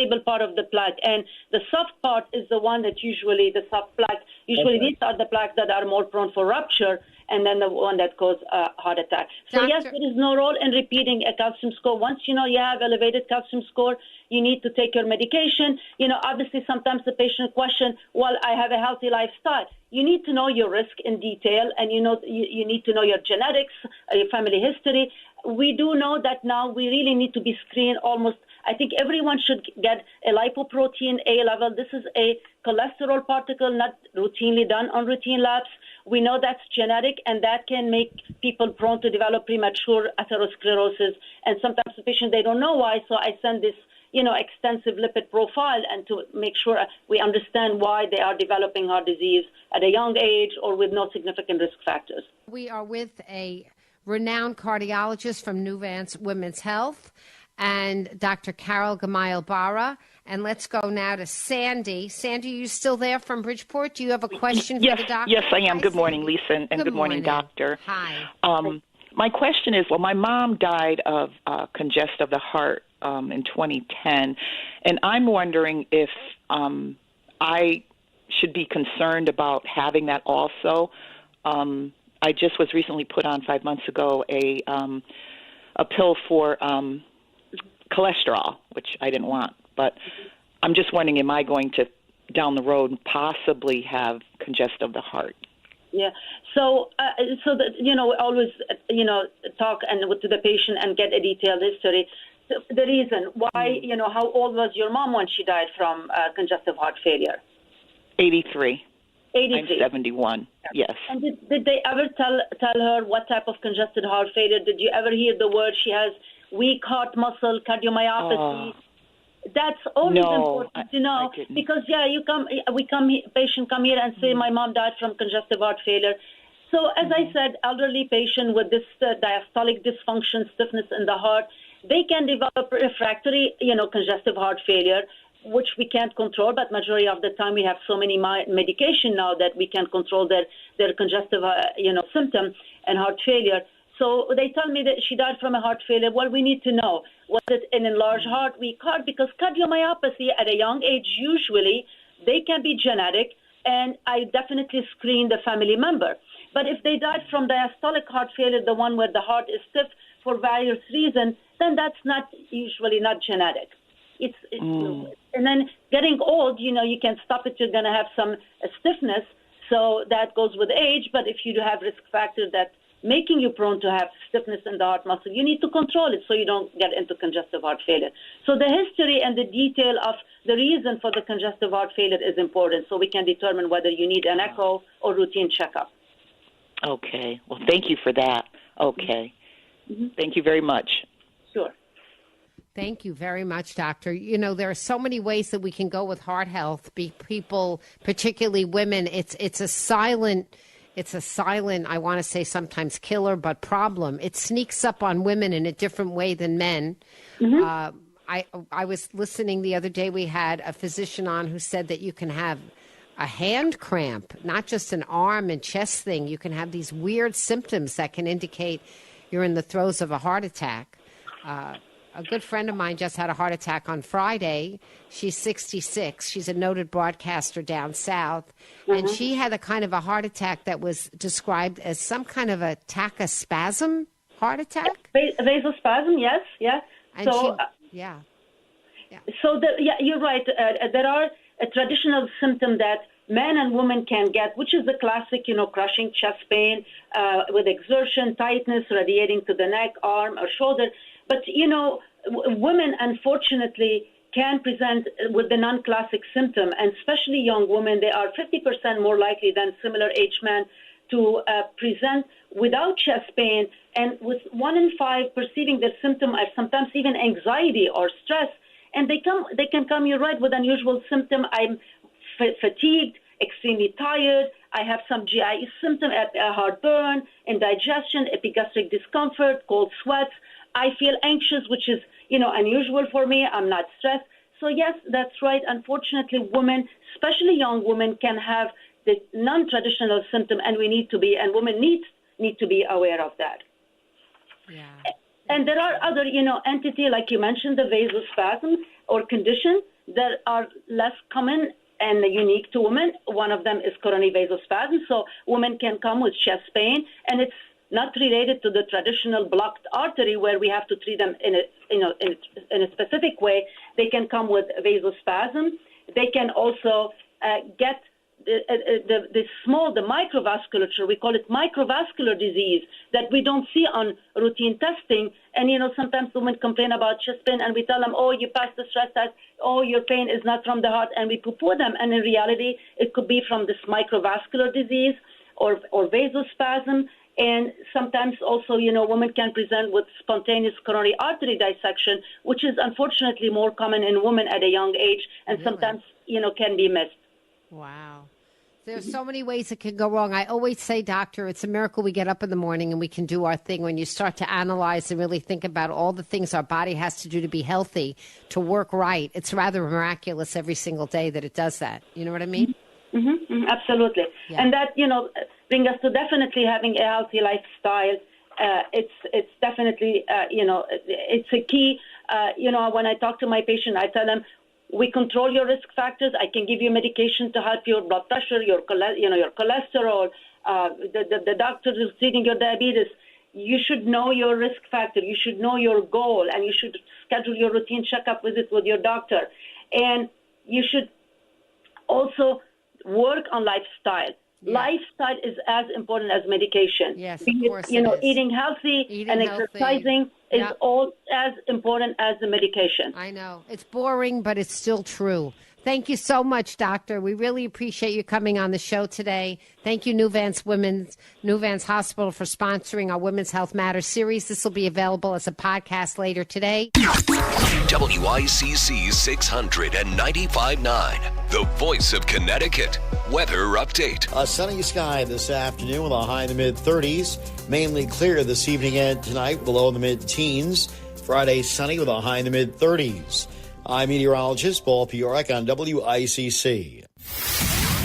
stable part of the plaque. And the soft part is the one that usually, the soft plaque, usually these are the plaques that are more prone for rupture, and then the one that causes a heart attack. So yes, there is no role in repeating a calcium score. Once you know you have elevated calcium score, you need to take your medication. Obviously sometimes the patient question, well, I have a healthy lifestyle. You need to know your risk in detail, and you need to know your genetics, your family history. We do know that now we really need to be screened almost. I think everyone should get a lipoprotein A level. This is a cholesterol particle not routinely done on routine labs. We know that's genetic, and that can make people prone to develop premature atherosclerosis. And sometimes the patient, they don't know why, so I send this extensive lipid profile and to make sure we understand why they are developing heart disease at a young age or with no significant risk factors. We are with a renowned cardiologist from Nuvance Women's Health and Dr. Carol Gamayel-Barra. And let's go now to Sandy. Sandy, are you still there from Bridgeport? Do you have a question for the doctor? Yes, I am. Hi, Good morning, Sandy. Lisa, and good morning, doctor. Hi. My question is, my mom died of congestion of the heart in 2010, and I'm wondering if I should be concerned about having that also. I just was recently put on 5 months ago a pill for cholesterol, which I didn't want, but I'm just wondering, am I going to down the road possibly have congestion of the heart? Yeah. So that, we always, talk to the patient and get a detailed history. So the reason why, how old was your mom when she died from congestive heart failure? 83. 83. I'm 71. Yes. And did they ever tell her what type of congested heart failure? Did you ever hear the word she has weak heart muscle, cardiomyopathy? That's always important to know, because patient come here and say my mom died from congestive heart failure. So as I said, elderly patient with this diastolic dysfunction, stiffness in the heart, they can develop refractory, congestive heart failure, which we can't control. But majority of the time we have so many medication now that we can control their congestive, symptom and heart failure. So they tell me that she died from a heart failure. Well, we need to know, was it an enlarged heart, weak heart? Because cardiomyopathy at a young age, usually, they can be genetic, and I definitely screen the family member. But if they died from diastolic heart failure, the one where the heart is stiff for various reasons, then that's usually not genetic. And then getting old, you can stop it. You're going to have some stiffness, so that goes with age. But if you do have risk factors that making you prone to have stiffness in the heart muscle, you need to control it so you don't get into congestive heart failure. So the history and the detail of the reason for the congestive heart failure is important, so we can determine whether you need an echo or routine checkup. Okay. Well, thank you for that. Okay. Mm-hmm. Thank you very much. Sure. Thank you very much, doctor. There are so many ways that we can go with heart health. People, particularly women, it's a silent, I want to say sometimes killer, but problem. It sneaks up on women in a different way than men. Mm-hmm. I was listening the other day. We had a physician on who said that you can have a hand cramp, not just an arm and chest thing. You can have these weird symptoms that can indicate you're in the throes of a heart attack. A good friend of mine just had a heart attack on Friday. She's 66. She's a noted broadcaster down south. Mm-hmm. And she had a kind of a heart attack that was described as some kind of a tachyspasm heart attack. Vasospasm, yes, yeah. And so, yeah. So, you're right. There are a traditional symptom that men and women can get, which is the classic, crushing chest pain with exertion, tightness radiating to the neck, arm, or shoulder. But, women, unfortunately, can present with the non-classic symptom, and especially young women. They are 50% more likely than similar age men to present without chest pain, and with 1 in 5 perceiving their symptom as sometimes even anxiety or stress. And they can come, you're right, with unusual symptom. I'm fatigued, extremely tired. I have some GI symptom, heartburn, indigestion, epigastric discomfort, cold sweats. I feel anxious, which is, unusual for me. I'm not stressed. So yes, that's right. Unfortunately, women, especially young women, can have the non-traditional symptom, and women need to be aware of that. Yeah. And there are other, entity, like you mentioned, the vasospasm. or conditions that are less common and unique to women. One of them is coronary vasospasm. So women can come with chest pain, and it's not related to the traditional blocked artery where we have to treat them in a specific way. They can come with vasospasm. They can also get the microvasculature, we call it microvascular disease, that we don't see on routine testing. And, sometimes women complain about chest pain, and we tell them, oh, you passed the stress test, oh, your pain is not from the heart, and we poo-poo them. And in reality, it could be from this microvascular disease or vasospasm. And sometimes also, women can present with spontaneous coronary artery dissection, which is unfortunately more common in women at a young age, and sometimes, can be missed. Wow. There's so many ways it can go wrong. I always say, doctor, it's a miracle we get up in the morning and we can do our thing. When you start to analyze and really think about all the things our body has to do to be healthy, to work right, it's rather miraculous every single day that it does that. You know what I mean? Absolutely. Yeah. And that, brings us to definitely having a healthy lifestyle. It's definitely, it's a key. When I talk to my patient, I tell them, we control your risk factors. I can give you medication to help your blood pressure, your cholesterol. The doctor is treating your diabetes. You should know your risk factor. You should know your goal, and you should schedule your routine checkup visit with your doctor. And you should also work on lifestyle. Yeah. Lifestyle is as important as medication. Yes, of course it is. Eating healthy and exercising is all as important as the medication. I know. It's boring, but it's still true. Thank you so much, doctor. We really appreciate you coming on the show today. Thank you, New Vance Hospital, for sponsoring our Women's Health Matters series. This will be available as a podcast later today. WICC 695.9, the voice of Connecticut. Weather update. A sunny sky this afternoon with a high in the mid-30s. Mainly clear this evening and tonight, below the mid-teens. Friday, sunny with a high in the mid-30s. I'm meteorologist Paul Piorek on WICC.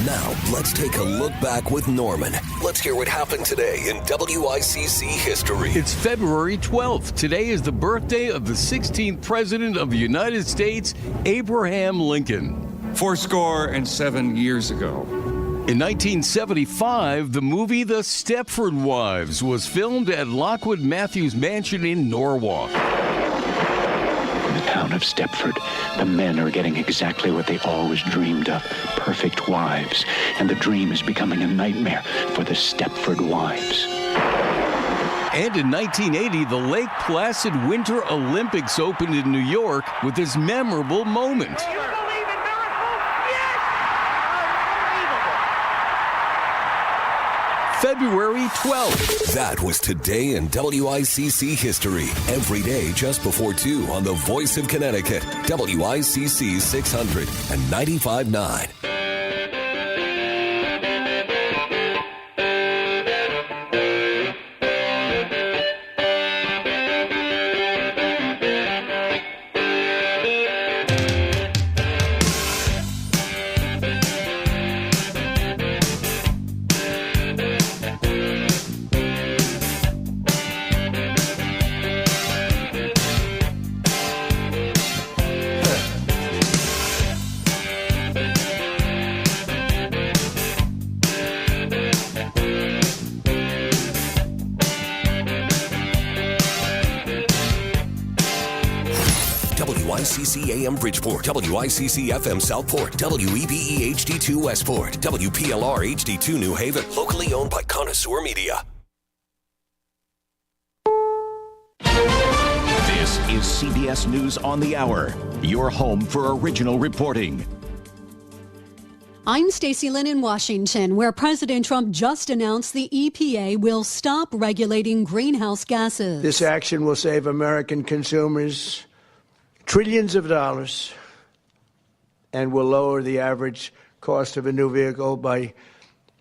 Now, let's take a look back with Norman. Let's hear what happened today in WICC history. It's February 12th. Today is the birthday of the 16th President of the United States, Abraham Lincoln. 77 years ago. In 1975, the movie The Stepford Wives was filmed at Lockwood Matthews Mansion in Norwalk. In the town of Stepford, the men are getting exactly what they always dreamed of, perfect wives. And the dream is becoming a nightmare for the Stepford Wives. And in 1980, the Lake Placid Winter Olympics opened in New York with this memorable moment. February 12th. That was today in WICC history. Every day just before 2 on the Voice of Connecticut, WICC 695.9. WICC AM Bridgeport, WICC FM Southport, WEBE HD2 Westport, WPLR HD2 New Haven, locally owned by Connoisseur Media. This is CBS News on the Hour, your home for original reporting. I'm Stacey Lynn in Washington, where President Trump just announced the EPA will stop regulating greenhouse gases. This action will save American consumers trillions of dollars and will lower the average cost of a new vehicle by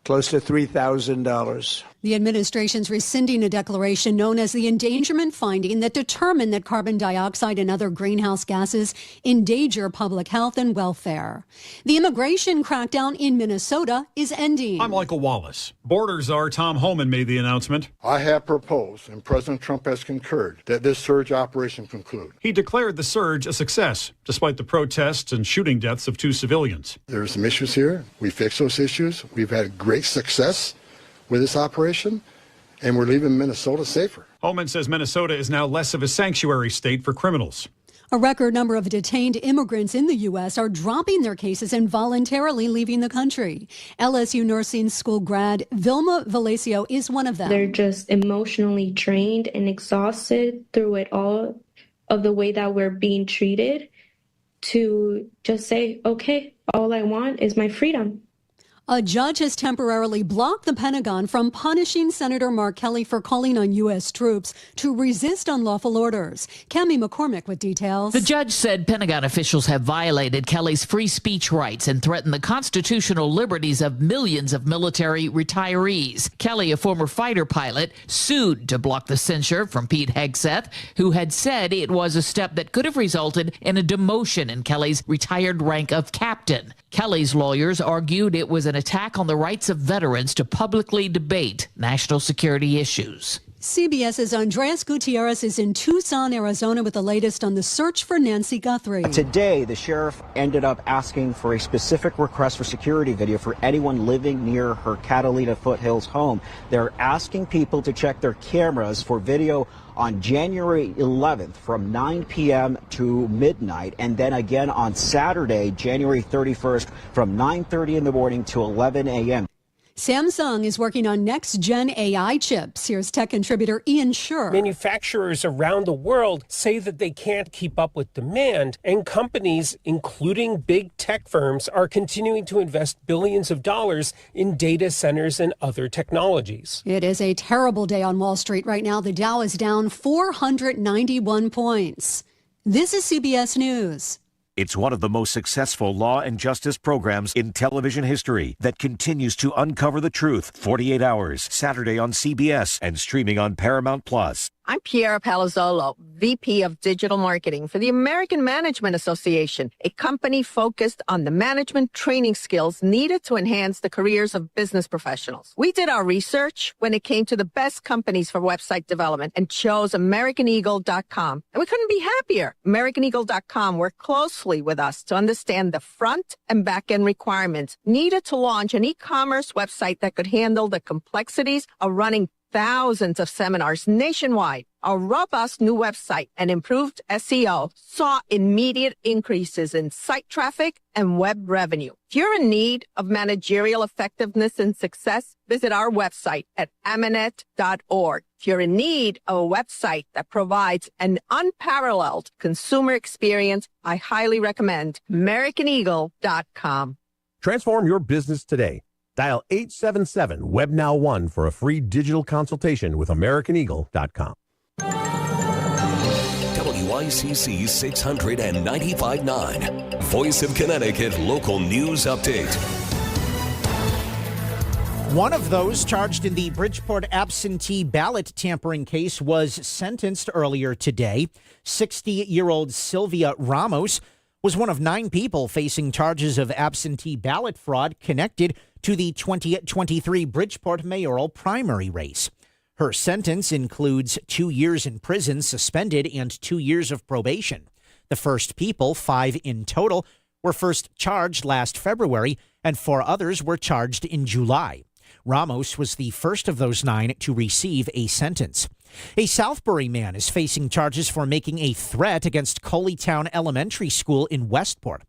close to $3,000. The administration's rescinding a declaration known as the endangerment finding that determined that carbon dioxide and other greenhouse gases endanger public health and welfare. The immigration crackdown in Minnesota is ending. I'm Michael Wallace. Borders Czar Tom Homan made the announcement. I have proposed, and President Trump has concurred, that this surge operation conclude. He declared the surge a success, despite the protests and shooting deaths of 2 civilians. There are some issues here. We fixed those issues. We've had great success with this operation, and we're leaving Minnesota safer. Homan says Minnesota is now less of a sanctuary state for criminals. A record number of detained immigrants in the U.S. are dropping their cases and voluntarily leaving the country. LSU nursing school grad Vilma Valacio is one of them. They're just emotionally drained and exhausted through it all of the way that we're being treated, to just say, okay, all I want is my freedom. A judge has temporarily blocked the Pentagon from punishing Senator Mark Kelly for calling on U.S. troops to resist unlawful orders. Cammie McCormick with details. The judge said Pentagon officials have violated Kelly's free speech rights and threatened the constitutional liberties of millions of military retirees. Kelly, a former fighter pilot, sued to block the censure from Pete Hegseth, who had said it was a step that could have resulted in a demotion in Kelly's retired rank of captain. Kelly's lawyers argued it was an attack on the rights of veterans to publicly debate national security issues. CBS's Andreas Gutierrez is in Tucson, Arizona with the latest on the search for Nancy Guthrie. Today, the sheriff ended up asking for a specific request for security video for anyone living near her Catalina Foothills home. They're asking people to check their cameras for video on January 11th from 9 p.m. to midnight, and then again on Saturday, January 31st from 9:30 in the morning to 11 a.m. Samsung is working on next-gen AI chips. Here's tech contributor Ian Schur. Manufacturers around the world say that they can't keep up with demand, and companies, including big tech firms, are continuing to invest billions of dollars in data centers and other technologies. It is a terrible day on Wall Street right now. The Dow is down 491 points. This is CBS News. It's one of the most successful law and justice programs in television history that continues to uncover the truth. 48 Hours, Saturday on CBS and streaming on Paramount Plus. I'm Piera Palazzolo, VP of Digital Marketing for the American Management Association, a company focused on the management training skills needed to enhance the careers of business professionals. We did our research when it came to the best companies for website development and chose AmericanEagle.com. And we couldn't be happier. AmericanEagle.com worked closely with us to understand the front and back end requirements needed to launch an e-commerce website that could handle the complexities of running thousands of seminars nationwide. Our robust new website and improved SEO saw immediate increases in site traffic and web revenue. If you're in need of managerial effectiveness and success, visit our website at amanet.org. If you're in need of a website that provides an unparalleled consumer experience, I highly recommend AmericanEagle.com. Transform your business today. Dial 877-WEB-NOW1 for a free digital consultation with AmericanEagle.com. WICC 695.9, Voice of Connecticut Local News Update. One of those charged in the Bridgeport absentee ballot tampering case was sentenced earlier today. 60-year-old Sylvia Ramos was one of 9 people facing charges of absentee ballot fraud connected to the 2023 Bridgeport mayoral primary race. Her sentence includes 2 years in prison suspended and 2 years of probation. The first people, 5 in total, were first charged last February, and 4 others were charged in July. Ramos was the first of those 9 to receive a sentence. A Southbury man is facing charges for making a threat against Coleytown Elementary School in Westport.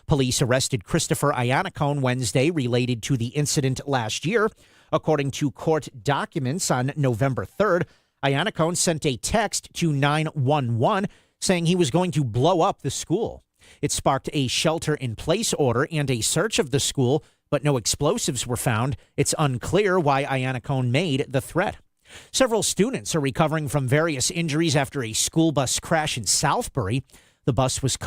Police arrested Christopher Iannacone Wednesday related to the incident last year. According to court documents on November 3rd, Iannacone sent a text to 911 saying he was going to blow up the school. It sparked a shelter-in-place order and a search of the school, but no explosives were found. It's unclear why Iannacone made the threat. Several students are recovering from various injuries after a school bus crash in Southbury. The bus was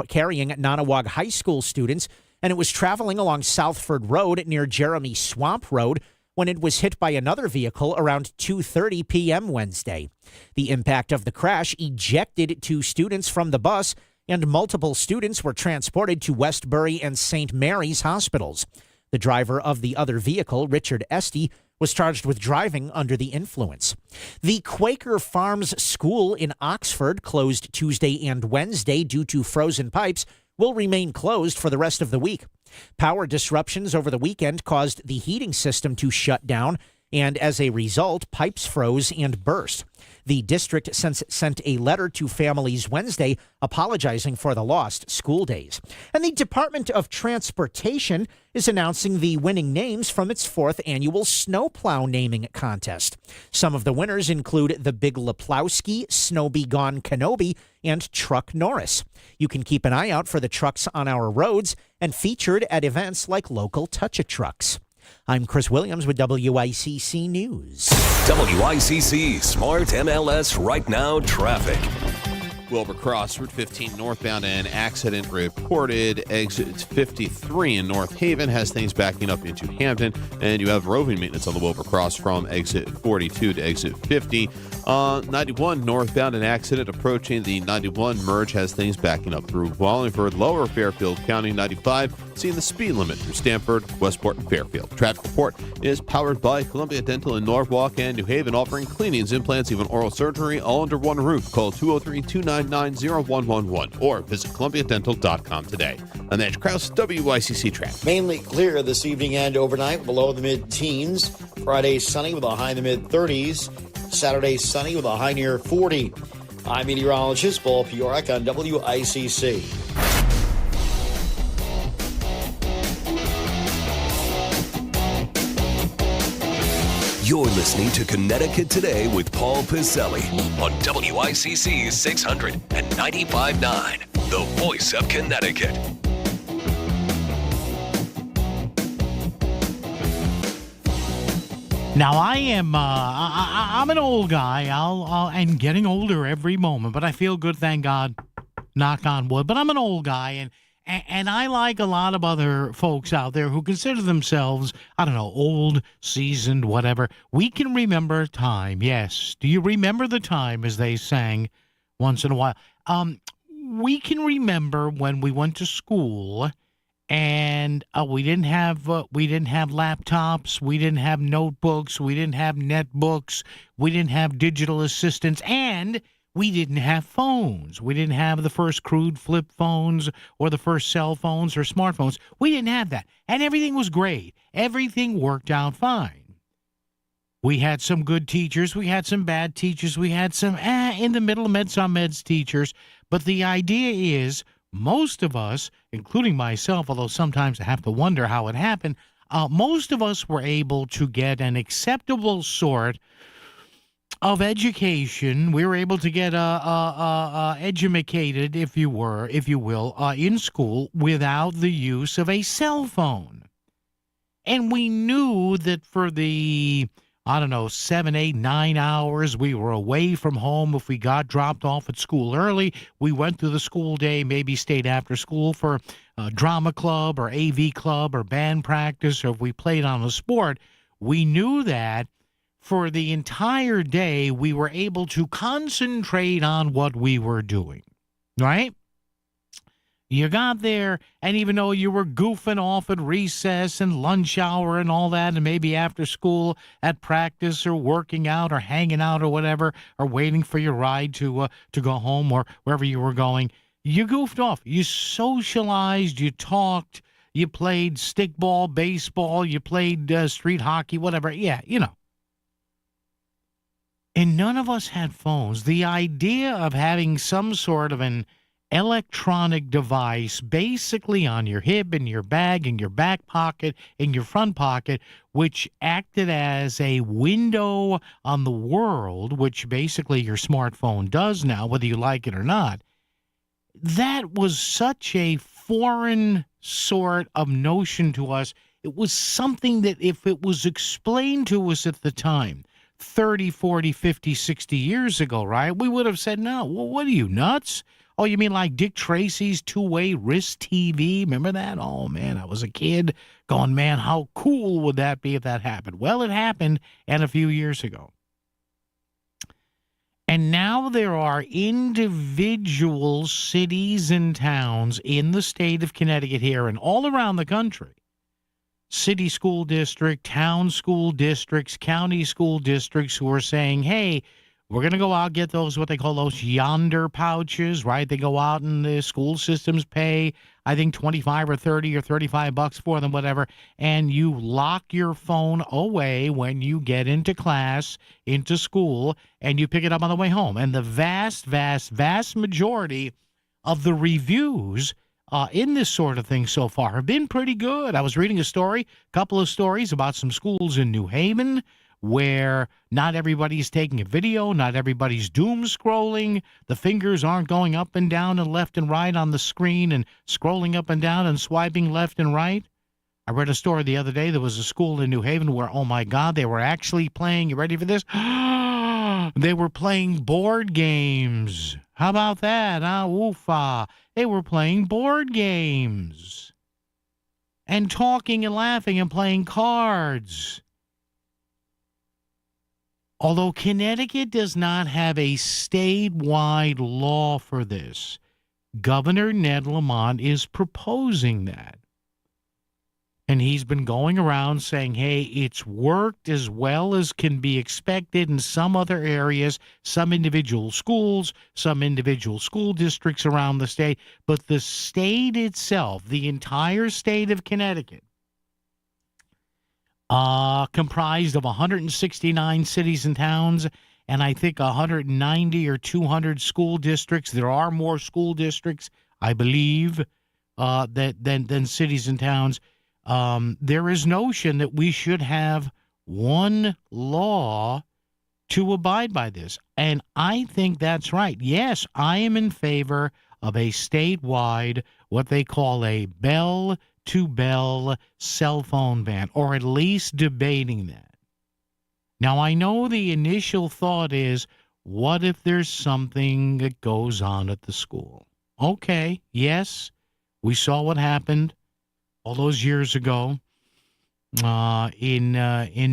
carrying Nonawag High School students, and it was traveling along Southford Road near Jeremy Swamp Road when it was hit by another vehicle around 2:30 p.m. Wednesday. The impact of the crash ejected 2 students from the bus, and multiple students were transported to Westbury and St. Mary's hospitals. The driver of the other vehicle, Richard Estey, was charged with driving under the influence. The Quaker Farms School in Oxford, closed Tuesday and Wednesday due to frozen pipes, will remain closed for the rest of the week. Power disruptions over the weekend caused the heating system to shut down, and as a result, pipes froze and burst. The district sent a letter to families Wednesday apologizing for the lost school days. And the Department of Transportation is announcing the winning names from its 4th annual snowplow naming contest. Some of the winners include the Big Leplowski, Snow Be Gone Kenobi, and Truck Norris. You can keep an eye out for the trucks on our roads and featured at events like local Touch-A-Trucks. I'm Chris Williams with WICC News. WICC Smart MLS Right Now Traffic. Wilbur Cross, Route 15 northbound, an accident reported. Exit 53 in North Haven has things backing up into Hampton, and you have roving maintenance on the Wilbur Cross from exit 42 to exit 50. 91 northbound, an accident approaching the 91 merge has things backing up through Wallingford, Lower Fairfield County. 95 seeing the speed limit through Stamford, Westport, and Fairfield. Traffic report is powered by Columbia Dental in Norwalk and New Haven, offering cleanings, implants, even oral surgery, all under one roof. Call 203-299-0111 or visit columbiadental.com today. I'm Edge Krause, WICC Traffic. Mainly clear this evening and overnight, below the mid-teens. Friday sunny with a high in the mid-30s. Saturday sunny with a high near 40. I'm meteorologist Paul Piorek on WICC. You're listening to Connecticut Today with Paul Piselli on WICC 695.9, the voice of Connecticut. Now I'm an old guy. I'm getting older every moment, but I feel good, thank God. Knock on wood. But I'm an old guy, and I like a lot of other folks out there who consider themselves, I don't know, old, seasoned, whatever. We can remember time. Yes. Do you remember the time, as they sang once in a while? We can remember when we went to school. And we didn't have laptops, we didn't have notebooks, we didn't have netbooks, we didn't have digital assistants, and we didn't have phones. We didn't have the first crude flip phones or the first cell phones or smartphones. We didn't have that, and everything was great. Everything worked out fine. We had some good teachers, we had some bad teachers, we had some in the middle meds teachers, but the idea is, most of us, including myself, although sometimes I have to wonder how it happened, most of us were able to get an acceptable sort of education. We were able to get educated, if you will, in school without the use of a cell phone. And we knew that for the 7, 8, 9 hours we were away from home. If we got dropped off at school early, we went through the school day, maybe stayed after school for drama club or AV club or band practice, or if we played on a sport. We knew that for the entire day we were able to concentrate on what we were doing, right? You got there, and even though you were goofing off at recess and lunch hour and all that, and maybe after school at practice or working out or hanging out or whatever, or waiting for your ride to go home or wherever you were going, you goofed off. You socialized, you talked, you played stickball, baseball, you played street hockey, whatever. Yeah, you know. And none of us had phones. The idea of having some sort of an electronic device basically on your hip, in your bag, in your back pocket, in your front pocket, which acted as a window on the world, which basically your smartphone does now, whether you like it or not. That was such a foreign sort of notion to us. It was something that if it was explained to us at the time, 30, 40, 50, 60 years ago, right, we would have said, no, well, what are you, nuts? Oh, you mean like Dick Tracy's two-way wrist TV? Remember that? Oh, man, I was a kid going, man, how cool would that be if that happened? Well, it happened, and a few years ago. And now there are individual cities and towns in the state of Connecticut here and all around the country, city school district, town school districts, county school districts who are saying, hey, we're going to go out, get those, what they call those yonder pouches, right? They go out and the school systems pay, I think, 25 or 30 or 35 bucks for them, whatever. And you lock your phone away when you get into class, into school, and you pick it up on the way home. And the vast, vast, vast majority of the reviews in this sort of thing so far have been pretty good. I was reading a couple of stories about some schools in New Haven where not everybody's taking a video, not everybody's doom scrolling, the fingers aren't going up and down and left and right on the screen and scrolling up and down and swiping left and right. I read a story the other day. There was a school in New Haven where, oh my God, they were actually playing, you ready for this? They were playing board games. How about that? Woofa. They were playing board games and talking and laughing and playing cards. Although Connecticut does not have a statewide law for this, Governor Ned Lamont is proposing that. And he's been going around saying, hey, it's worked as well as can be expected in some other areas, some individual schools, some individual school districts around the state. But the state itself, the entire state of Connecticut, comprised of 169 cities and towns, and I think 190 or 200 school districts. There are more school districts, I believe, than cities and towns. There is notion that we should have one law to abide by this, and I think that's right. Yes, I am in favor of a statewide, what they call a bell-to-bell cell phone ban, or at least debating that. Now, I know the initial thought is, what if there's something that goes on at the school? Okay, yes, we saw what happened all those years ago in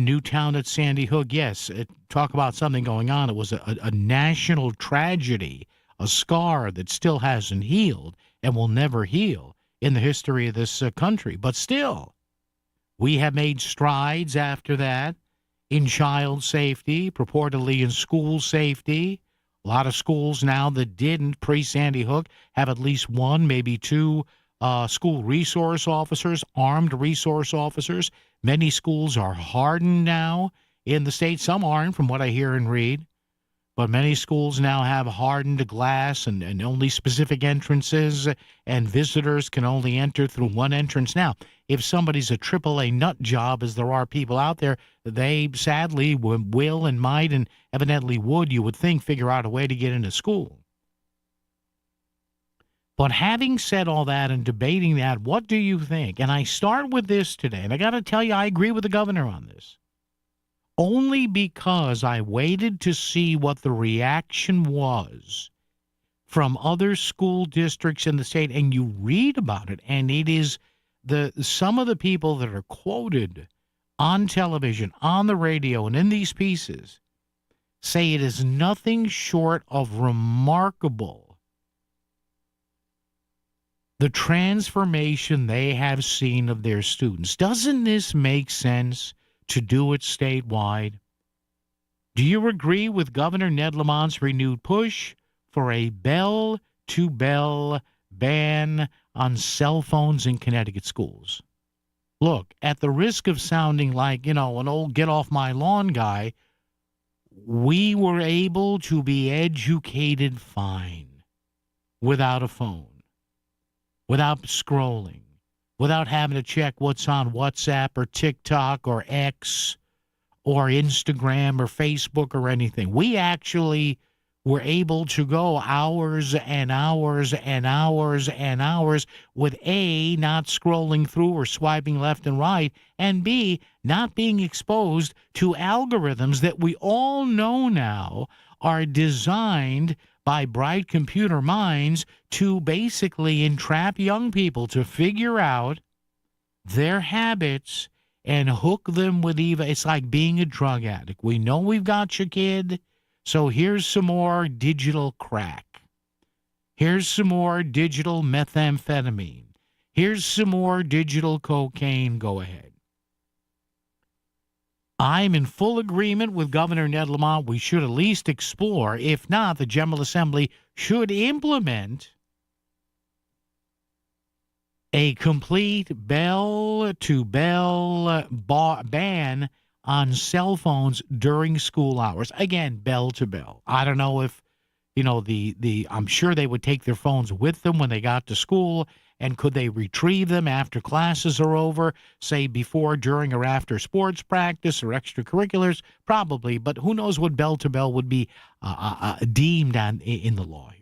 Newtown at Sandy Hook. Yes, talk about something going on. It was a national tragedy, a scar that still hasn't healed and will never heal in the history of this country. But still, we have made strides after that in child safety, purportedly in school safety. A lot of schools now that didn't pre-Sandy Hook have at least one, maybe two school resource officers, armed resource officers. Many schools are hardened now in the state. Some aren't, from what I hear and read. But many schools now have hardened glass and only specific entrances, and visitors can only enter through one entrance. Now, if somebody's a AAA nut job, as there are people out there, they sadly will and might and evidently would, you would think, figure out a way to get into school. But having said all that and debating that, what do you think? And I start with this today, and I got to tell you, I agree with the governor on this. Only because I waited to see what the reaction was from other school districts in the state, and you read about it, and it is some of the people that are quoted on television, on the radio, and in these pieces say it is nothing short of remarkable, the transformation they have seen of their students. Doesn't this make sense to do it statewide? Do you agree with Governor Ned Lamont's renewed push for a bell-to-bell ban on cell phones in Connecticut schools? Look, at the risk of sounding like, an old get-off-my-lawn guy, we were able to be educated fine without a phone, without scrolling, without having to check what's on WhatsApp or TikTok or X or Instagram or Facebook or anything. We actually were able to go hours and hours and hours and hours with A, not scrolling through or swiping left and right, and B, not being exposed to algorithms that we all know now are designed by bright computer minds to basically entrap young people to figure out their habits and hook them with it's like being a drug addict. We know we've got you, kid, so here's some more digital crack. Here's some more digital methamphetamine. Here's some more digital cocaine. Go ahead. I'm in full agreement with Governor Ned Lamont. We should at least explore. If not, the General Assembly should implement a complete bell-to-bell ban on cell phones during school hours. Again, bell-to-bell. I don't know if, I'm sure they would take their phones with them when they got to school, and could they retrieve them after classes are over, say before, during, or after sports practice or extracurriculars? Probably, but who knows what bell-to-bell would be deemed in the law here.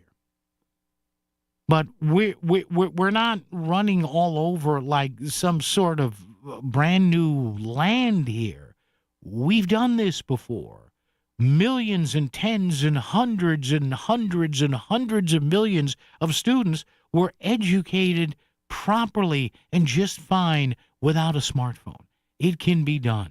But we're not running all over like some sort of brand new land here. We've done this before. Millions and tens and hundreds and hundreds and hundreds of millions of students were educated properly and just fine without a smartphone. It can be done.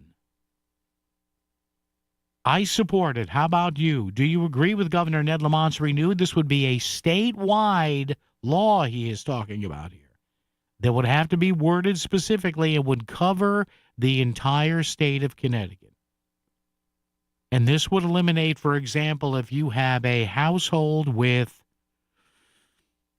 I support it. How about you? Do you agree with Governor Ned Lamont's renewed? This would be a statewide law he is talking about here that would have to be worded specifically and would cover the entire state of Connecticut. And this would eliminate, for example, if you have a household with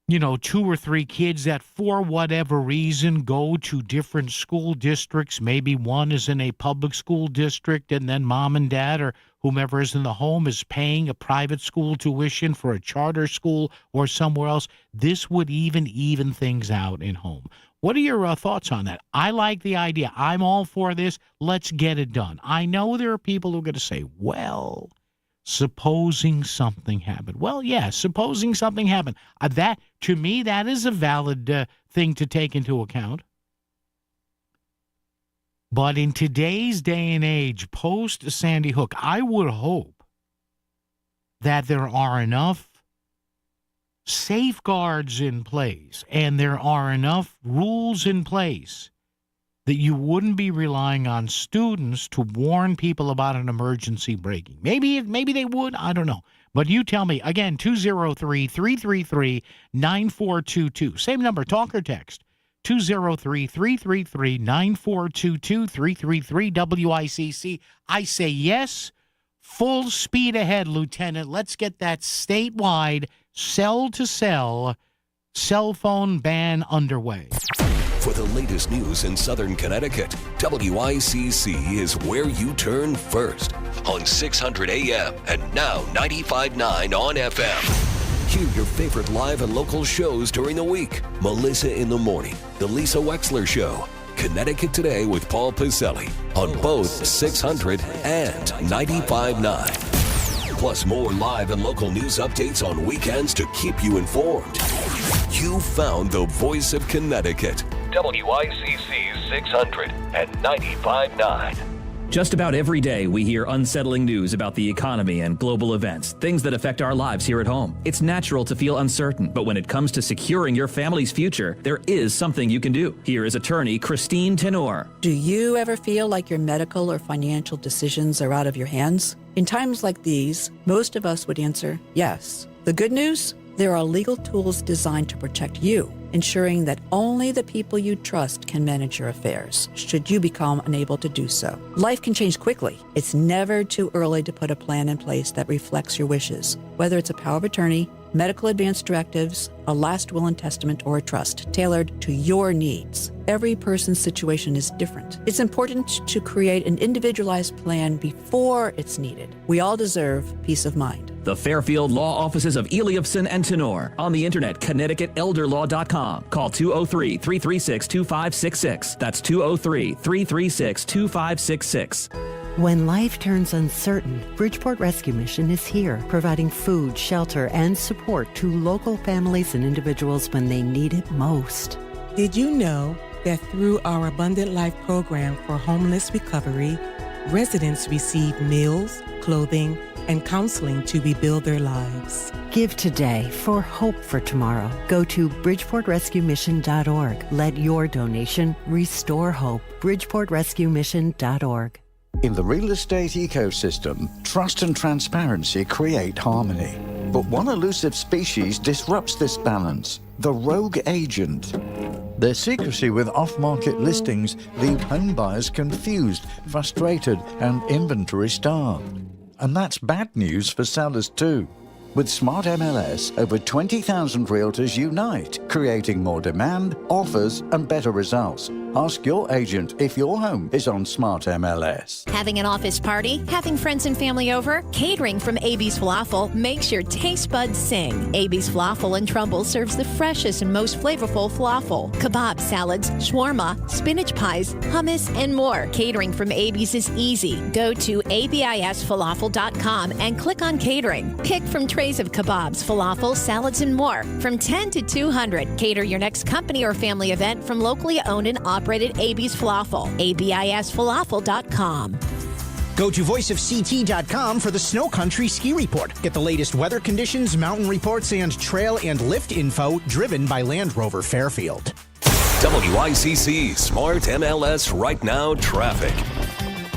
2 or 3 kids that for whatever reason go to different school districts. Maybe one is in a public school district and then mom and dad or whomever is in the home is paying a private school tuition for a charter school or somewhere else. This would even things out in home. What are your thoughts on that? I like the idea. I'm all for this. Let's get it done. I know there are people who are going to say, well, supposing something happened. Well, yeah, supposing something happened. That, to me, that is a valid thing to take into account. But in today's day and age, post Sandy Hook, I would hope that there are enough safeguards in place and there are enough rules in place that you wouldn't be relying on students to warn people about an emergency braking. Maybe they would. I don't know. But you tell me. Again, 203-333-9422. Same number, talk or text. 203-333-9422, 333-WICC. I say yes. Full speed ahead, Lieutenant. Let's get that statewide cell-to-cell cell phone ban underway. For the latest news in Southern Connecticut, WICC is where you turn first on 600 AM and now 95.9 on FM. Hear your favorite live and local shows during the week. Melissa in the Morning, The Lisa Wexler Show, Connecticut Today with Paul Piselli on both 600 and 95.9. Plus more live and local news updates on weekends to keep you informed. You found the voice of Connecticut. WICC 600 and 95.9. Just about every day, we hear unsettling news about the economy and global events, things that affect our lives here at home. It's natural to feel uncertain, but when it comes to securing your family's future, there is something you can do. Here is attorney Christine Tenor. Do you ever feel like your medical or financial decisions are out of your hands? In times like these, most of us would answer yes. The good news? There are legal tools designed to protect you, ensuring that only the people you trust can manage your affairs, should you become unable to do so. Life can change quickly. It's never too early to put a plan in place that reflects your wishes, whether it's a power of attorney, medical advance directives, a last will and testament, or a trust tailored to your needs. Every person's situation is different. It's important to create an individualized plan before it's needed. We all deserve peace of mind. The Fairfield Law Offices of Eliofson and Tenor. On the internet, ConnecticutElderLaw.com. Call 203-336-2566. That's 203-336-2566. When life turns uncertain, Bridgeport Rescue Mission is here, providing food, shelter, and support to local families and individuals when they need it most. Did you know that through our Abundant Life program for homeless recovery, residents receive meals, clothing, and counseling to rebuild their lives. Give today for hope for tomorrow. Go to BridgeportRescueMission.org. Let your donation restore hope. BridgeportRescueMission.org. In the real estate ecosystem, trust and transparency create harmony. But one elusive species disrupts this balance: the rogue agent. Their secrecy with off-market listings leave home buyers confused, frustrated, and inventory-starved. And that's bad news for sellers too. With Smart MLS, over 20,000 realtors unite, creating more demand, offers, and better results. Ask your agent if your home is on Smart MLS. Having an office party? Having friends and family over? Catering from AB's Falafel makes your taste buds sing. AB's Falafel in Trumbull serves the freshest and most flavorful falafel, kebab salads, shawarma, spinach pies, hummus, and more. Catering from AB's is easy. Go to abisfalafel.com and click on catering. Pick from trays of kebabs, falafel, salads, and more. From 10 to 200. Cater your next company or family event from locally owned and operated AB's Falafel. abisfalafel.com. Go to voiceofct.com for the Snow Country Ski Report. Get the latest weather conditions, mountain reports, and trail and lift info driven by Land Rover Fairfield. WICC Smart MLS Right Now Traffic.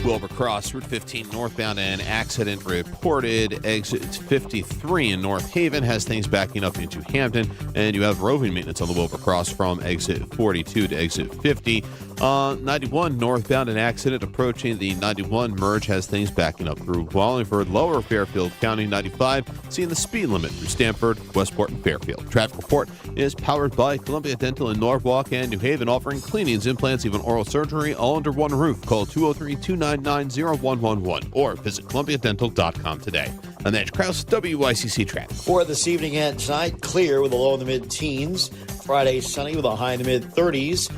Wilbur Cross, Route 15 northbound, an accident reported. Exit 53 in North Haven has things backing up into Hampton, and you have roving maintenance on the Wilbur Cross from exit 42 to exit 50. 91 northbound, an accident approaching the 91 merge has things backing up through Wallingford, Lower Fairfield County. 95 seeing the speed limit through Stamford, Westport, and Fairfield. Traffic report is powered by Columbia Dental in Norwalk and New Haven, offering cleanings, implants, even oral surgery, all under one roof. Call 203-299-0111 or visit columbiadental.com today. I'm Edge Krause, WICC Traffic. For this evening and tonight, clear with a low in the mid-teens. Friday, sunny with a high in the mid-30s.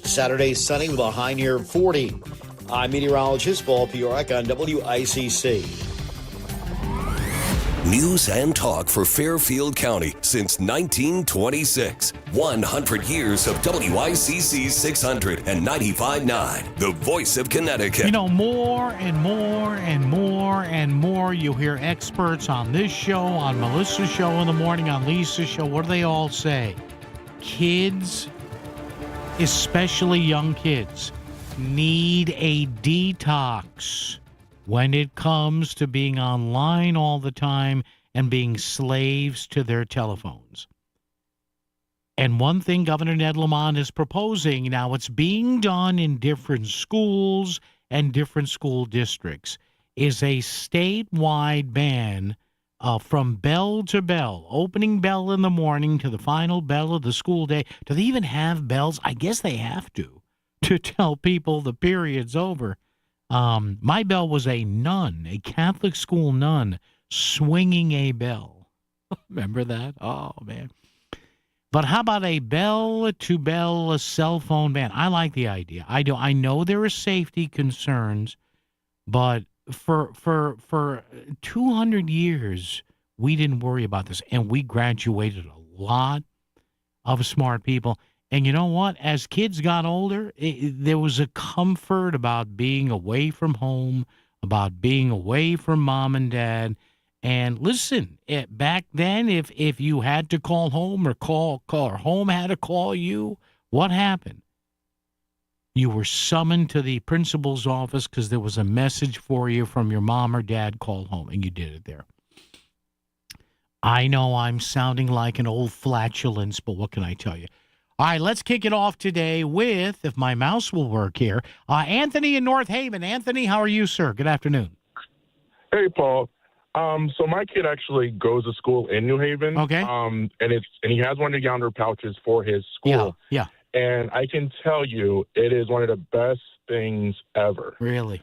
Saturday, sunny with a high near 40. I'm meteorologist Paul Piorek on WICC. News and talk for Fairfield County since 1926. 100 years of WICC 695.9, the voice of Connecticut. You know, more and more and more and more you hear experts on this show, on Melissa's show in the morning, on Lisa's show. What do they all say? Kids, especially young kids, need a detox when it comes to being online all the time and being slaves to their telephones. And one thing Governor Ned Lamont is proposing, now it's being done in different schools and different school districts, is a statewide ban from bell to bell, opening bell in the morning to the final bell of the school day. Do they even have bells? I guess they have to tell people the period's over. My bell was a nun, a Catholic school nun, swinging a bell. Remember that? Oh, man. But how about a bell-to-bell cell phone ban? I like the idea. I do. I know there are safety concerns, but for 200 years, we didn't worry about this, and we graduated a lot of smart people. And you know what? As kids got older, there was a comfort about being away from home, about being away from mom and dad. And listen, back then, if you had to call home or home had to call you, what happened? You were summoned to the principal's office because there was a message for you from your mom or dad. Call home, and you did it there. I know I'm sounding like an old flatulence, but what can I tell you? All right, let's kick it off today with, if my mouse will work here, Anthony in North Haven. Anthony, how are you, sir? Good afternoon. Hey, Paul. So my kid actually goes to school in New Haven. Okay. And he has one of the yonder pouches for his school. Yeah. And I can tell you, it is one of the best things ever. Really?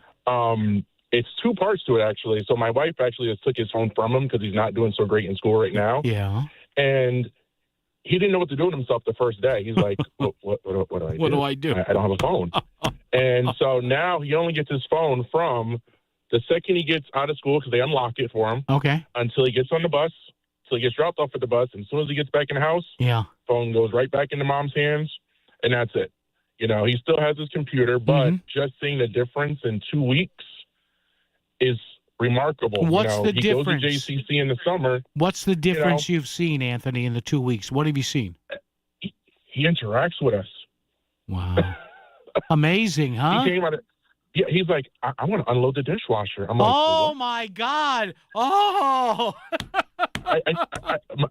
It's two parts to it, actually. So my wife actually just took his phone from him because he's not doing so great in school right now. Yeah. And he didn't know what to do with himself the first day. He's like, what do I do? What do I do? I don't have a phone. And so now he only gets his phone from the second he gets out of school, because they unlock it for him. Okay. Until he gets on the bus, until he gets dropped off at the bus. And as soon as he gets back in the house, phone goes right back into mom's hands, and that's it. You know, he still has his computer, but just seeing the difference in 2 weeks is remarkable. What's the difference? He goes to JCC in the summer. What's the difference you've seen, Anthony, in the 2 weeks? What have you seen? He interacts with us. Wow. Amazing, huh? He came out he's like, I want to unload the dishwasher. I'm like, oh, what? my God. Oh.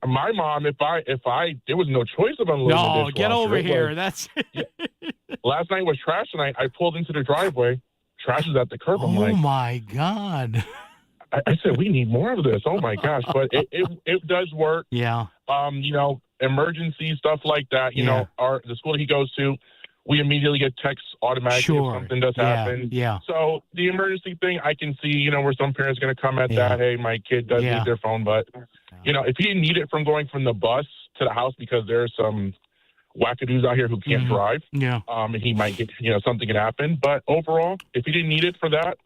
My mom, if there was no choice of unloading the dishwasher. No, get over here. Was, That's last night was trash night. I pulled into the driveway. Trash is at the curb. I'm like, oh, my God. I said, we need more of this. Oh, my gosh. But it does work. Yeah. Emergency stuff like that. You know, the school he goes to, we immediately get texts automatically if something does happen. Yeah. So the emergency thing, I can see, where some parents are going to come at that. Hey, my kid does need their phone. But, if he didn't need it from going from the bus to the house because there's some wackadoos out here who can't drive. Yeah. And he might get, something could happen. But overall, if he didn't need it for that,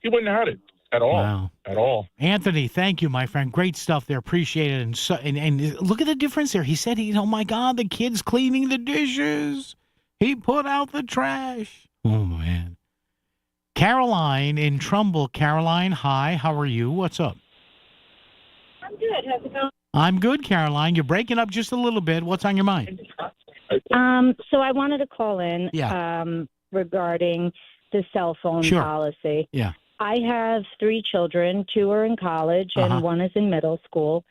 he wouldn't have had it at all. Wow. At all. Anthony, thank you, my friend. Great stuff there. Appreciate it. And look at the difference there. He said, oh, my God, the kid's cleaning the dishes. He put out the trash. Oh, man. Caroline in Trumbull. Caroline, hi. How are you? What's up? I'm good. How's it going? I'm good, Caroline. You're breaking up just a little bit. What's on your mind? So I wanted to call in regarding the cell phone policy. Yeah. I have 3 children. 2 are in college and 1 is in middle school.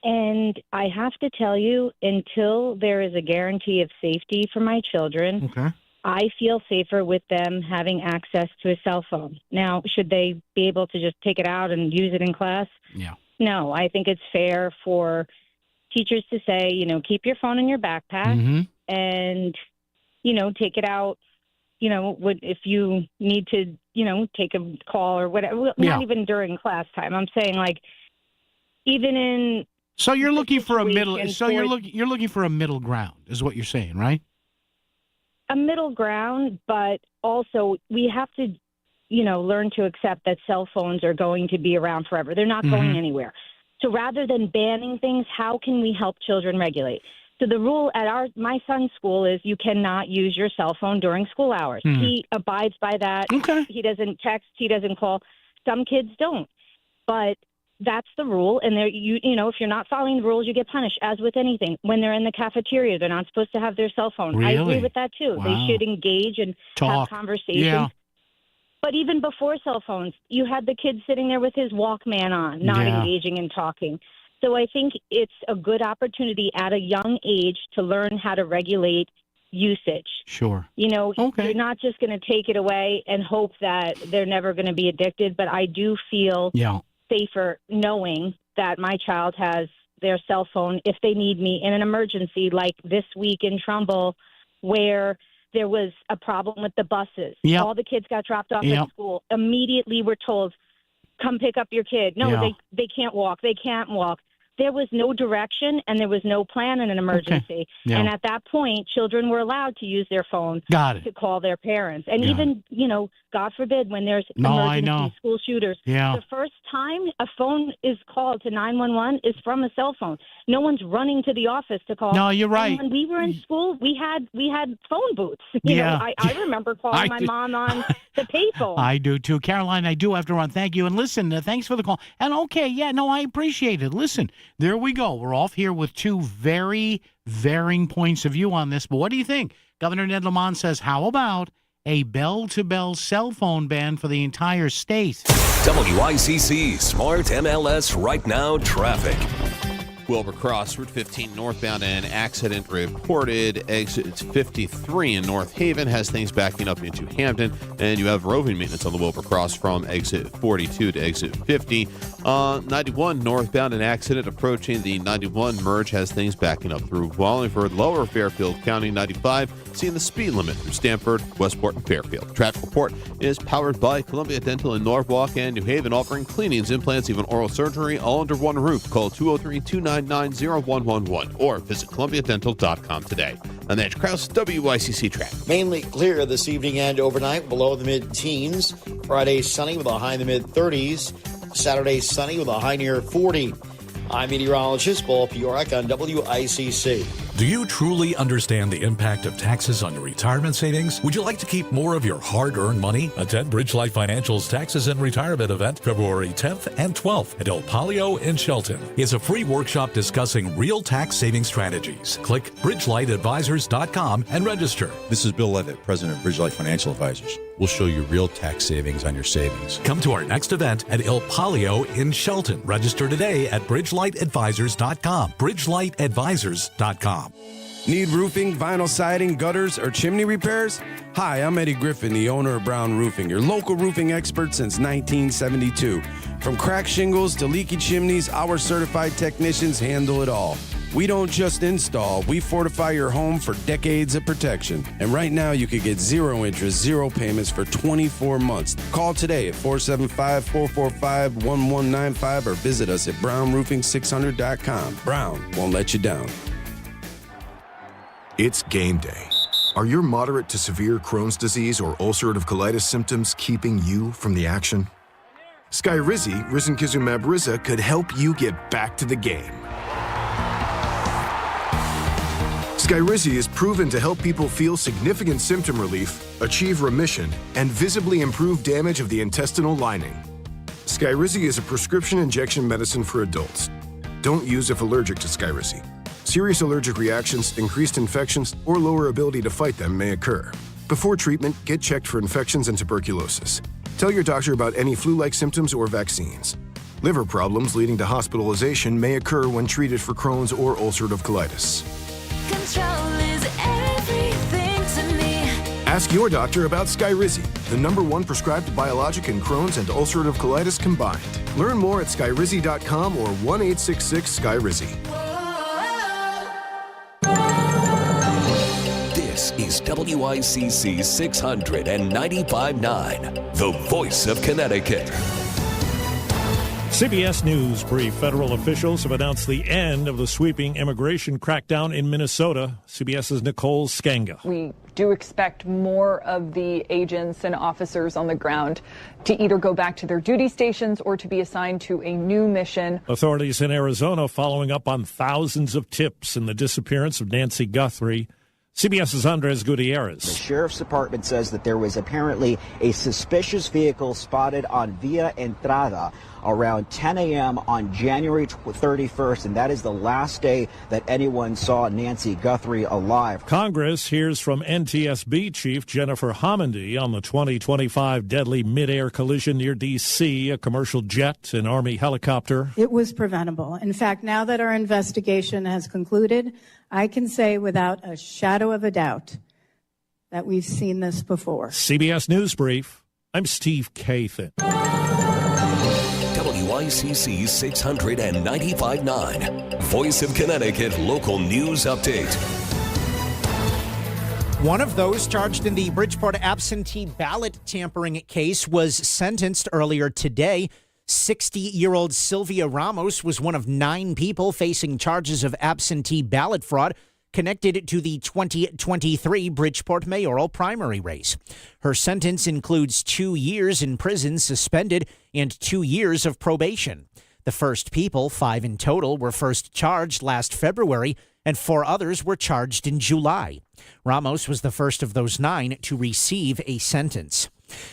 And I have to tell you, until there is a guarantee of safety for my children, I feel safer with them having access to a cell phone. Now, should they be able to just take it out and use it in class? Yeah. No, I think it's fair for teachers to say, keep your phone in your backpack and, take it out, if you need to, take a call or whatever. Not even during class time. I'm saying even in. So you're looking for a middle. So you're looking for a middle ground, is what you're saying, right? A middle ground, but also we have to, learn to accept that cell phones are going to be around forever. They're not going anywhere. So rather than banning things, how can we help children regulate? So the rule at my son's school is you cannot use your cell phone during school hours. He abides by that. Okay. He doesn't text. He doesn't call. Some kids don't, but that's the rule. And if you're not following the rules, you get punished, as with anything. When they're in the cafeteria, they're not supposed to have their cell phone. Really? I agree with that, too. Wow. They should engage and have conversations. Yeah. But even before cell phones, you had the kid sitting there with his Walkman on, not engaging and talking. So I think it's a good opportunity at a young age to learn how to regulate usage. Sure. You're not just going to take it away and hope that they're never going to be addicted. But I do feel safer knowing that my child has their cell phone if they need me in an emergency, like this week in Trumbull, where there was a problem with the buses. Yep. All the kids got dropped off at school. Immediately we're told, come pick up your kid. No, they can't walk. They can't walk. There was no direction and there was no plan in an emergency. Okay. Yeah. And at that point, children were allowed to use their phone to call their parents. And even, God forbid, when there's emergency school shooters, the first time a phone is called to 911 is from a cell phone. No one's running to the office to call. No, you're right. And when we were in school, we had phone booths. I remember calling my mom on the payphone. I do too. Caroline, I do have to run. Thank you. And listen, thanks for the call. And I appreciate it. Listen, there we go. We're off here with 2 very varying points of view on this. But what do you think? Governor Ned Lamont says, how about a bell-to-bell cell phone ban for the entire state? WICC Smart MLS Right Now Traffic. Wilbur Cross, Route 15 northbound, an accident reported. Exit 53 in North Haven has things backing up into Hampton. And you have roving maintenance on the Wilbur Cross from exit 42 to exit 50. 91 northbound, an accident approaching the 91 merge has things backing up through Wallingford. Lower Fairfield County 95, seeing the speed limit through Stamford, Westport, and Fairfield. Traffic report is powered by Columbia Dental in Norwalk and New Haven, offering cleanings, implants, even oral surgery, all under one roof. Call 203-299-0111 or visit columbiadental.com today. I'm Edge Krause, WICC Traffic. Mainly clear this evening and overnight, below the mid-teens. Friday sunny with a high in the mid-30s. Saturday sunny with a high near 40. I'm meteorologist Paul Piorak on WICC. Do you truly understand the impact of taxes on your retirement savings? Would you like to keep more of your hard-earned money? Attend Bridge Light Financial's Taxes and Retirement event February 10th and 12th at El Palio in Shelton. It's a free workshop discussing real tax saving strategies. Click bridgelightadvisors.com and register. This is Bill Levitt, president of Bridge Light Financial Advisors. We'll show you real tax savings on your savings. Come to our next event at El Palio in Shelton. Register today at bridgelightadvisors.com. bridgelightadvisors.com. Need roofing, vinyl siding, gutters, or chimney repairs? Hi, I'm Eddie Griffin, the owner of Brown Roofing, your local roofing expert since 1972. From cracked shingles to leaky chimneys, our certified technicians handle it all. We don't just install, we fortify your home for decades of protection. And right now, you could get zero interest, zero payments for 24 months. Call today at 475-445-1195 or visit us at brownroofing600.com. Brown won't let you down. It's game day. Are your moderate to severe Crohn's disease or ulcerative colitis symptoms keeping you from the action? Skyrizi, risankizumab Riza, could help you get back to the game. Skyrizi is proven to help people feel significant symptom relief, achieve remission, and visibly improve damage of the intestinal lining. Skyrizi is a prescription injection medicine for adults. Don't use if allergic to Skyrizi. Serious allergic reactions, increased infections, or lower ability to fight them may occur. Before treatment, get checked for infections and tuberculosis. Tell your doctor about any flu-like symptoms or vaccines. Liver problems leading to hospitalization may occur when treated for Crohn's or ulcerative colitis. Control is everything to me. Ask your doctor about Skyrizi, the #1 prescribed biologic in Crohn's and ulcerative colitis combined. Learn more at skyrizi.com or 1-866-SKYRIZI. This is WICC 695.9, the voice of Connecticut. CBS News brief. Federal officials have announced the end of the sweeping immigration crackdown in Minnesota. CBS's Nicole Skanga. We do expect more of the agents and officers on the ground to either go back to their duty stations or to be assigned to a new mission. Authorities in Arizona following up on thousands of tips in the disappearance of Nancy Guthrie. CBS's Andres Gutierrez. The sheriff's department says that there was apparently a suspicious vehicle spotted on Via Entrada around 10 a.m. on January 31st, and that is the last day that anyone saw Nancy Guthrie alive. Congress hears from NTSB Chief Jennifer Homendy on the 2025 deadly mid-air collision near D.C., a commercial jet, an Army helicopter. It was preventable. In fact, now that our investigation has concluded, I can say without a shadow of a doubt that we've seen this before. CBS News Brief. I'm Steve Kathan. WICC 695.9, Voice of Connecticut Local News Update. One of those charged in the Bridgeport absentee ballot tampering case was sentenced earlier today. 60-year-old Sylvia Ramos was one of 9 people facing charges of absentee ballot fraud connected to the 2023 Bridgeport mayoral primary race. Her sentence includes 2 years in prison suspended and 2 years of probation. The first people, 5 in total, were first charged last February, and 4 others were charged in July. Ramos was the first of those 9 to receive a sentence.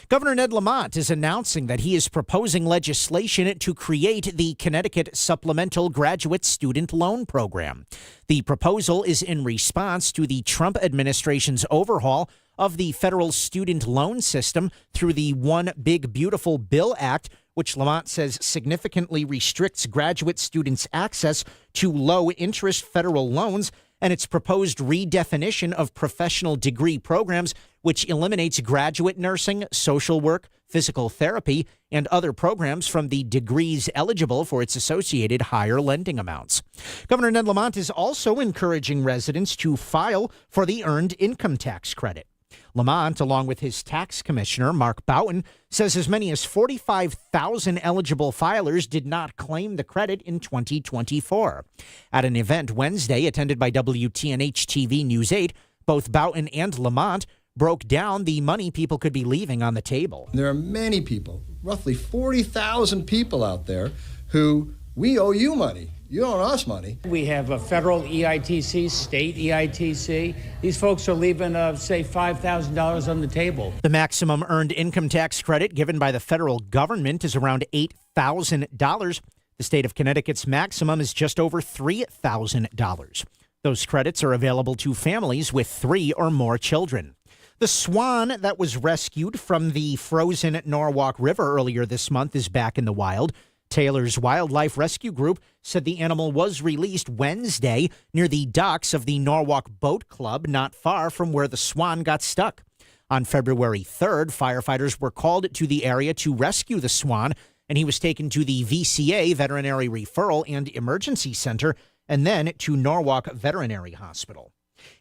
Governor Ned Lamont is announcing that he is proposing legislation to create the Connecticut Supplemental Graduate Student Loan Program. The proposal is in response to the Trump administration's overhaul of the federal student loan system through the One Big Beautiful Bill Act, which Lamont says significantly restricts graduate students' access to low-interest federal loans, and its proposed redefinition of professional degree programs, which eliminates graduate nursing, social work, physical therapy, and other programs from the degrees eligible for its associated higher lending amounts. Governor Ned Lamont is also encouraging residents to file for the Earned Income Tax Credit. Lamont, along with his tax commissioner, Mark Boughton, says as many as 45,000 eligible filers did not claim the credit in 2024. At an event Wednesday attended by WTNH-TV News 8, both Boughton and Lamont broke down the money people could be leaving on the table. There are many people, roughly 40,000 people out there, who we owe you money. You don't owe us money. We have a federal EITC, state EITC. These folks are leaving, say, $5,000 on the table. The maximum earned income tax credit given by the federal government is around $8,000. The state of Connecticut's maximum is just over $3,000. Those credits are available to families with 3 or more children. The swan that was rescued from the frozen Norwalk River earlier this month is back in the wild. Taylor's Wildlife Rescue Group said the animal was released Wednesday near the docks of the Norwalk Boat Club, not far from where the swan got stuck. On February 3rd, firefighters were called to the area to rescue the swan, and he was taken to the VCA Veterinary Referral and Emergency Center and then to Norwalk Veterinary Hospital.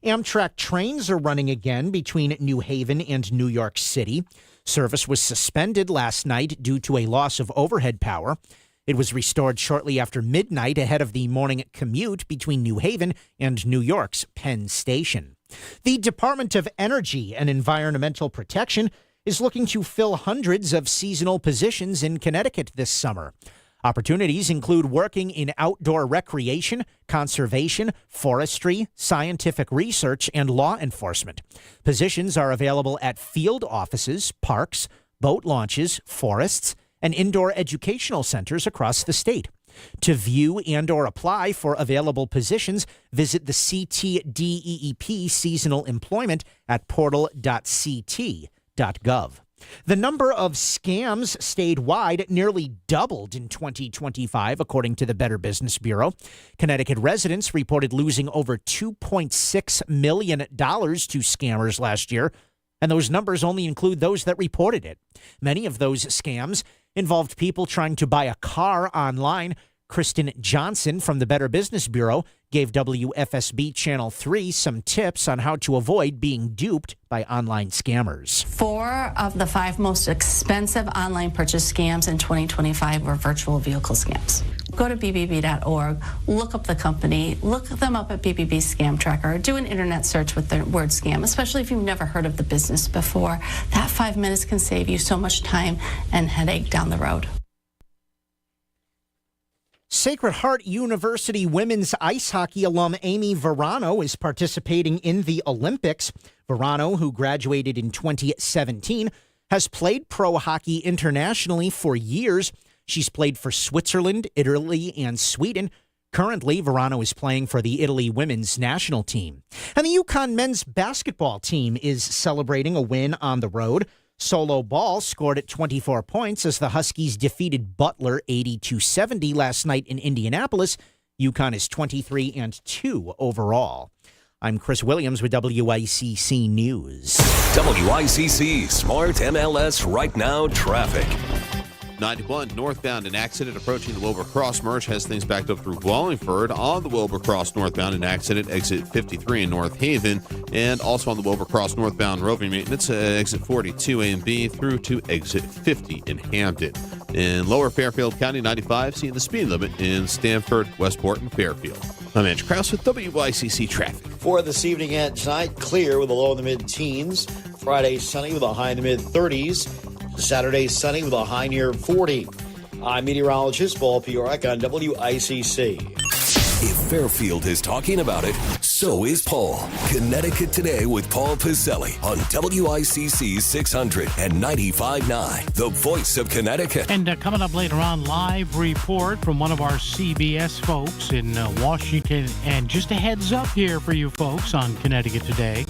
Amtrak trains are running again between New Haven and New York City. Service was suspended last night due to a loss of overhead power. It was restored shortly after midnight ahead of the morning commute between New Haven and New York's Penn Station. The Department of Energy and Environmental Protection is looking to fill hundreds of seasonal positions in Connecticut this summer. Opportunities include working in outdoor recreation, conservation, forestry, scientific research, and law enforcement. Positions are available at field offices, parks, boat launches, forests, and indoor educational centers across the state. To view and or apply for available positions, visit the CTDEEP seasonal employment at portal.ct.gov. The number of scams statewide nearly doubled in 2025, according to the Better Business Bureau. Connecticut residents reported losing over $2.6 million to scammers last year, and those numbers only include those that reported it. Many of those scams involved people trying to buy a car online. Kristen Johnson from the Better Business Bureau gave WFSB Channel 3 some tips on how to avoid being duped by online scammers. 4 of the 5 most expensive online purchase scams in 2025 were virtual vehicle scams. Go to bbb.org, look up the company, look them up at BBB Scam Tracker, do an internet search with the word scam, especially if you've never heard of the business before. That 5 minutes can save you so much time and headache down the road. Sacred Heart University women's ice hockey alum Amy Verano is participating in the Olympics. Verano, who graduated in 2017, has played pro hockey internationally for years. She's played for Switzerland, Italy, and Sweden. Currently, Verano is playing for the Italy women's national team. And the UConn men's basketball team is celebrating a win on the road. Solo Ball scored at 24 points as the Huskies defeated Butler 80-70 last night in Indianapolis. UConn is 23-2 overall. I'm Chris Williams with WICC News. WICC Smart MLS Right Now Traffic. 91 northbound, an accident approaching the Wilbur Cross merge has things backed up through Wallingford. On the Wilbur Cross northbound, an accident, exit 53 in North Haven, and also on the Wilbur Cross northbound roving maintenance, exit 42 A and B through to exit 50 in Hampton. In lower Fairfield County, 95, seeing the speed limit in Stamford, Westport, and Fairfield. I'm Andrew Krause with WICC Traffic. For this evening and tonight, clear with a low in the mid-teens. Friday, sunny with a high in the mid-30s. Saturday, sunny with a high near 40. I'm meteorologist Paul Piorek on WICC. If Fairfield is talking about it, so is Paul. Connecticut Today with Paul Piselli on WICC 600 and 95.9, the voice of Connecticut. And coming up later on, live report from one of our CBS folks in Washington. And just a heads up here for you folks on Connecticut Today.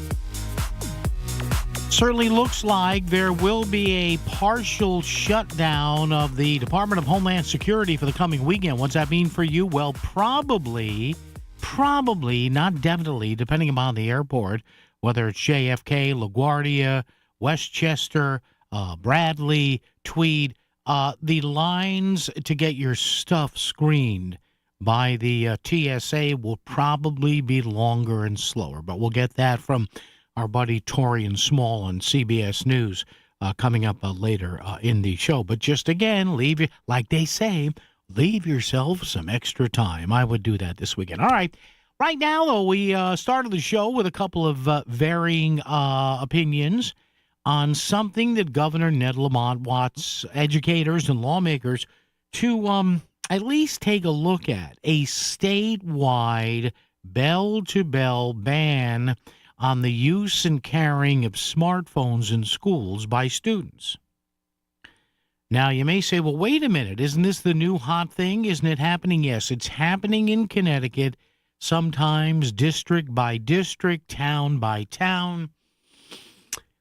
Certainly looks like there will be a partial shutdown of the Department of Homeland Security for the coming weekend. What's that mean for you? Well, probably, not definitely, depending upon the airport, whether it's JFK, LaGuardia, Westchester, Bradley, Tweed, the lines to get your stuff screened by the TSA will probably be longer and slower. But we'll get that from our buddy Torian Small on CBS News coming up later in the show. But just again, like they say, leave yourself some extra time. I would do that this weekend. All right. Right now, though, we started the show with a couple of varying opinions on something that Governor Ned Lamont wants educators and lawmakers to at least take a look at a statewide bell-to-bell ban on the use and carrying of smartphones in schools by students. Now, you may say, well, wait a minute, isn't this the new hot thing? Isn't it happening? Yes, it's happening in Connecticut, sometimes district by district, town by town.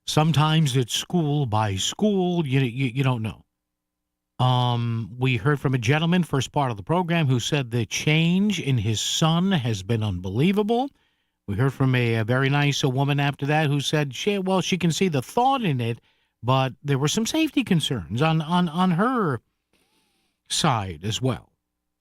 Sometimes it's school by school. You don't know. We heard from a gentleman, first part of the program, who said the change in his son has been unbelievable. We heard from a very nice woman after that who said, she can see the thought in it, but there were some safety concerns on her side as well.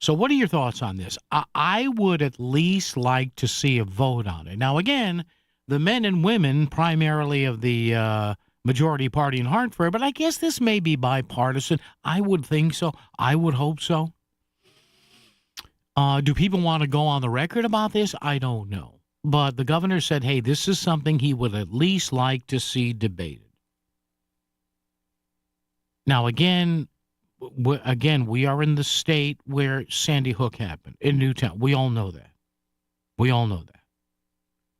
So what are your thoughts on this? I would at least like to see a vote on it. Now, again, the men and women primarily of the majority party in Hartford, but I guess this may be bipartisan. I would think so. I would hope so. Do people want to go on the record about this? I don't know. But the governor said, hey, this is something he would at least like to see debated. Now, again, we are in the state where Sandy Hook happened, in Newtown. We all know that.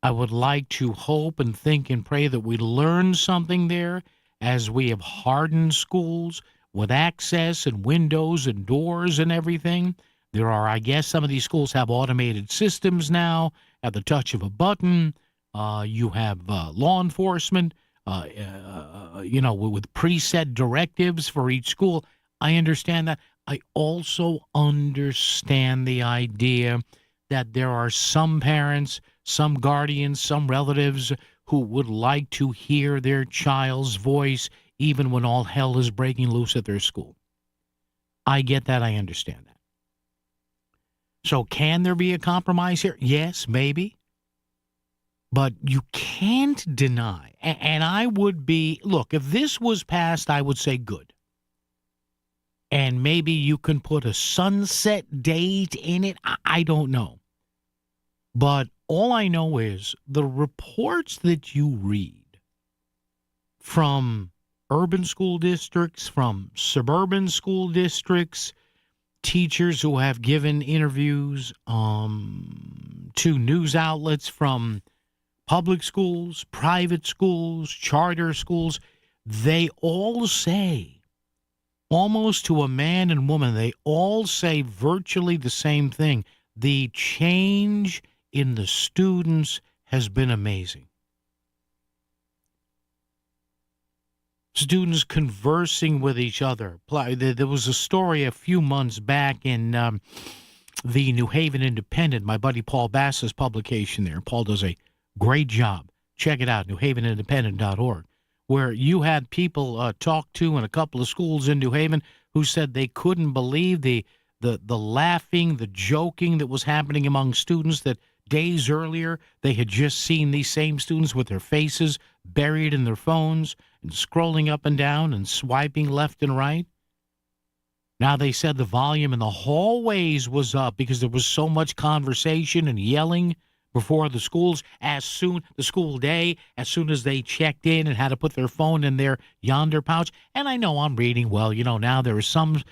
I would like to hope and think and pray that we learn something there as we have hardened schools with access and windows and doors and everything. There are, I guess, some of these schools have automated systems now at the touch of a button. You have law enforcement, with preset directives for each school. I understand that. I also understand the idea that there are some parents, some guardians, some relatives who would like to hear their child's voice even when all hell is breaking loose at their school. I get that. I understand that. So can there be a compromise here? Yes, maybe. But you can't deny. And I would be, look, if this was passed, I would say good. And maybe you can put a sunset date in it. I don't know. But all I know is the reports that you read from urban school districts, from suburban school districts, teachers who have given interviews to news outlets from public schools, private schools, charter schools, they all say, almost to a man and woman, they all say virtually the same thing. The change in the students has been amazing. Students conversing with each other. There was a story a few months back in the New Haven Independent, my buddy Paul Bass's publication there. Paul does a great job. Check it out, newhavenindependent.org, where you had people talk to in a couple of schools in New Haven who said they couldn't believe the laughing, the joking that was happening among students, that days earlier they had just seen these same students with their faces buried in their phones and scrolling up and down and swiping left and right. Now they said the volume in the hallways was up because there was so much conversation and yelling before the schools, as soon as they checked in and had to put their phone in their yonder pouch. And I know I'm reading, now there are some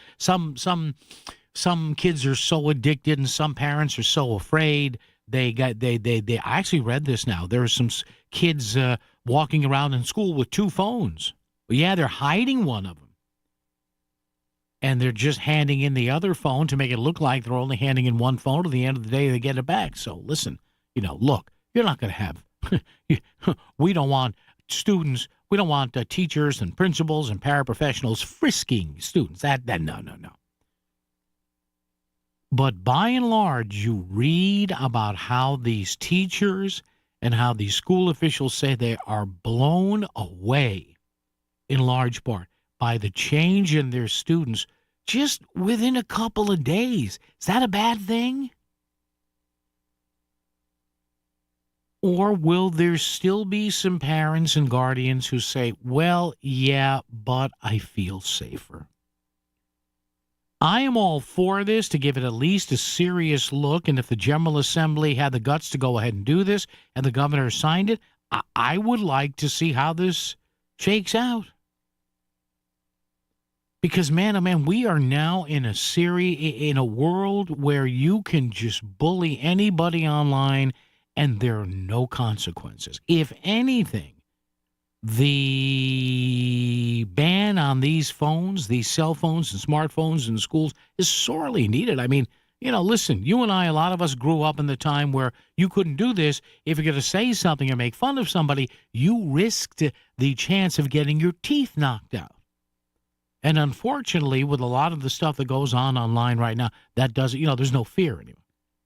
kids are so addicted and some parents are so afraid. I actually read this now. There are some kids walking around in school with two phones. Yeah, they're hiding one of them. And they're just handing in the other phone to make it look like they're only handing in one phone. At the end of the day, they get it back. So listen, look, you're not going to have, we don't want students, we don't want teachers and principals and paraprofessionals frisking students. No. But by and large, you read about how these teachers and how these school officials say they are blown away, in large part, by the change in their students just within a couple of days. Is that a bad thing? Or will there still be some parents and guardians who say, well, yeah, but I feel safer? I am all for this, to give it at least a serious look, and if the General Assembly had the guts to go ahead and do this and the governor signed it, I would like to see how this shakes out. Because, man, oh, man, we are now in a world where you can just bully anybody online and there are no consequences. If anything, the ban on these phones, these cell phones and smartphones in schools is sorely needed. I mean, listen, you and I, a lot of us grew up in the time where you couldn't do this. If you're going to say something or make fun of somebody, you risked the chance of getting your teeth knocked out. And unfortunately, with a lot of the stuff that goes on online right now, that doesn't, there's no fear anymore.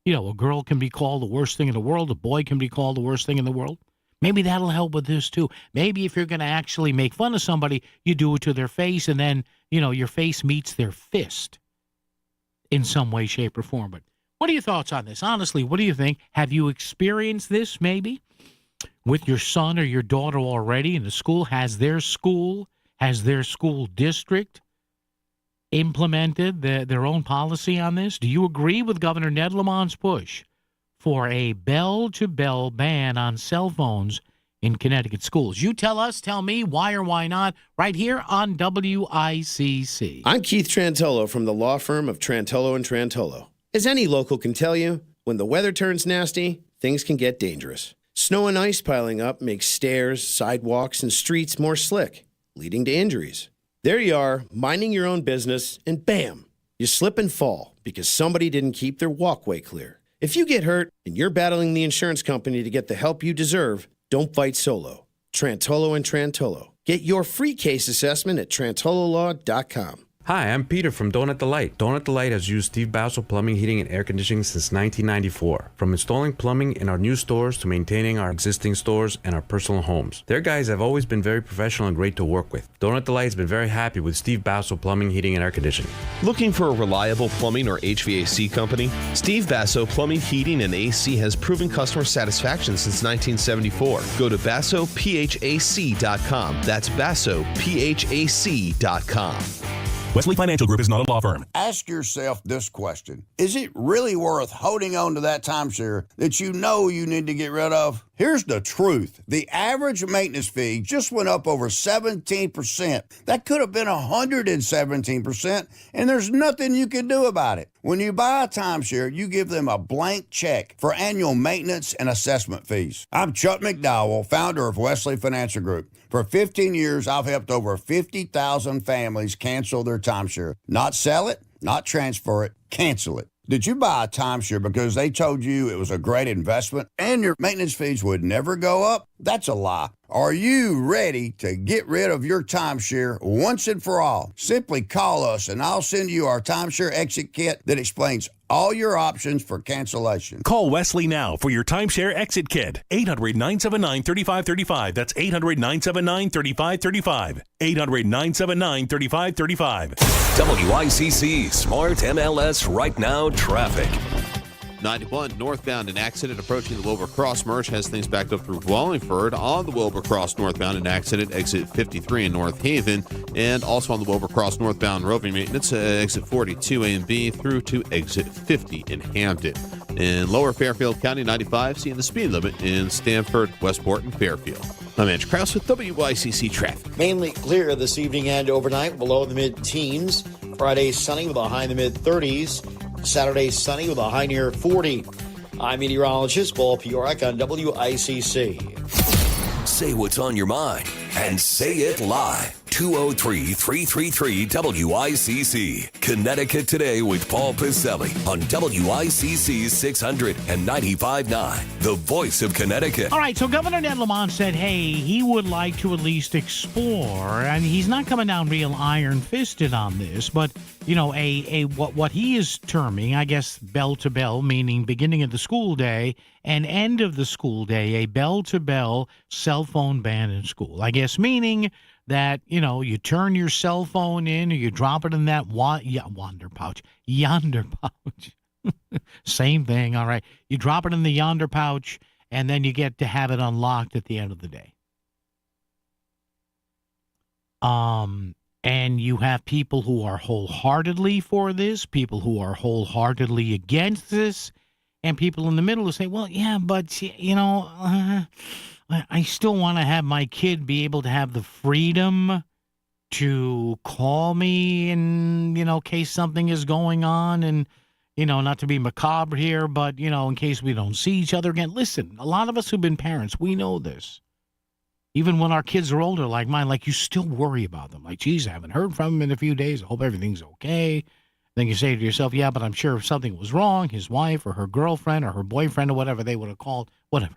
A girl can be called the worst thing in the world. A boy can be called the worst thing in the world. Maybe that'll help with this, too. Maybe if you're going to actually make fun of somebody, you do it to their face, and then, your face meets their fist in some way, shape, or form. But what are your thoughts on this? Honestly, what do you think? Have you experienced this, maybe, with your son or your daughter already in the school? Has their school district implemented their own policy on this? Do you agree with Governor Ned Lamont's push for a bell-to-bell ban on cell phones in Connecticut schools? You tell me why or why not, right here on WICC. I'm Keith Trantolo from the law firm of Trantolo & Trantolo. As any local can tell you, when the weather turns nasty, things can get dangerous. Snow and ice piling up makes stairs, sidewalks, and streets more slick, leading to injuries. There you are, minding your own business, and bam, you slip and fall because somebody didn't keep their walkway clear. If you get hurt and you're battling the insurance company to get the help you deserve, don't fight solo. Trantolo & Trantolo. Get your free case assessment at trantololaw.com. Hi, I'm Peter from Donut Delight. Donut Delight has used Steve Basso Plumbing, Heating, and Air Conditioning since 1994. From installing plumbing in our new stores to maintaining our existing stores and our personal homes. Their guys have always been very professional and great to work with. Donut Delight has been very happy with Steve Basso Plumbing, Heating, and Air Conditioning. Looking for a reliable plumbing or HVAC company? Steve Basso Plumbing, Heating, and AC has proven customer satisfaction since 1974. Go to BassoPHAC.com. That's BassoPHAC.com. Wesley Financial Group is not a law firm. Ask yourself this question. Is it really worth holding on to that timeshare that you know you need to get rid of? Here's the truth. The average maintenance fee just went up over 17%. That could have been 117%, and there's nothing you can do about it. When you buy a timeshare, you give them a blank check for annual maintenance and assessment fees. I'm Chuck McDowell, founder of Wesley Financial Group. For 15 years, I've helped over 50,000 families cancel their timeshare. Not sell it, not transfer it, cancel it. Did you buy a timeshare because they told you it was a great investment and your maintenance fees would never go up? That's a lie. Are you ready to get rid of your timeshare once and for all? Simply call us and I'll send you our timeshare exit kit that explains all your options for cancellation. Call Wesley now for your timeshare exit kit. 800-979-3535. That's 800-979-3535. 800-979-3535. WICC Smart MLS Right Now Traffic. 91 northbound, an accident approaching the Wilbur Cross. Merge has things backed up through Wallingford. On the Wilbur Cross northbound, an accident, exit 53 in North Haven. And also on the Wilbur Cross northbound, roving maintenance, exit 42 A and B through to exit 50 in Hampton. In lower Fairfield County, 95, seeing the speed limit in Stamford, Westport, and Fairfield. I'm Andrew Krause with WICC Traffic. Mainly clear this evening and overnight, below the mid-teens. Friday sunny with a high in the mid-30s. Saturday sunny with a high near 40. I'm meteorologist Paul Piorek on WICC. Say what's on your mind and say it live. 203-333-WICC. Connecticut Today with Paul Piselli on WICC 600 and 95.9. The voice of Connecticut. All right, so Governor Ned Lamont said, hey, he would like to at least explore, and he's not coming down real iron-fisted on this, but, what he is terming, I guess, bell-to-bell, meaning beginning of the school day and end of the school day, a bell-to-bell cell phone ban in school. I guess meaning that, you turn your cell phone in or you drop it in that yonder pouch. Same thing, all right. You drop it in the yonder pouch, and then you get to have it unlocked at the end of the day. And you have people who are wholeheartedly for this, people who are wholeheartedly against this, and people in the middle who say, well, yeah, but, I still want to have my kid be able to have the freedom to call me in, case something is going on, and, not to be macabre here, but, in case we don't see each other again. Listen, a lot of us who've been parents, we know this. Even when our kids are older, like mine, you still worry about them. Like, geez, I haven't heard from him in a few days. I hope everything's okay. Then you say to yourself, yeah, but I'm sure if something was wrong, his wife or her girlfriend or her boyfriend or whatever, they would have called, whatever.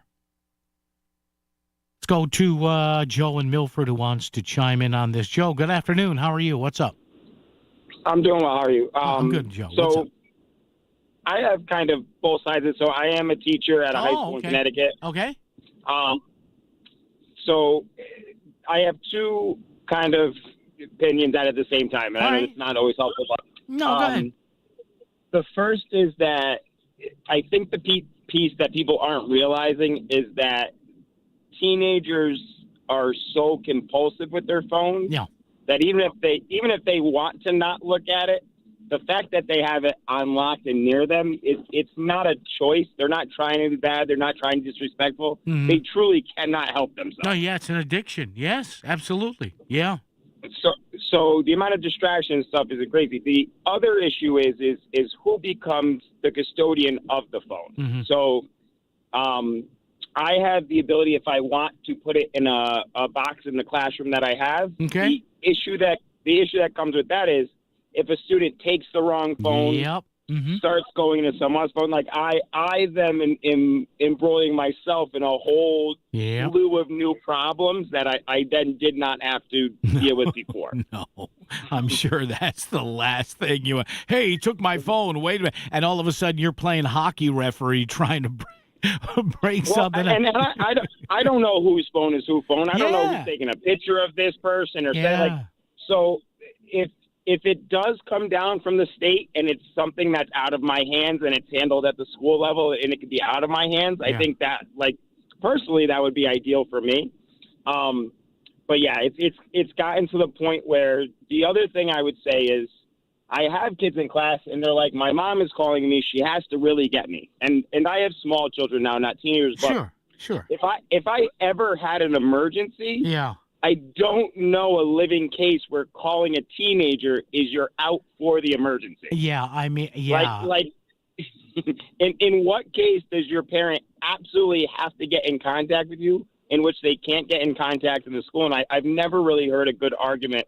Let's go to Joe in Milford, who wants to chime in on this. Joe, good afternoon. How are you? What's up? I'm doing well. How are you? I'm good, Joe. So What's up? I have kind of both sides. So I am a teacher at a high school in Connecticut. Okay. So I have two kind of opinions at the same time, and I know it's not always helpful. But, no, go ahead. The first is that I think the piece that people aren't realizing is that teenagers are so compulsive with their phones that even if they want to not look at it, the fact that they have it unlocked and near them, it's not a choice. They're not trying to be bad. They're not trying to be disrespectful. Mm-hmm. They truly cannot help themselves. No, yeah, it's an addiction. Yes, absolutely. Yeah. So the amount of distraction and stuff is crazy. The other issue is who becomes the custodian of the phone. Mm-hmm. So I have the ability, if I want, to put it in a box in the classroom that I have. Okay. The issue that comes with that is if a student takes the wrong phone, starts going into someone's phone, like I them in embroiling myself in a whole slew of new problems that I then did not have to deal with before. No, I'm sure that's the last thing you. Hey, he took my phone. Wait a minute, and all of a sudden you're playing hockey referee trying to break something. And I don't know whose phone is whose phone. I don't know who's taking a picture of this person or saying like. So if it does come down from the state and it's something that's out of my hands and it's handled at the school level and it could be out of my hands, I think that, like, personally, that would be ideal for me. But yeah, it's gotten to the point where the other thing I would say is I have kids in class and they're like, my mom is calling me. She has to really get me. And I have small children now, not teenagers. But sure. If I ever had an emergency, I don't know a living case where calling a teenager is you're out for the emergency. Yeah, I mean, yeah. Like in what case does your parent absolutely have to get in contact with you in which they can't get in contact in the school? And I've never really heard a good argument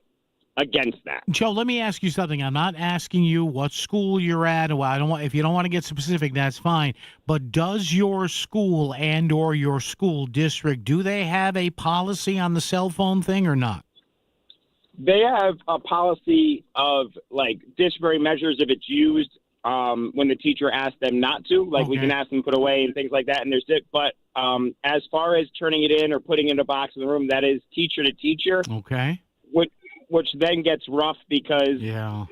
against that. Joe, let me ask you something. I'm not asking you what school you're at. Well, if you don't want to get specific, that's fine. But does your school and or your school district, do they have a policy on the cell phone thing or not? They have a policy of like disciplinary measures if it's used when the teacher asks them not to. Like we can ask them to put away and things like that. And but as far as turning it in or putting it in a box in the room, that is teacher to teacher. Okay. Which then gets rough because then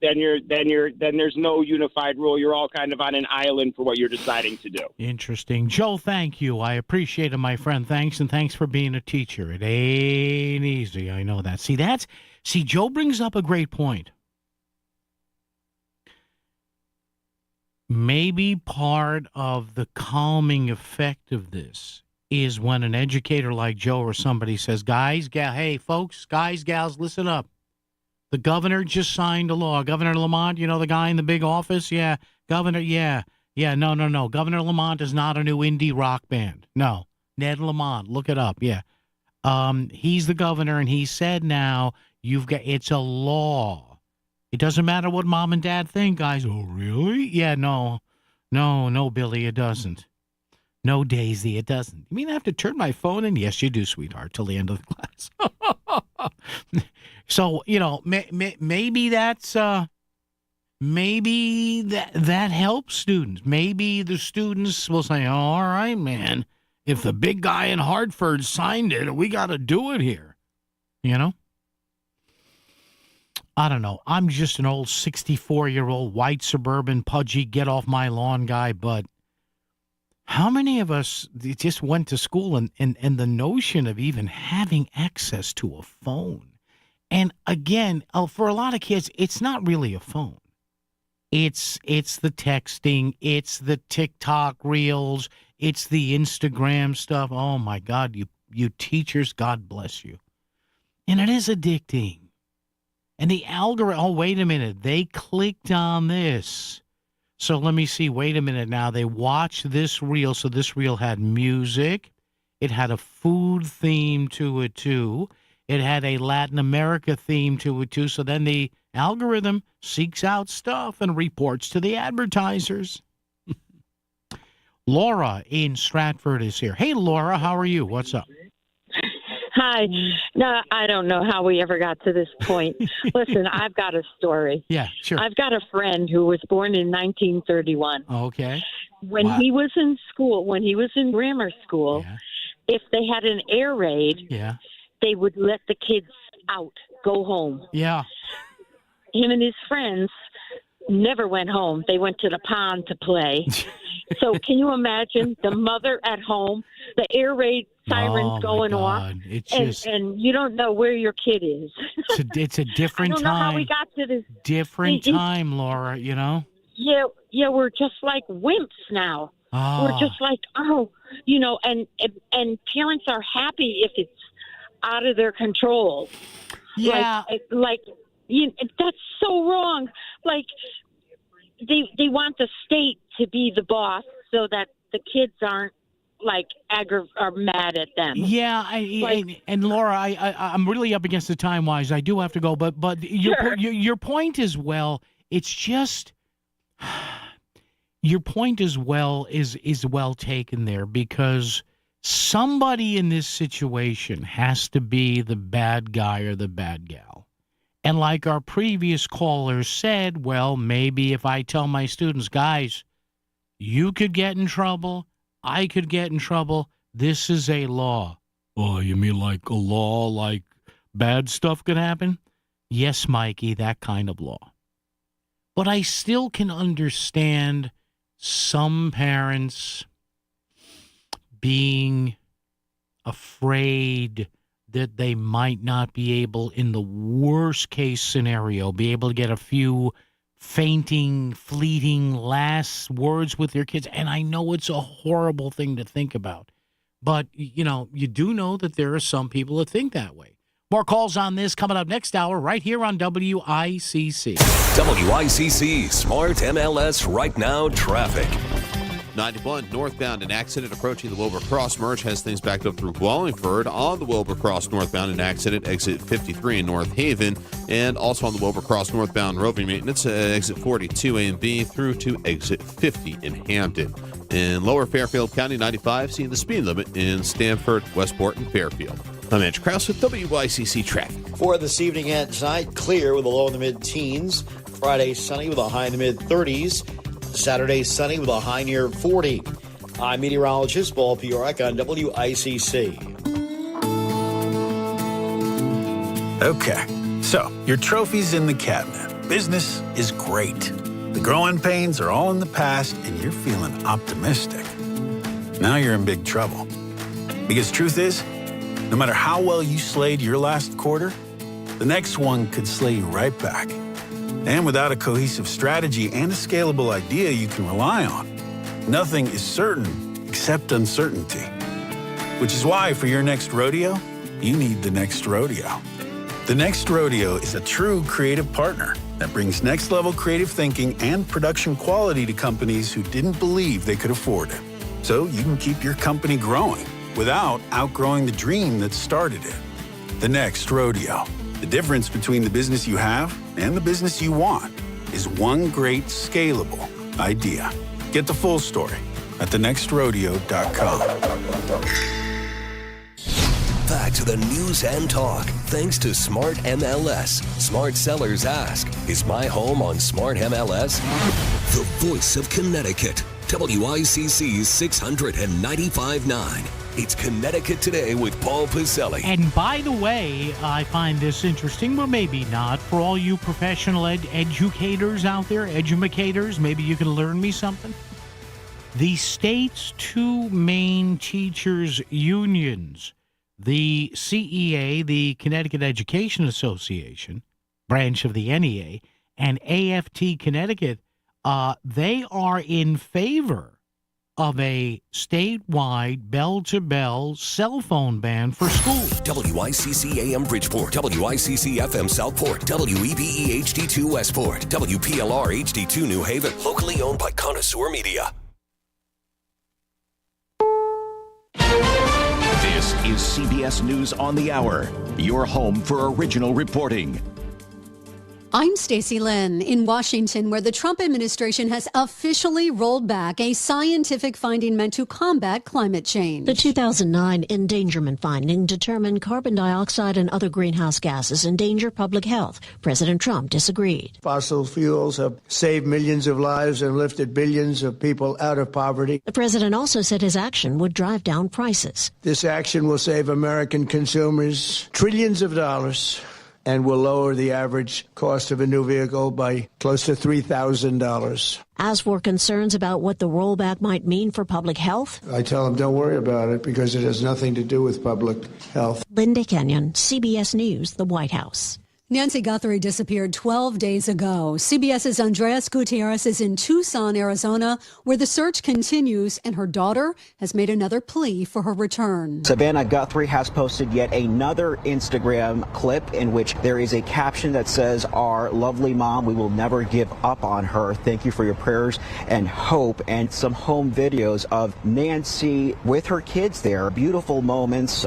there's no unified rule. You're all kind of on an island for what you're deciding to do. Interesting. Joe, thank you. I appreciate it, my friend. Thanks, and thanks for being a teacher. It ain't easy. I know that. See, Joe brings up a great point. Maybe part of the calming effect of this is when an educator like Joe or somebody says, hey, folks, guys, gals, listen up. The governor just signed a law. Governor Lamont, the guy in the big office? Yeah. Governor, no. Governor Lamont is not a new indie rock band. No. Ned Lamont, look it up. Yeah. He's the governor, and he said now it's a law. It doesn't matter what mom and dad think, guys. Oh, really? Yeah, no, Billy, it doesn't. No, Daisy, it doesn't. You mean I have to turn my phone in? Yes, you do, sweetheart, till the end of the class. So, maybe that's maybe that helps students. Maybe the students will say, oh, all right, man, if the big guy in Hartford signed it, we got to do it here. I don't know. I'm just an old 64-year-old white suburban pudgy get off my lawn guy, but how many of us just went to school and the notion of even having access to a phone? And again, for a lot of kids, it's not really a phone. It's the texting, it's the TikTok reels, it's the Instagram stuff. Oh my God, you teachers, God bless you. And it is addicting. And the algorithm, oh, wait a minute, they clicked on this. So let me see, wait a minute now. They watched this reel, so this reel had music. It had a food theme to it, too. It had a Latin America theme to it, too. So then the algorithm seeks out stuff and reports to the advertisers. Laura in Stratford is here. Hey, Laura, how are you? What's up? Hi. No, I don't know how we ever got to this point. Listen, I've got a story. Yeah, sure. I've got a friend who was born in 1931. Okay. When he was in school, when he was in grammar school, if they had an air raid, they would let the kids out, go home. Yeah. Him and his friends never went home. They went to the pond to play. So can you imagine the mother at home, the air raid sirens going off, it's just, and you don't know where your kid is. it's a different I don't know how we got to this. Different time, Laura, you know? Yeah, we're just like wimps now. We're just like, and parents are happy if it's out of their control. Yeah. That's so wrong. Like, they want the state to be the boss so that the kids aren't are mad at them. Yeah, and Laura, I'm really up against the time wise. I do have to go, but your point as well. It's just your point as well is well taken there, because somebody in this situation has to be the bad guy or the bad gal. And like our previous caller said, well, maybe if I tell my students, guys, you could get in trouble, I could get in trouble, this is a law. Oh, you mean like a law, like bad stuff could happen? Yes, Mikey, that kind of law. But I still can understand some parents being afraid that they might not be able, in the worst case scenario, be able to get a few fainting, fleeting last words with their kids. And I know it's a horrible thing to think about. But, you do know that there are some people that think that way. More calls on this coming up next hour right here on WICC. WICC Smart MLS Right Now Traffic. 91 northbound, an accident approaching the Wilbur Cross merge has things backed up through Wallingford. On the Wilbur Cross northbound, an accident, exit 53 in North Haven, and also on the Wilbur Cross northbound roving maintenance, exit 42 A and B through to exit 50 in Hampton. In lower Fairfield County, 95, seeing the speed limit in Stamford, Westport, and Fairfield. I'm Andrew Krause with WICC Traffic. For this evening and tonight, clear with a low in the mid-teens. Friday, sunny with a high in the mid-30s. Saturday, sunny with a high near 40. I'm meteorologist Paul Piorek on WICC. Okay, so your trophy's in the cabinet. Business is great. The growing pains are all in the past, and you're feeling optimistic. Now you're in big trouble. Because truth is, no matter how well you slayed your last quarter, the next one could slay you right back. And without a cohesive strategy and a scalable idea you can rely on, nothing is certain except uncertainty. Which is why for your next rodeo, you need the Next Rodeo. The Next Rodeo is a true creative partner that brings next-level creative thinking and production quality to companies who didn't believe they could afford it. So you can keep your company growing without outgrowing the dream that started it. The Next Rodeo. The difference between the business you have and the business you want is one great scalable idea. Get the full story at thenextrodeo.com. Back to the news and talk, thanks to Smart MLS. Smart sellers ask, is my home on Smart MLS? The voice of Connecticut. WICC's 695.9. It's Connecticut Today with Paul Pacelli. And by the way, I find this interesting, but maybe not. For all you professional educators out there, educators, maybe you can learn me something. The state's two main teachers' unions, the CEA, the Connecticut Education Association, branch of the NEA, and AFT Connecticut, they are in favor of a statewide bell-to-bell cell phone ban for schools. WICC AM Bridgeport, WICC FM Southport, WEBE HD2 Westport, WPLR HD2 New Haven. Locally owned by Connoisseur Media. This is CBS News on the Hour, your home for original reporting. I'm Stacey Lynn in Washington, where the Trump administration has officially rolled back a scientific finding meant to combat climate change. The 2009 endangerment finding determined carbon dioxide and other greenhouse gases endanger public health. President Trump disagreed. Fossil fuels have saved millions of lives and lifted billions of people out of poverty. The president also said his action would drive down prices. This action will save American consumers trillions of dollars and will lower the average cost of a new vehicle by close to $3,000. As for concerns about what the rollback might mean for public health, I tell them don't worry about it because it has nothing to do with public health. Linda Kenyon, CBS News, the White House. Nancy Guthrie disappeared 12 days ago. CBS's Andreas Gutierrez is in Tucson, Arizona, where the search continues, and her daughter has made another plea for her return. Savannah Guthrie has posted yet another Instagram clip in which there is a caption that says, "Our lovely mom, we will never give up on her. Thank you for your prayers and hope," and some home videos of Nancy with her kids there. Beautiful moments.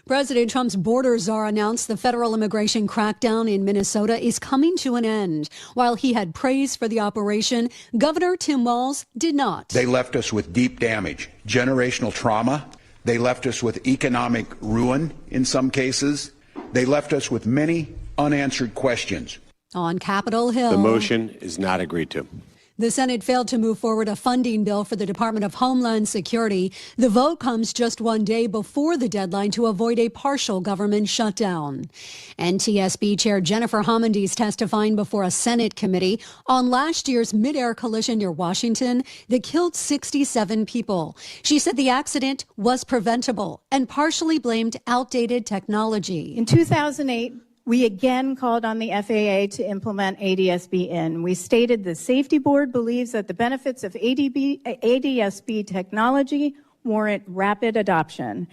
President Trump's border czar announced the federal immigration crackdown in Minnesota is coming to an end. While he had praise for the operation, Governor Tim Walz did not. They left us with deep damage, generational trauma. They left us with economic ruin in some cases. They left us with many unanswered questions. On Capitol Hill, the motion is not agreed to. The Senate failed to move forward a funding bill for the Department of Homeland Security. The vote comes just one day before the deadline to avoid a partial government shutdown. NTSB Chair Jennifer Homendy is testifying before a Senate committee on last year's mid-air collision near Washington that killed 67 people. She said the accident was preventable and partially blamed outdated technology. In 2008, we again called on the FAA to implement ADS-B-In. We stated the Safety Board believes that the benefits of ADS-B technology warrant rapid adoption.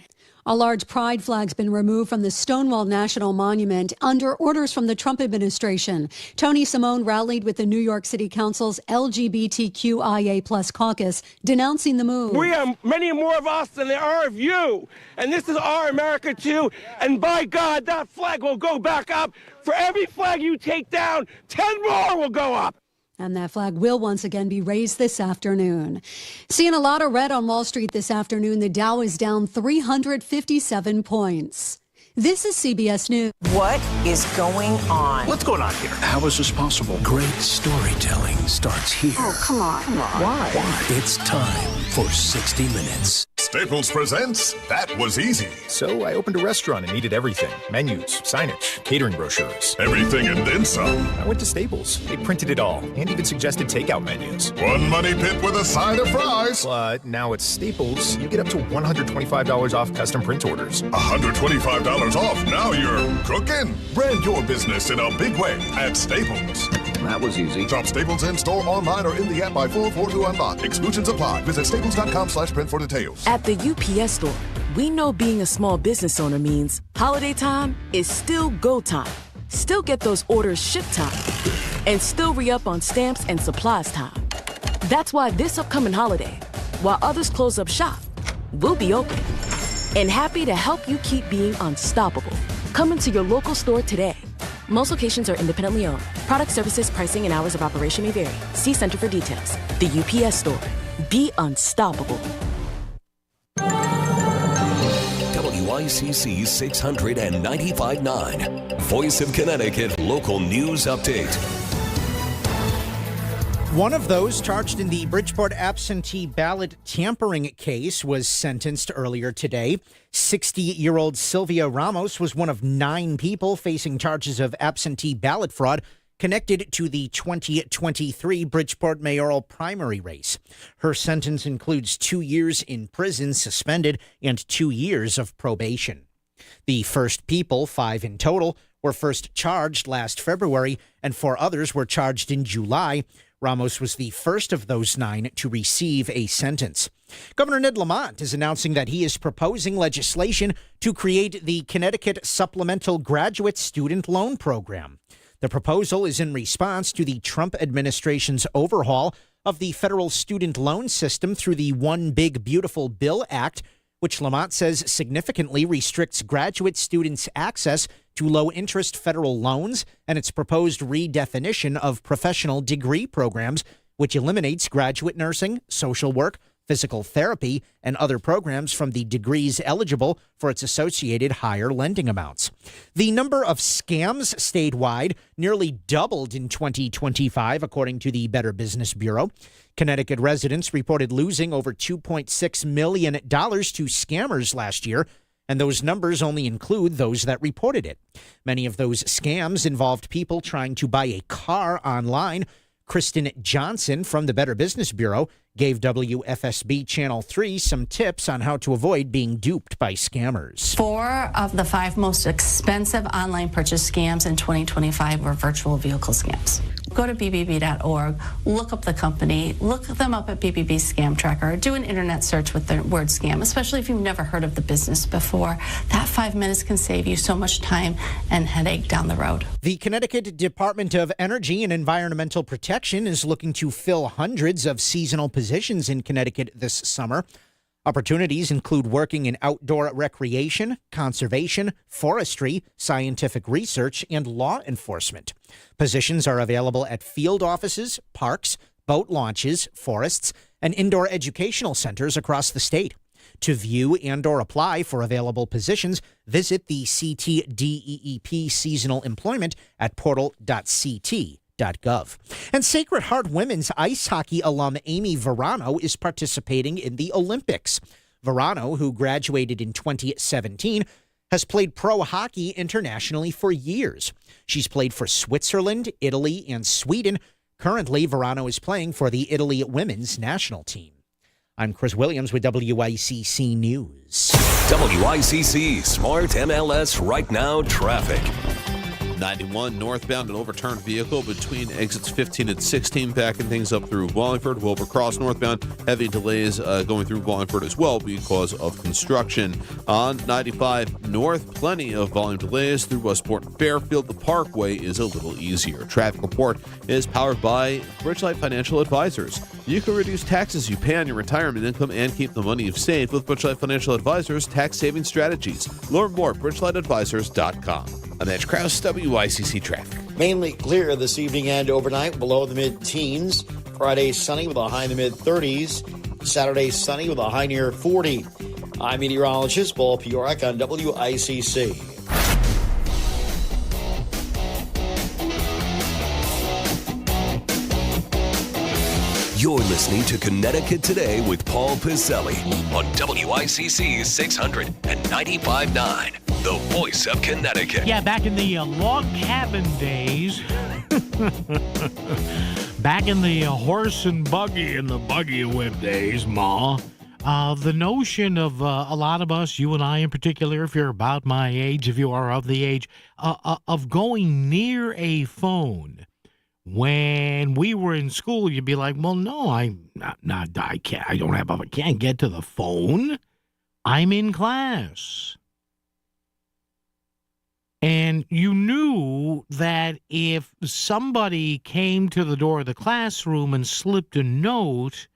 A large pride flag's been removed from the Stonewall National Monument under orders from the Trump administration. Tony Simone rallied with the New York City Council's LGBTQIA+ caucus, denouncing the move. We are many more of us than there are of you. And this is our America too. And by God, that flag will go back up. For every flag you take down, 10 more will go up. And that flag will once again be raised this afternoon. Seeing a lot of red on Wall Street this afternoon. The Dow is down 357 points. This is CBS News. What is going on? What's going on here? How is this possible? Great storytelling starts here. Oh, come on. Why? It's time for 60 Minutes. Staples presents That Was Easy. So I opened a restaurant and needed everything. Menus, signage, catering brochures. Everything and then some. I went to Staples. They printed it all and even suggested takeout menus. One money pit with a side of fries. But now at Staples, you get up to $125 off custom print orders. $125 off. Now you're cooking. Brand your business in a big way at Staples. That was easy. Shop Staples in-store, online, or in the app by 4/4 to unlock. Exclusions apply. Visit staples.com/print for details. At the UPS Store, we know being a small business owner means holiday time is still go time. Still get those orders shipped time. And still re-up on stamps and supplies time. That's why this upcoming holiday, while others close up shop, we'll be open. And happy to help you keep being unstoppable. Come into your local store today. Most locations are independently owned. Product, services, pricing, and hours of operation may vary. See Center for details. The UPS Store. Be unstoppable. WICC 695.9. Voice of Connecticut Local News Update. One of those charged in the Bridgeport absentee ballot tampering case was sentenced earlier today. 60-year-old Sylvia Ramos was one of 9 people facing charges of absentee ballot fraud connected to the 2023 Bridgeport mayoral primary race. Her sentence includes 2 years in prison suspended and 2 years of probation. The first people, 5 in total, were first charged last February, and 4 others were charged in July. Ramos was the first of those 9 to receive a sentence. Governor Ned Lamont is announcing that he is proposing legislation to create the Connecticut Supplemental Graduate Student Loan Program. The proposal is in response to the Trump administration's overhaul of the federal student loan system through the One Big Beautiful Bill Act, which Lamont says significantly restricts graduate students' access to low-interest federal loans, and its proposed redefinition of professional degree programs, which eliminates graduate nursing, social work, physical therapy, and other programs from the degrees eligible for its associated higher lending amounts. The number of scams statewide nearly doubled in 2025, according to the Better Business Bureau. Connecticut residents reported losing over $2.6 million to scammers last year, and those numbers only include those that reported it. Many of those scams involved people trying to buy a car online. Kristen Johnson from the Better Business Bureau gave WFSB Channel 3 some tips on how to avoid being duped by scammers. 4 of the 5 most expensive online purchase scams in 2025 were virtual vehicle scams. Go to bbb.org, look up the company, look them up at BBB Scam Tracker, do an internet search with the word scam, especially if you've never heard of the business before. That 5 minutes can save you so much time and headache down the road. The Connecticut Department of Energy and Environmental Protection is looking to fill hundreds of seasonal positions in Connecticut this summer. Opportunities include working in outdoor recreation, conservation, forestry, scientific research, and law enforcement. Positions are available at field offices, parks, boat launches, forests, and indoor educational centers across the state. To view and or apply for available positions, visit the CTDEEP seasonal employment at portal.ct.gov. And Sacred Heart women's ice hockey alum Amy Verano is participating in the Olympics. Verano, who graduated in 2017, has played pro hockey internationally for years. She's played for Switzerland, Italy, and Sweden. Currently, Verano is playing for the Italy women's national team. I'm Chris Williams with WICC News. WICC Smart MLS Right Now Traffic. 91 northbound, an overturned vehicle between exits 15 and 16, backing things up through Wallingford. Wilbur Cross northbound, heavy delays going through Wallingford as well because of construction. On 95 north, plenty of volume delays through Westport and Fairfield. The Parkway is a little easier. Traffic report is powered by Bridgelight Financial Advisors. You can reduce taxes you pay on your retirement income and keep the money you've saved with Bridgelight Financial Advisors tax saving strategies. Learn more at bridgelightadvisors.com. I'm Edge Krause, WICC Traffic. Mainly clear this evening and overnight, below the mid-teens. Friday sunny with a high in the mid-30s. Saturday sunny with a high near 40. I'm meteorologist Paul Piorek on WICC. You're listening to Connecticut Today with Paul Pizzelli on WICC 600 and 95.9, the voice of Connecticut. Yeah, back in the log cabin days, back in the horse and buggy and the buggy whip days, Ma, the notion of a lot of us, you and I in particular, if you're about my age, if you are of the age, of going near a phone. When we were in school, you'd be like, well, no, I can't get to the phone. I'm in class. And you knew that if somebody came to the door of the classroom and slipped a note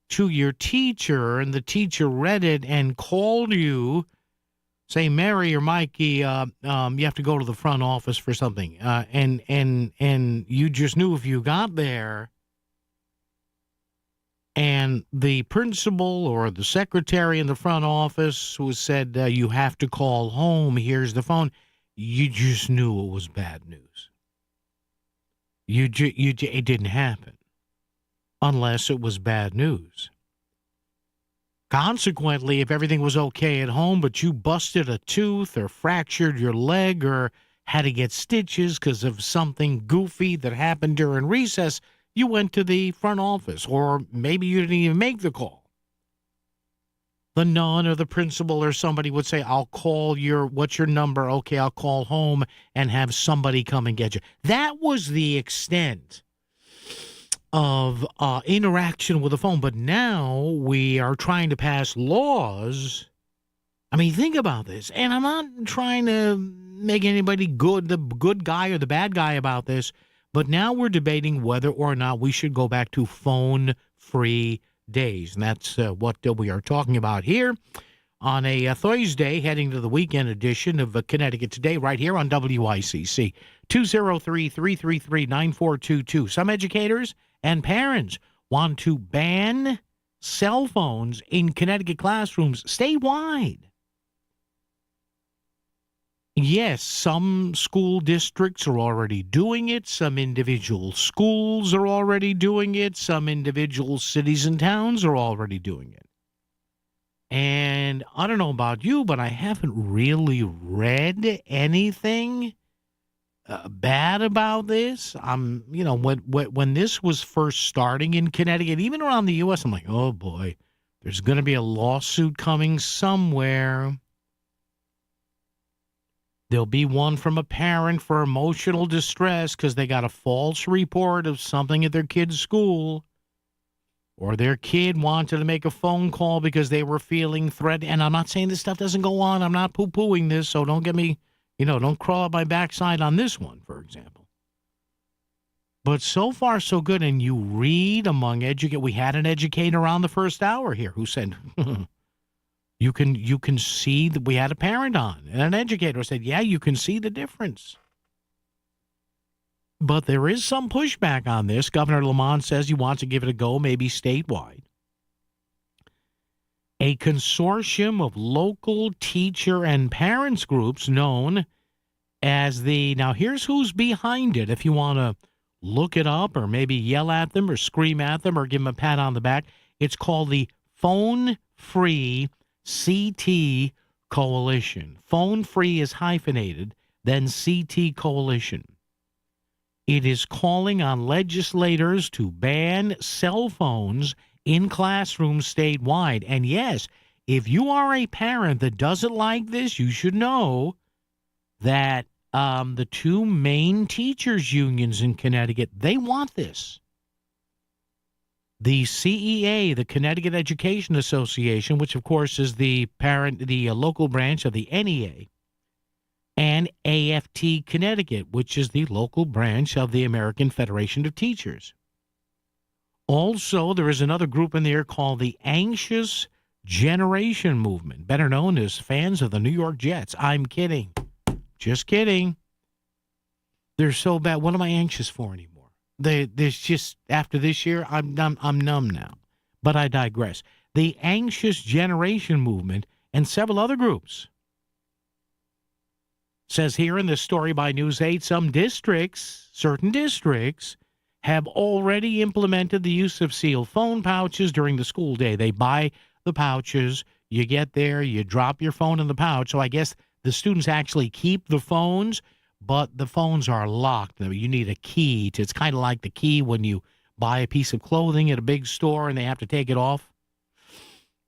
to your teacher and the teacher read it and called you, say, Mary or Mikey, you have to go to the front office for something. And you just knew if you got there and the principal or the secretary in the front office who said, you have to call home, here's the phone, you just knew it was bad news. It didn't happen unless it was bad news. Consequently, if everything was okay at home, but you busted a tooth or fractured your leg or had to get stitches because of something goofy that happened during recess, you went to the front office, or maybe you didn't even make the call. The nun or the principal or somebody would say, I'll call what's your number? Okay, I'll call home and have somebody come and get you. That was the extent of interaction with the phone. But now we are trying to pass laws. I mean, think about this. And I'm not trying to make anybody the good guy or the bad guy about this. But now we're debating whether or not we should go back to phone-free days. And that's what we are talking about here on a Thursday, heading to the weekend edition of Connecticut Today, right here on WICC. 203-333-9422. Some educators and parents want to ban cell phones in Connecticut classrooms statewide. Yes, some school districts are already doing it. Some individual schools are already doing it. Some individual cities and towns are already doing it. And I don't know about you, but I haven't really read anything bad about this. When this was first starting in Connecticut, even around the U.S., I'm like, oh boy, there's going to be a lawsuit coming somewhere. There'll be one from a parent for emotional distress because they got a false report of something at their kid's school, or their kid wanted to make a phone call because they were feeling threatened. And I'm not saying this stuff doesn't go on. I'm not poo-pooing this, so don't get me, don't crawl up my backside on this one, for example. But so far, so good. And you read among educators. We had an educator on the first hour here who said, You can see that we had a parent on, and an educator said, yeah, you can see the difference. But there is some pushback on this. Governor Lamont says he wants to give it a go, maybe statewide. A consortium of local teacher and parents groups known as now here's who's behind it. If you want to look it up or maybe yell at them or scream at them or give them a pat on the back, it's called the Phone Free CT Coalition. Phone Free is hyphenated, then CT Coalition. It is calling on legislators to ban cell phones in classrooms statewide. And yes, if you are a parent that doesn't like this, you should know that the two main teachers unions in Connecticut, they want this. The CEA, the Connecticut Education Association, which of course is the local branch of the NEA, and AFT Connecticut, which is the local branch of the American Federation of Teachers. Also, there is another group in there called the Anxious Generation Movement, better known as fans of the New York Jets. I'm kidding. Just kidding. They're so bad. What am I anxious for anymore? There's just, after this year, I'm numb now. But I digress. The Anxious Generation Movement and several other groups. Says here in this story by News 8, certain districts, have already implemented the use of sealed phone pouches during the school day. They buy the pouches, you get there, you drop your phone in the pouch. So I guess the students actually keep the phones, but the phones are locked. You need a key. It's kind of like the key when you buy a piece of clothing at a big store and they have to take it off.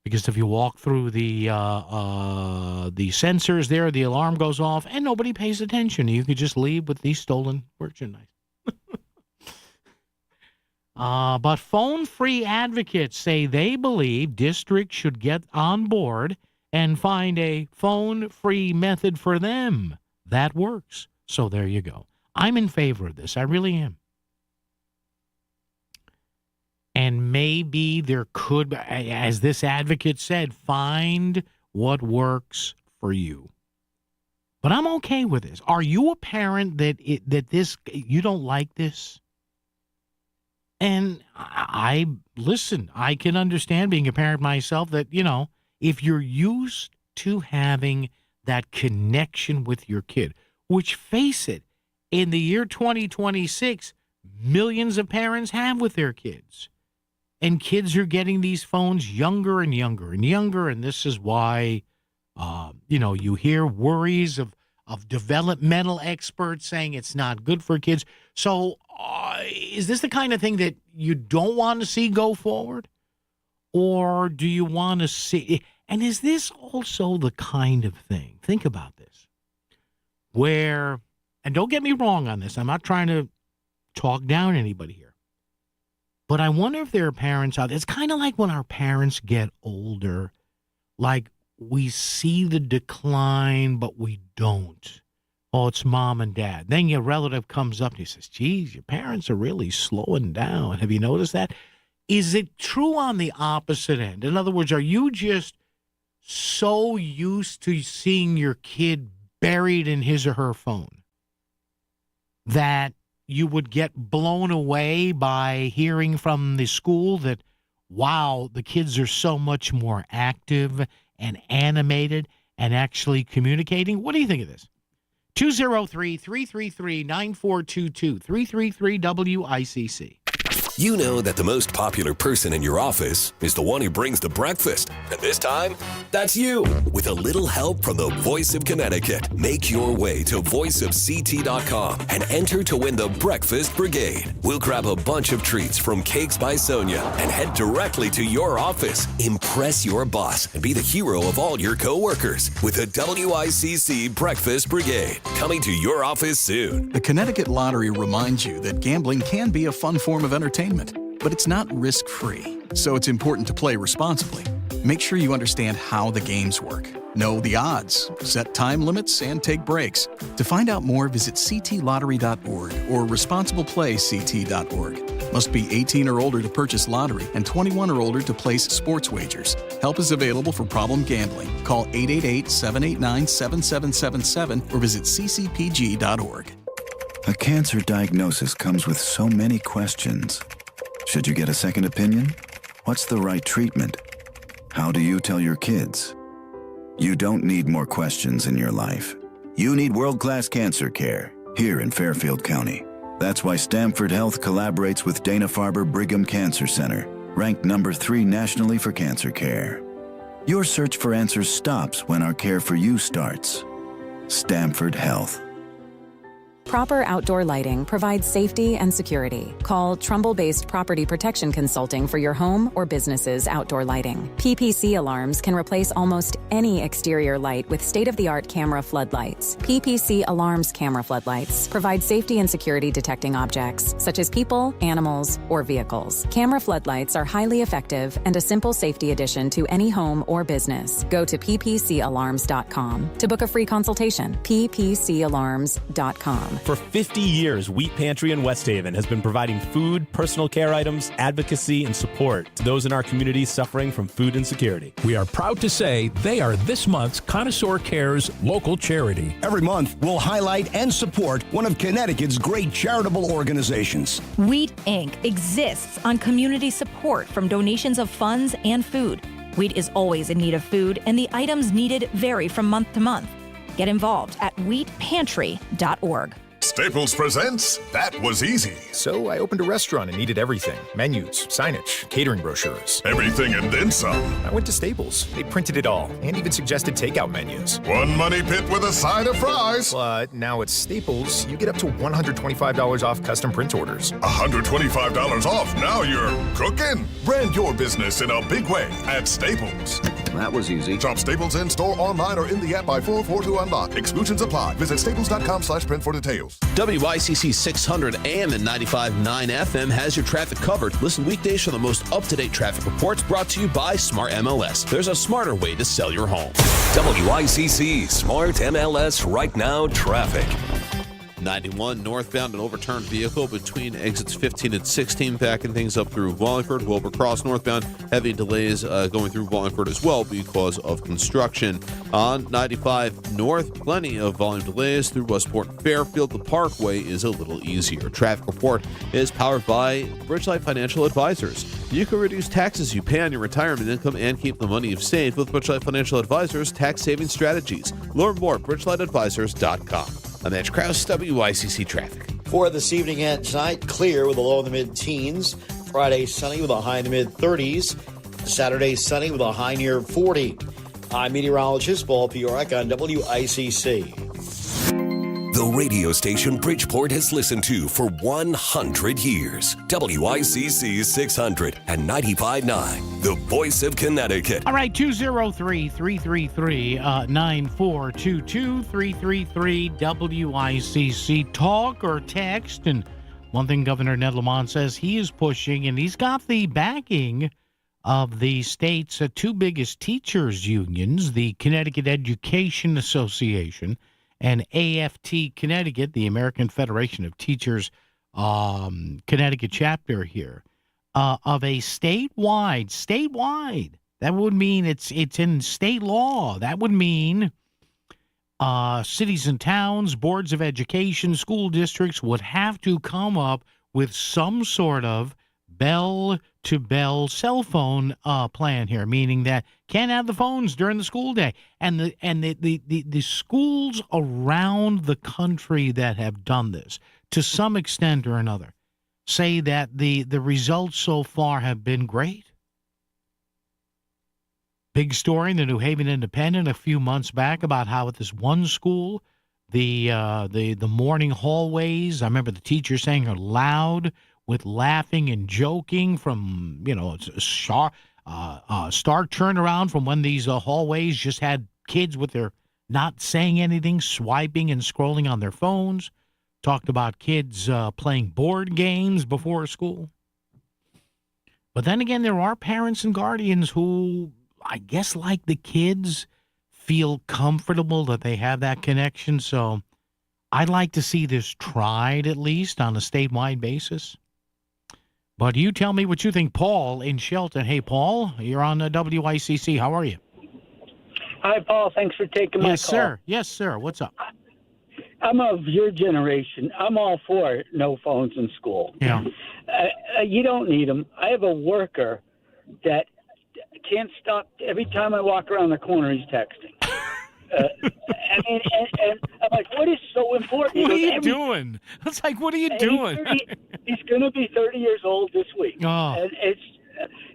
Because if you walk through the sensors there, the alarm goes off and nobody pays attention. You could just leave with the stolen merchandise. But phone-free advocates say they believe districts should get on board and find a phone-free method for them that works. So there you go. I'm in favor of this. I really am. And maybe there could, as this advocate said, find what works for you. But I'm okay with this. Are you a parent that you don't like this? And listen, I can understand being a parent myself that, if you're used to having that connection with your kid, which, face it, in the year 2026, millions of parents have with their kids. And kids are getting these phones younger and younger and younger, and this is why, you hear worries of developmental experts saying it's not good for kids. So is this the kind of thing that you don't want to see go forward? Or do you want to see, and is this also the kind of thing, think about this, where, and don't get me wrong on this, I'm not trying to talk down anybody here, But I wonder if there are parents out there. It's kind of like when our parents get older, like we see the decline, but we don't. Oh, it's mom and dad. Then your relative comes up and he says, geez, your parents are really slowing down. Have you noticed that? Is it true on the opposite end? In other words, are you just so used to seeing your kid buried in his or her phone that you would get blown away by hearing from the school that, wow, the kids are so much more active and animated and actually communicating? What do you think of this? 203-333-9422, 333-WICC. You know that the most popular person in your office is the one who brings the breakfast. And this time, that's you. With a little help from the Voice of Connecticut, make your way to voiceofct.com and enter to win the Breakfast Brigade. We'll grab a bunch of treats from Cakes by Sonia and head directly to your office. Impress your boss and be the hero of all your coworkers with the WICC Breakfast Brigade. Coming to your office soon. The Connecticut Lottery reminds you that gambling can be a fun form of entertainment, but it's not risk-free, so it's important to play responsibly. Make sure you understand how the games work. Know the odds, set time limits, and take breaks. To find out more, visit ctlottery.org or responsibleplayct.org. Must be 18 or older to purchase lottery and 21 or older to place sports wagers. Help is available for problem gambling. Call 888-789-7777 or visit ccpg.org. A cancer diagnosis comes with so many questions. Should you get a second opinion? What's the right treatment? How do you tell your kids? You don't need more questions in your life. You need world-class cancer care here in Fairfield County. That's why Stamford Health collaborates with Dana-Farber Brigham Cancer Center, ranked number 3 nationally for cancer care. Your search for answers stops when our care for you starts. Stamford Health. Proper outdoor lighting provides safety and security. Call Trumbull-based Property Protection Consulting for your home or business's outdoor lighting. PPC alarms can replace almost any exterior light with state-of-the-art camera floodlights. PPC Alarms camera floodlights provide safety and security detecting objects, such as people, animals, or vehicles. Camera floodlights are highly effective and a simple safety addition to any home or business. Go to ppcalarms.com to book a free consultation. ppcalarms.com. For 50 years, Wheat Pantry in West Haven has been providing food, personal care items, advocacy, and support to those in our community suffering from food insecurity. We are proud to say they are this month's Connoisseur Cares local charity. Every month, we'll highlight and support one of Connecticut's great charitable organizations. Wheat Inc. exists on community support from donations of funds and food. Wheat is always in need of food, and the items needed vary from month to month. Get involved at wheatpantry.org. Staples presents That Was Easy. So I opened a restaurant and needed everything. Menus, signage, catering brochures. Everything and then some. I went to Staples. They printed it all and even suggested takeout menus. One money pit with a side of fries. But now at Staples, you get up to $125 off custom print orders. $125 off. Now you're cooking. Brand your business in a big way at Staples. That was easy. Shop Staples in store, online, or in the app by 4/4 to unlock. Exclusions apply. Visit staples.com/print for details. WICC 600 AM and 95.9 FM has your traffic covered. Listen weekdays for the most up-to-date traffic reports brought to you by Smart MLS. There's a smarter way to sell your home. WICC Smart MLS Right Now traffic. 91 northbound, an overturned vehicle between exits 15 and 16, backing things up through Wallingford. Wilbur Cross northbound, heavy delays going through Wallingford as well because of construction. On 95 north, plenty of volume delays through Westport and Fairfield. The Parkway is a little easier. Traffic report is powered by Bridgelight Financial Advisors. You can reduce taxes you pay on your retirement income and keep the money you've saved with Bridgelight Financial Advisors tax saving strategies. Learn more at bridgelightadvisors.com. I'm Edge Krause, WICC Traffic. For this evening and tonight, clear with a low in the mid-teens. Friday, sunny with a high in the mid-30s. Saturday, sunny with a high near 40. I'm meteorologist Paul Piorek on WICC. The radio station Bridgeport has listened to for 100 years. WICC 600 and 95.9, the voice of Connecticut. All right, 203-333-9422, 333-WICC. Talk or text and One thing Governor Ned Lamont says he is pushing, and he's got the backing of the state's two biggest teachers unions, the Connecticut Education Association and AFT Connecticut, the American Federation of Teachers Connecticut chapter here, of a statewide. That would mean it's in state law. That would mean cities and towns, boards of education, school districts would have to come up with some sort of bell-to-bell cell phone plan here, meaning that can't have the phones during the school day. And the schools around the country that have done this, to some extent or another, say that the results so far have been great. Big story in the New Haven Independent a few months back about how at this one school, the morning hallways, I remember the teacher saying, are loud with laughing and joking from, a stark turnaround from when these hallways just had kids with their not saying anything, swiping and scrolling on their phones. Talked about kids playing board games before school. But then again, there are parents and guardians who, I guess like the kids, feel comfortable that they have that connection. So I'd like to see this tried at least on a statewide basis. But you tell me what you think. Paul in Shelton. Hey, Paul, you're on the WICC. How are you? Hi, Paul. Thanks for taking my call. Sir. Yes, sir. What's up? I'm of your generation. I'm all for no phones in school. Yeah. You don't need them. I have a worker that can't stop. Every time I walk around the corner, he's texting. And I'm like, what is so important? What are you doing? It's like, what are you doing? He's going to be 30 years old this week. Oh. And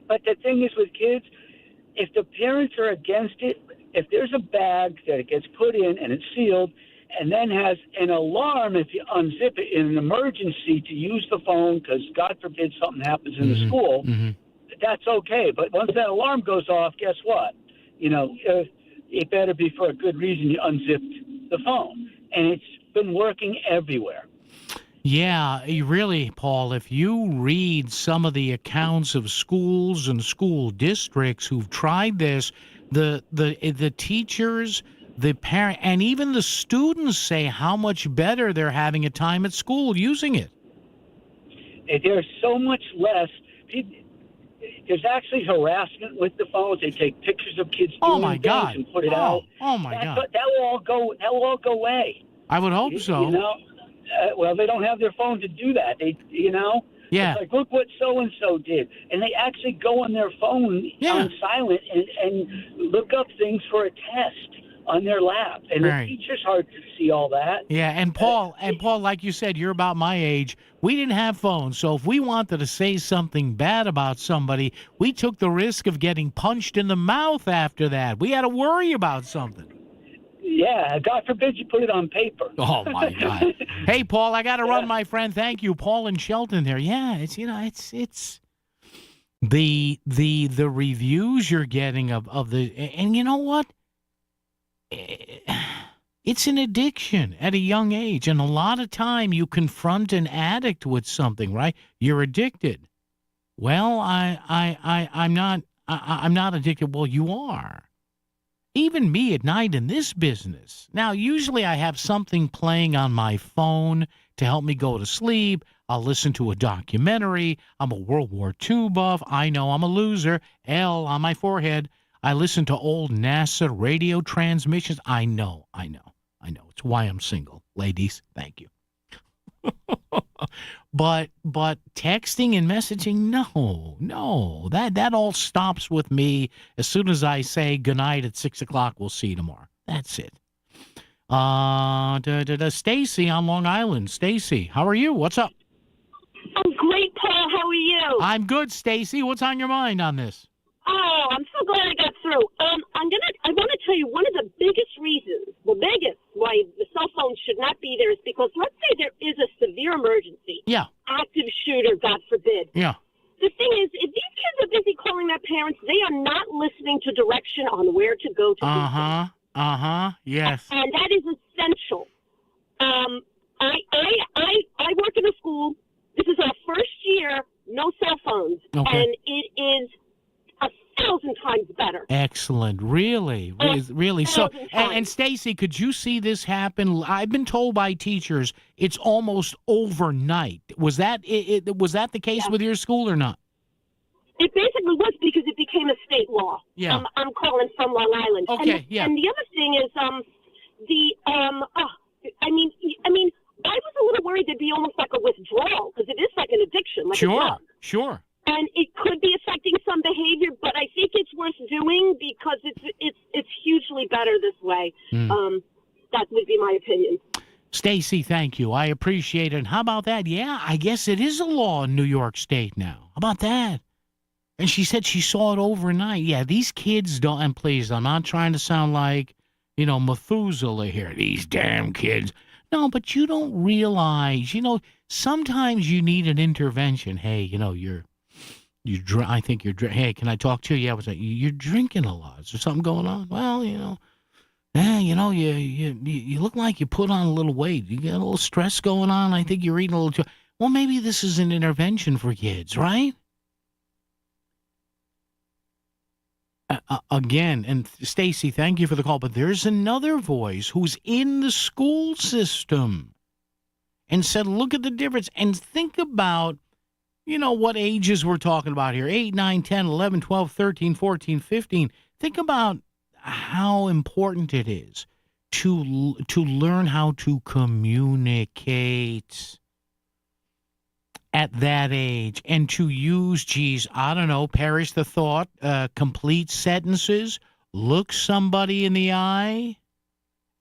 but the thing is with kids, if the parents are against it, if there's a bag that it gets put in and it's sealed and then has an alarm if you unzip it in an emergency to use the phone because, God forbid, something happens in the school, that's okay. But once that alarm goes off, guess what? It better be for a good reason you unzipped the phone. And it's been working everywhere. Yeah, really, Paul, if you read some of the accounts of schools and school districts who've tried this, the teachers, the parent, and even the students say how much better they're having a time at school using it. There's so much less. There's actually harassment with the phones. They take pictures of kids doing things and put it out. Oh my God! That will all go away. I would hope so. Well, they don't have their phone to do that. Yeah. It's like, look what so and so did, and they actually go on their phone on silent and look up things for a test on their lap, and the teacher's hard to see all that. Yeah, and Paul, like you said, you're about my age. We didn't have phones, so if we wanted to say something bad about somebody, we took the risk of getting punched in the mouth after that. We had to worry about something. Yeah, God forbid you put it on paper. Oh my God! Hey, Paul, I got to run, my friend. Thank you, Paul in Shelton. There, yeah, it's the reviews you're getting of the, and you know what? It's an addiction at a young age, and a lot of time you confront an addict with something, right? You're addicted. Well, I'm not addicted. Well, you are. Even me at night in this business. Now, usually I have something playing on my phone to help me go to sleep. I'll listen to a documentary. I'm a World War II buff. I know I'm a loser. L on my forehead. I listen to old NASA radio transmissions. I know. It's why I'm single. Ladies, thank you. But texting and messaging, no. That all stops with me as soon as I say goodnight at 6 o'clock. We'll see you tomorrow. That's it. Stacy on Long Island. Stacy, how are you? What's up? I'm great, Paul. How are you? I'm good, Stacy. What's on your mind on this? Oh, I'm so glad I got through. I want to tell you one of the biggest reasons, why the cell phone should not be there is because let's say there is a severe emergency. Yeah. Active shooter, God forbid. Yeah. The thing is, if these kids are busy calling their parents, they are not listening to direction on where to go to. Yes. And that is essential. I work in a school. no cell phones, Okay. and it is 1,000 times better. Excellent. Really? Really? So, and Stacy, could you see this happen? I've been told by teachers it's almost overnight. Was that was that the case with your school or not? It basically was because it became a state law. Yeah. I'm calling from Long Island. Okay, and, yeah. And the other thing is, I was a little worried there'd be almost like a withdrawal because it is like an addiction, like a drug. Sure. And it could be affecting some behavior, but I think it's worth doing because it's hugely better this way. That would be my opinion. Stacy, thank you. I appreciate it. And how about that? Yeah, I guess it is a law in New York State now. How about that? And she said she saw it overnight. Yeah, these kids don't, and please, I'm not trying to sound like, Methuselah here, these damn kids. No, but you don't realize, sometimes you need an intervention. Hey, I think you're, hey, can I talk to you? Yeah, you're drinking a lot. Is there something going on? Well, you look like you put on a little weight. You got a little stress going on. I think you're eating a little too. Well, maybe this is an intervention for kids, right? Again, and Stacy, thank you for the call, but there's another voice who's in the school system and said, look at the difference and think about, what ages we're talking about here, 8, 9, 10, 11, 12, 13, 14, 15. Think about how important it is to learn how to communicate at that age and to use, perish the thought, complete sentences, look somebody in the eye,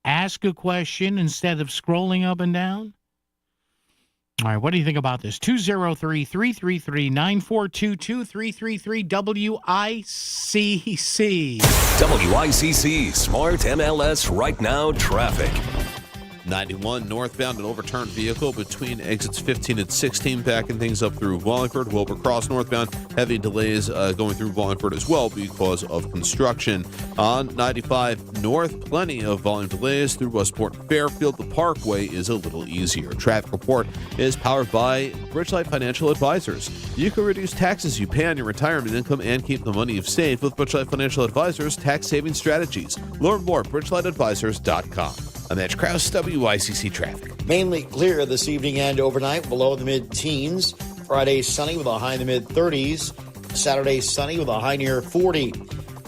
ask a question instead of scrolling up and down. All right, what do you think about this? 203-333-9422, 333-WICC. WICC Smart MLS Right Now Traffic. 91 northbound, an overturned vehicle between exits 15 and 16, backing things up through Wallingford. Wilbur Cross northbound, heavy delays going through Wallingford as well because of construction. On 95 north, plenty of volume delays through Westport and Fairfield. The Parkway is a little easier. Traffic report is powered by Bridgelight Financial Advisors. You can reduce taxes you pay on your retirement income and keep the money you've saved with Bridgelight Financial Advisors tax saving strategies. Learn more at bridgelightadvisors.com. I'm Edge Krause, WICC Traffic. Mainly clear this evening and overnight, below the mid-teens. Friday sunny with a high in the mid-30s. Saturday sunny with a high near 40.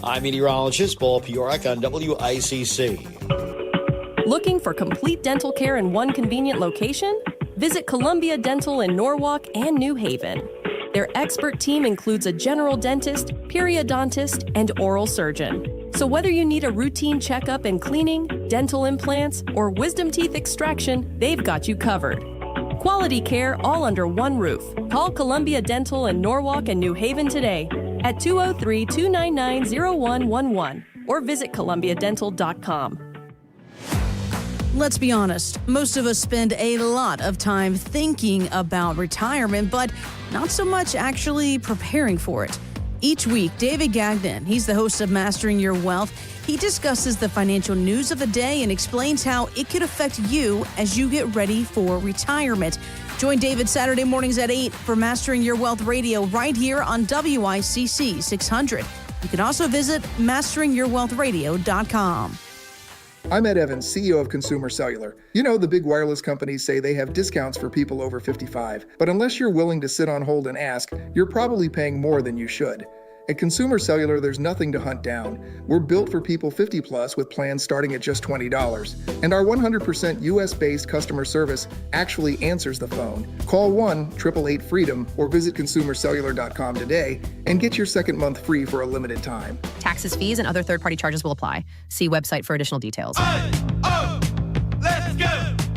I'm meteorologist Paul Piorak on WICC. Looking for complete dental care in one convenient location? Visit Columbia Dental in Norwalk and New Haven. Their expert team includes a general dentist, periodontist, and oral surgeon. So whether you need a routine checkup and cleaning, dental implants, or wisdom teeth extraction, they've got you covered. Quality care all under one roof. Call Columbia Dental in Norwalk and New Haven today at 203-299-0111 or visit columbiadental.com. Let's be honest, most of us spend a lot of time thinking about retirement, but not so much actually preparing for it. Each week, David Gagnon, he's the host of Mastering Your Wealth, he discusses the financial news of the day and explains how it could affect you as you get ready for retirement. Join David Saturday mornings at 8 for Mastering Your Wealth Radio right here on WICC 600. You can also visit masteringyourwealthradio.com. I'm Ed Evans, CEO of Consumer Cellular. You know, the big wireless companies say they have discounts for people over 55. But unless you're willing to sit on hold and ask, you're probably paying more than you should. At Consumer Cellular, there's nothing to hunt down. We're built for people 50 plus with plans starting at just $20. And our 100% US-based customer service actually answers the phone. Call 1-888-FREEDOM or visit consumercellular.com today and get your second month free for a limited time. Taxes, fees, and other third-party charges will apply. See website for additional details. Let's go!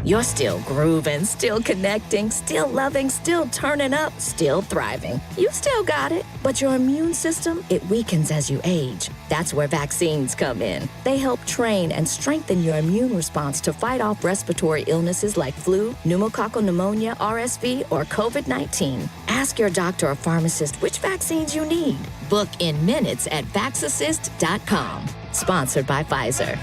You're still grooving, still connecting, still loving, still turning up, still thriving. You still got it, but your immune system, it weakens as you age. That's where vaccines come in. They help train and strengthen your immune response to fight off respiratory illnesses like flu, pneumococcal pneumonia, RSV, or COVID-19. Ask your doctor or pharmacist which vaccines you need. Book in minutes at VaxAssist.com. Sponsored by Pfizer.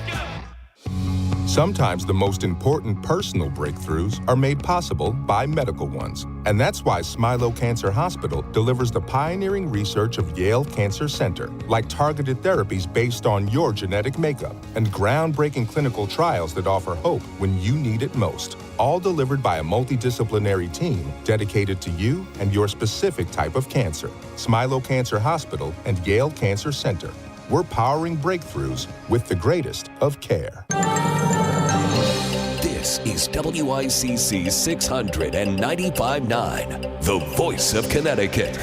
Sometimes the most important personal breakthroughs are made possible by medical ones. And that's why Smilow Cancer Hospital delivers the pioneering research of Yale Cancer Center, like targeted therapies based on your genetic makeup and groundbreaking clinical trials that offer hope when you need it most. All delivered by a multidisciplinary team dedicated to you and your specific type of cancer. Smilow Cancer Hospital and Yale Cancer Center. We're powering breakthroughs with the greatest of care. This is WICC 695.9, the voice of Connecticut.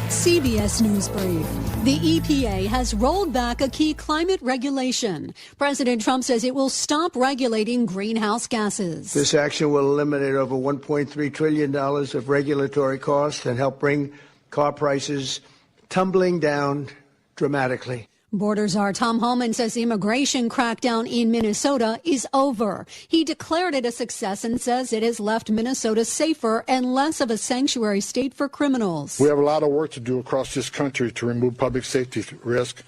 CBS News Brief. The EPA has rolled back a key climate regulation. President Trump says it will stop regulating greenhouse gases. This action will eliminate over $1.3 trillion of regulatory costs and help bring car prices tumbling down dramatically. Border Czar Tom Homan says the immigration crackdown in Minnesota is over. He declared it a success and says it has left Minnesota safer and less of a sanctuary state for criminals. We have a lot of work to do across this country to remove public safety risk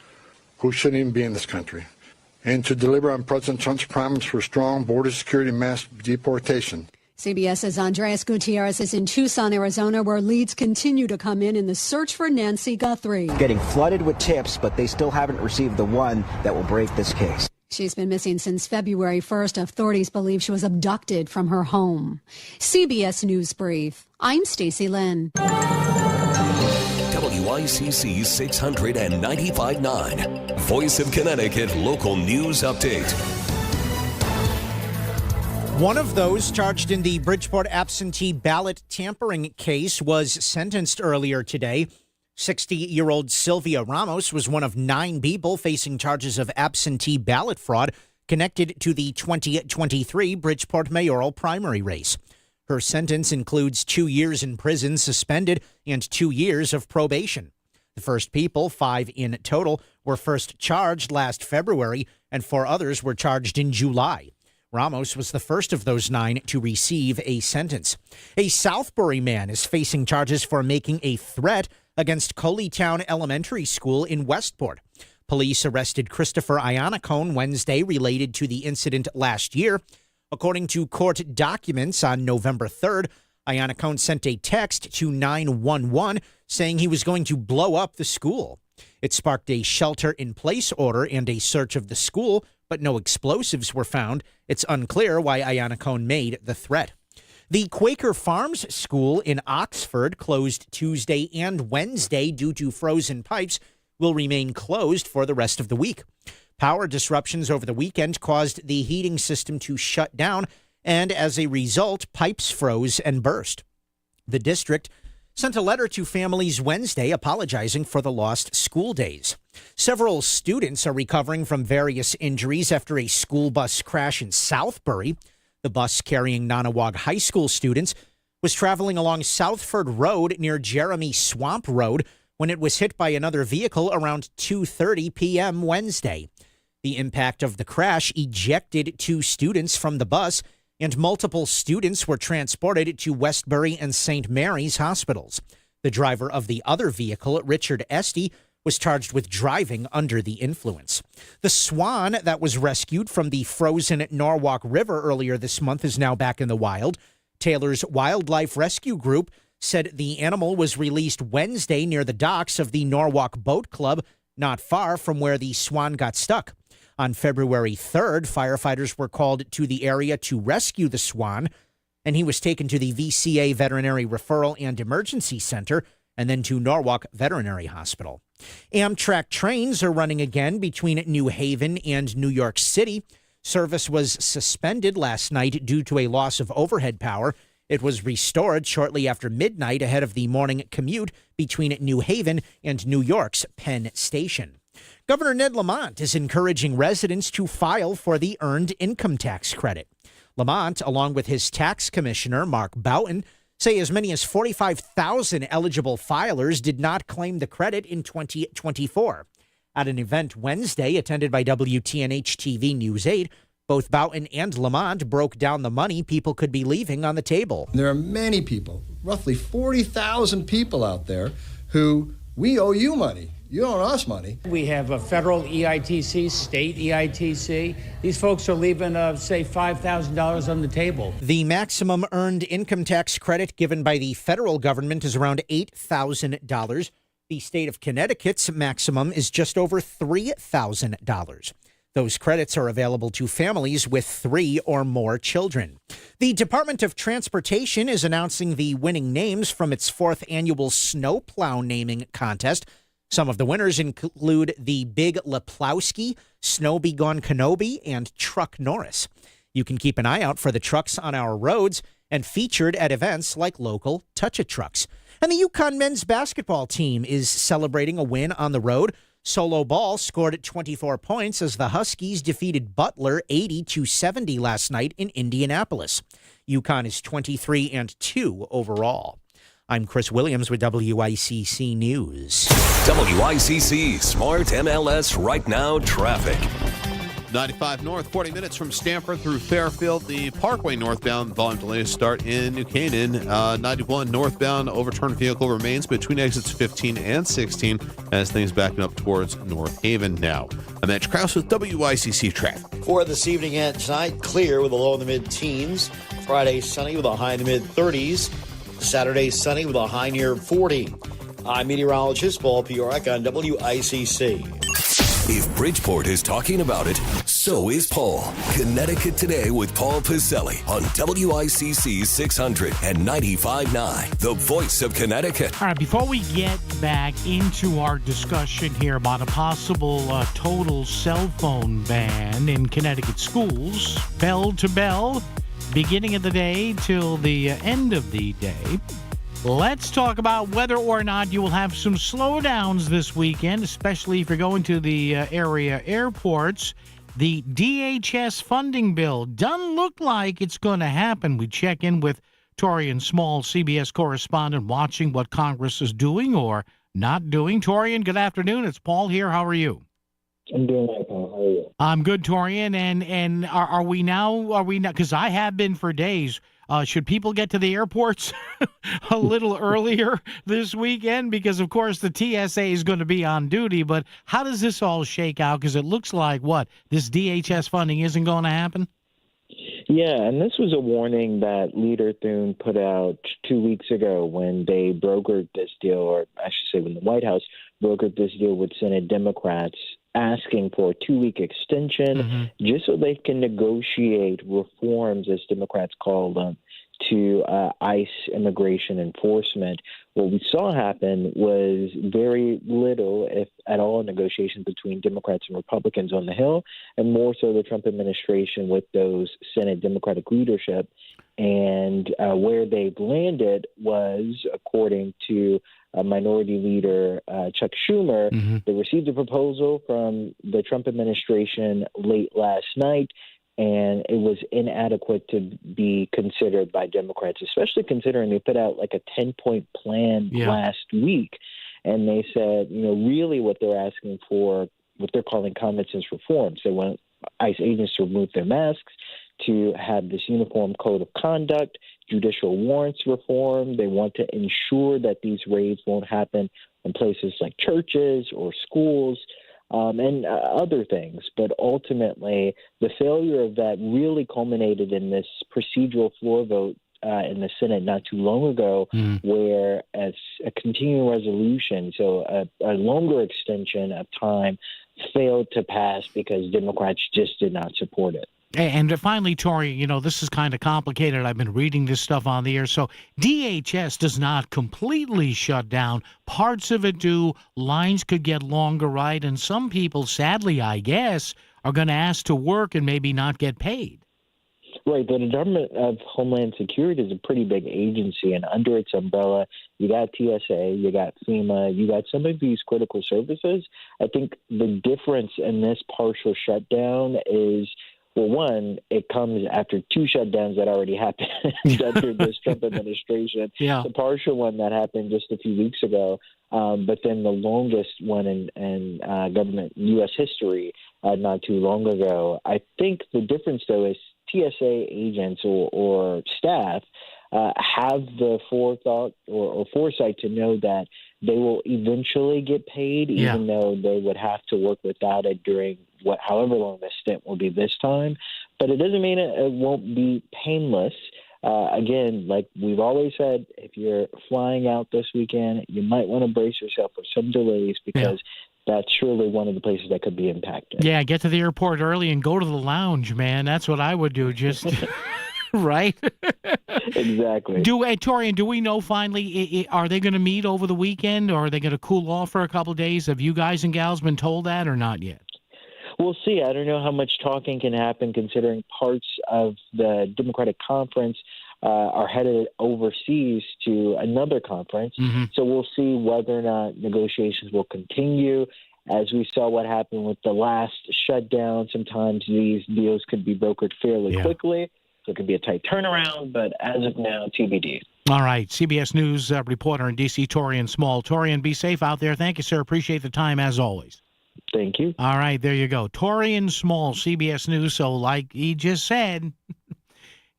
who shouldn't even be in this country, and to deliver on President Trump's promise for strong border security and mass deportation. CBS's Andreas Gutierrez is in Tucson, Arizona, where leads continue to come in the search for Nancy Guthrie. Getting flooded with tips, but they still haven't received the one that will break this case. She's been missing since February 1st. Authorities believe she was abducted from her home. CBS News Brief. I'm Stacey Lynn. WICC 695.9, Voice of Connecticut Local News Update. One of those charged in the Bridgeport absentee ballot tampering case was sentenced earlier today. 60-year-old Sylvia Ramos was one of 9 people facing charges of absentee ballot fraud connected to the 2023 Bridgeport mayoral primary race. Her sentence includes 2 years in prison suspended and 2 years of probation. The first people, 5 in total, were first charged last February, and 4 others were charged in July. Ramos was the first of those 9 to receive a sentence. A Southbury man is facing charges for making a threat against Coleytown Elementary School in Westport. Police arrested Christopher Iannacone Wednesday related to the incident last year. According to court documents, on November 3rd, Iannacone sent a text to 911 saying he was going to blow up the school. It sparked a shelter-in-place order and a search of the school, but no explosives were found. It's unclear why Iannacone made the threat. The Quaker Farms School in Oxford, closed Tuesday and Wednesday due to frozen pipes, will remain closed for the rest of the week. Power disruptions over the weekend caused the heating system to shut down, and as a result, pipes froze and burst. The district sent a letter to families Wednesday apologizing for the lost school days. Several students are recovering from various injuries after a school bus crash in Southbury. The bus carrying Nonawag High School students was traveling along Southford Road near Jeremy Swamp Road when it was hit by another vehicle around 2:30 p.m. Wednesday. The impact of the crash ejected 2 students from the bus, and multiple students were transported to Westbury and St. Mary's hospitals. The driver of the other vehicle, Richard Esty, was charged with driving under the influence. The swan that was rescued from the frozen Norwalk River earlier this month is now back in the wild. Taylor's Wildlife Rescue Group said the animal was released Wednesday near the docks of the Norwalk Boat Club, not far from where the swan got stuck. On February 3rd, firefighters were called to the area to rescue the swan, and he was taken to the VCA Veterinary Referral and Emergency Center and then to Norwalk Veterinary Hospital. Amtrak trains are running again between New Haven and New York City. Service was suspended last night due to a loss of overhead power. It was restored shortly after midnight ahead of the morning commute between New Haven and New York's Penn Station. Governor Ned Lamont is encouraging residents to file for the Earned Income Tax Credit. Lamont, along with his tax commissioner, Mark Boughton, say as many as 45,000 eligible filers did not claim the credit in 2024. At an event Wednesday attended by WTNH-TV News 8, both Boughton and Lamont broke down the money people could be leaving on the table. There are many people, roughly 40,000 people out there, who we owe you money. You don't owe us money. We have a federal EITC, state EITC. These folks are leaving, say, $5,000 on the table. The maximum earned income tax credit given by the federal government is around $8,000. The state of Connecticut's maximum is just over $3,000. Those credits are available to families with 3 or more children. The Department of Transportation is announcing the winning names from its 4th annual snowplow naming contest. Some of the winners include the Big Leplowski, Snow Be Gone Kenobi, and Truck Norris. You can keep an eye out for the trucks on our roads and featured at events like local Touch-A-Trucks. And the UConn men's basketball team is celebrating a win on the road. Solo Ball scored 24 points as the Huskies defeated Butler 80-70 last night in Indianapolis. UConn is 23-2 overall. I'm Chris Williams with WICC News. WICC Smart MLS Right Now Traffic. 95 north, 40 minutes from Stamford through Fairfield. The Parkway northbound volume delays start in New Canaan. 91 northbound overturned vehicle remains between exits 15 and 16 as things backing up towards North Haven now. I'm Mitch Krause with WICC Traffic. For this evening and tonight, clear with a low in the mid-teens. Friday, sunny with a high in the mid-30s. Saturday, sunny with a high near 40. I'm meteorologist Paul Piorak on WICC. If Bridgeport is talking about it, so is Paul. Connecticut Today with Paul Piselli on WICC 600 and 95.9, the voice of Connecticut. All right, before we get back into our discussion here about a possible total cell phone ban in Connecticut schools, bell to bell, beginning of the day till the end of the day, let's talk about whether or not you will have some slowdowns this weekend, especially if you're going to the area airports. The DHS funding bill doesn't look like it's going to happen. We check in with Torian Small, CBS correspondent, watching what Congress is doing or not doing. Torian, good afternoon. It's Paul here. How are you? I'm doing well, Paul. How are you? I'm good, Torian. And are we now, because I have been for days. Should people get to the airports a little earlier this weekend? Because, of course, the TSA is going to be on duty. But how does this all shake out? Because it looks like, this DHS funding isn't going to happen? Yeah, and this was a warning that Leader Thune put out 2 weeks ago when they brokered this deal, or I should say when the White House brokered this deal with Senate Democrats, asking for a 2-week extension just so they can negotiate reforms, as Democrats call them, to ICE immigration enforcement. What we saw happen was very little, if at all, negotiation between Democrats and Republicans on the Hill, and more so the Trump administration with those Senate Democratic leadership. And where they've landed was, according to Minority Leader Chuck Schumer, they received a proposal from the Trump administration late last night, and it was inadequate to be considered by Democrats, especially considering they put out like a 10-point plan last week. And they said, really what they're asking for, what they're calling common sense reforms. They want ICE agents to remove their masks, to have this uniform code of conduct, judicial warrants reform. They want to ensure that these raids won't happen in places like churches or schools, and other things. But ultimately, the failure of that really culminated in this procedural floor vote in the Senate not too long ago, where as a continuing resolution, so a longer extension of time, failed to pass because Democrats just did not support it. And finally, Tori, this is kind of complicated. I've been reading this stuff on the air. So DHS does not completely shut down. Parts of it do. Lines could get longer, right? And some people, sadly, I guess, are going to ask to work and maybe not get paid. Right. The Department of Homeland Security is a pretty big agency, and under its umbrella, you got TSA, you got FEMA, you got some of these critical services. I think the difference in this partial shutdown is, well, one, it comes after 2 shutdowns that already happened under this Trump administration. The partial one that happened just a few weeks ago, but then the longest one in government U.S. history not too long ago. I think the difference, though, is TSA agents or staff have the forethought or foresight to know that they will eventually get paid, even though they would have to work without it during however long the stint will be this time. But it doesn't mean it won't be painless. Again, like we've always said, if you're flying out this weekend, you might want to brace yourself for some delays because that's surely one of the places that could be impacted. Yeah, get to the airport early and go to the lounge, man. That's what I would do. Just right. Exactly. Torian, do we know finally? Are they going to meet over the weekend, or are they going to cool off for a couple of days? Have you guys and gals been told that, or not yet? We'll see. I don't know how much talking can happen considering parts of the Democratic conference are headed overseas to another conference. Mm-hmm. So we'll see whether or not negotiations will continue. As we saw what happened with the last shutdown, sometimes these deals could be brokered fairly quickly. So it could be a tight turnaround. But as of now, TBD. All right. CBS News reporter in D.C., Torian Small. Torian, be safe out there. Thank you, sir. Appreciate the time as always. Thank you. All right, there you go. Torian Small, CBS News. So like he just said,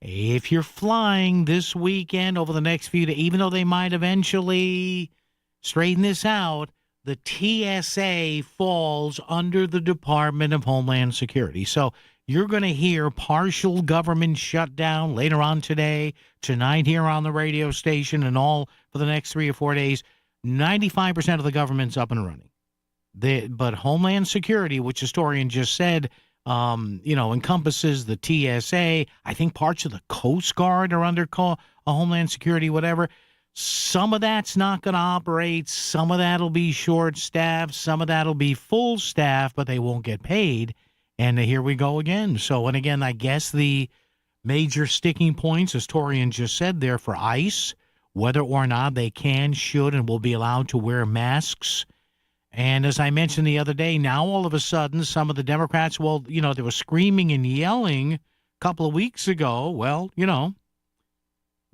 if you're flying this weekend over the next few days, even though they might eventually straighten this out, the TSA falls under the Department of Homeland Security. So you're going to hear partial government shutdown later on today, tonight here on the radio station, and all for the next 3 or 4 days. 95% of the government's up and running. But Homeland Security, which historian just said, encompasses the TSA. I think parts of the Coast Guard are under Homeland Security, whatever. Some of that's not going to operate. Some of that will be short-staffed. Some of that will be full-staff, but they won't get paid. And here we go again. So, and again, I guess the major sticking points, as Torian just said there, for ICE, whether or not they can, should, and will be allowed to wear masks. And as I mentioned the other day, now all of a sudden, some of the Democrats, they were screaming and yelling a couple of weeks ago. Well,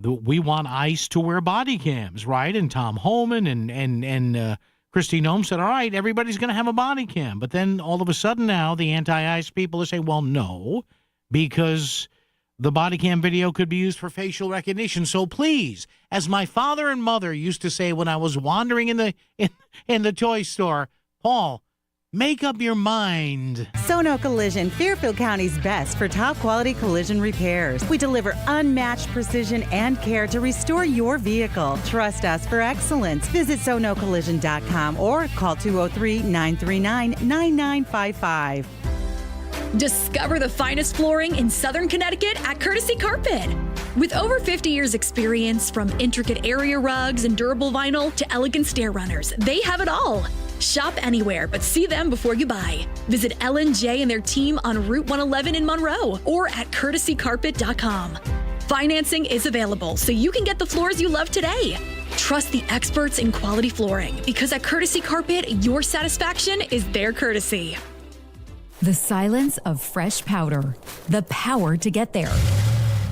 we want ICE to wear body cams, right? And Tom Homan and Kristi Noem said, all right, everybody's going to have a body cam. But then all of a sudden now the anti-ICE people are saying, well, no, because the body cam video could be used for facial recognition. So please, as my father and mother used to say when I was wandering in the toy store, Paul, make up your mind. Sono Collision, Fairfield County's best for top quality collision repairs. We deliver unmatched precision and care to restore your vehicle. Trust us for excellence. Visit sonocollision.com or call 203-939-9955. Discover the finest flooring in Southern Connecticut at Courtesy Carpet. With over 50 years experience, from intricate area rugs and durable vinyl to elegant stair runners, they have it all. Shop anywhere, but see them before you buy. Visit Ellen J and their team on Route 111 in Monroe or at courtesycarpet.com. Financing is available, so you can get the floors you love today. Trust the experts in quality flooring, because at Courtesy Carpet, your satisfaction is their courtesy. The silence of fresh powder. The power to get there.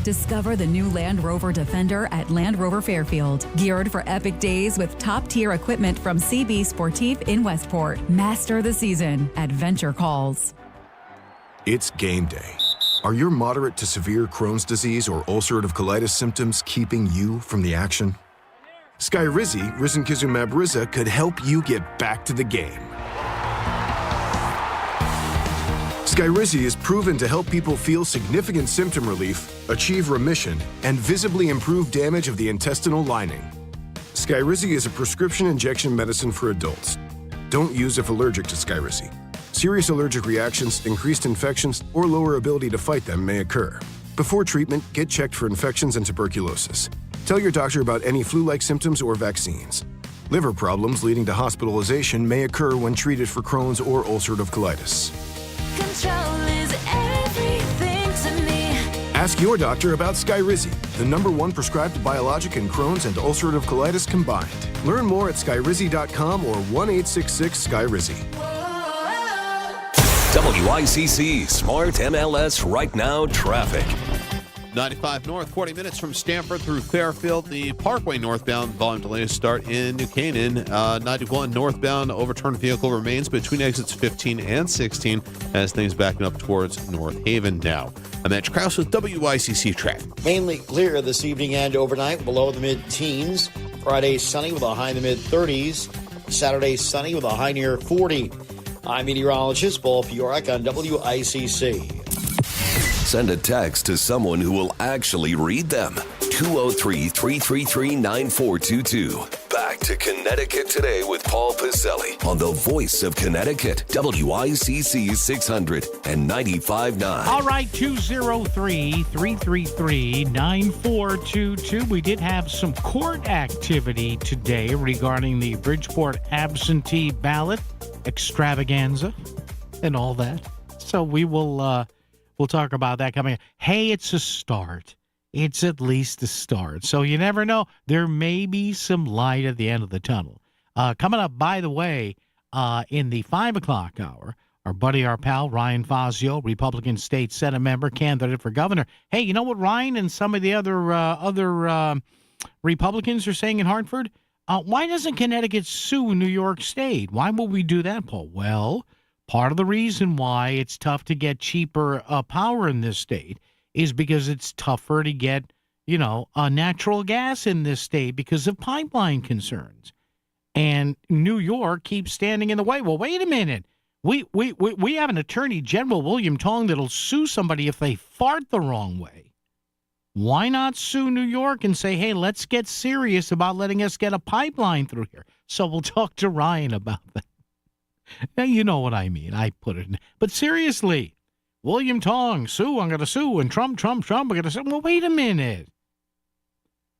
Discover the new Land Rover Defender at Land Rover Fairfield. Geared for epic days with top-tier equipment from CB Sportif in Westport. Master the season. Adventure calls. It's game day. Are your moderate to severe Crohn's disease or ulcerative colitis symptoms keeping you from the action? Skyrizi, risankizumab Riza, could help you get back to the game. Skyrizi is proven to help people feel significant symptom relief, achieve remission, and visibly improve damage of the intestinal lining. Skyrizi is a prescription injection medicine for adults. Don't use if allergic to Skyrizi. Serious allergic reactions, increased infections, or lower ability to fight them may occur. Before treatment, get checked for infections and tuberculosis. Tell your doctor about any flu-like symptoms or vaccines. Liver problems leading to hospitalization may occur when treated for Crohn's or ulcerative colitis. Control is everything to me. Ask your doctor about Skyrizi, the #1 prescribed biologic in Crohn's and ulcerative colitis combined. Learn more at skyrizi.com or 1-866-SKYRIZI. WICC Smart MLS Right Now Traffic. 95 north, 40 minutes from Stamford through Fairfield. The Parkway northbound volume delays start in New Canaan. 91 northbound overturned vehicle remains between exits 15 and 16 as things backing up towards North Haven now. I'm Mitch Krause with WICC traffic. Mainly clear this evening and overnight, below the mid-teens. Friday sunny with a high in the mid-30s. Saturday sunny with a high near 40. I'm meteorologist Paul Fiorek on WICC. Send a text to someone who will actually read them. 203-333-9422. Back to Connecticut Today with Paul Pacelli on the voice of Connecticut, WICC 600 and 95.9. All right, 203-333-9422. We did have some court activity today regarding the Bridgeport absentee ballot extravaganza and all that. So we will we'll talk about that coming up. Hey, it's a start. It's at least a start. So you never know. There may be some light at the end of the tunnel. Coming up, by the way, in the 5 o'clock hour, our buddy, our pal, Ryan Fazio, Republican State Senate member, candidate for governor. Hey, you know what Ryan and some of the other Republicans are saying in Hartford? Why doesn't Connecticut sue New York State? Why will we do that, Paul? Well, part of the reason why it's tough to get cheaper power in this state is because it's tougher to get, natural gas in this state because of pipeline concerns. And New York keeps standing in the way. Well, wait a minute. We have an Attorney General, William Tong, that'll sue somebody if they fart the wrong way. Why not sue New York and say, hey, let's get serious about letting us get a pipeline through here? So we'll talk to Ryan about that. Now, you know what I mean. I put it in. But seriously, William Tong, sue, I'm going to sue, and Trump, we're going to sue. Well, wait a minute.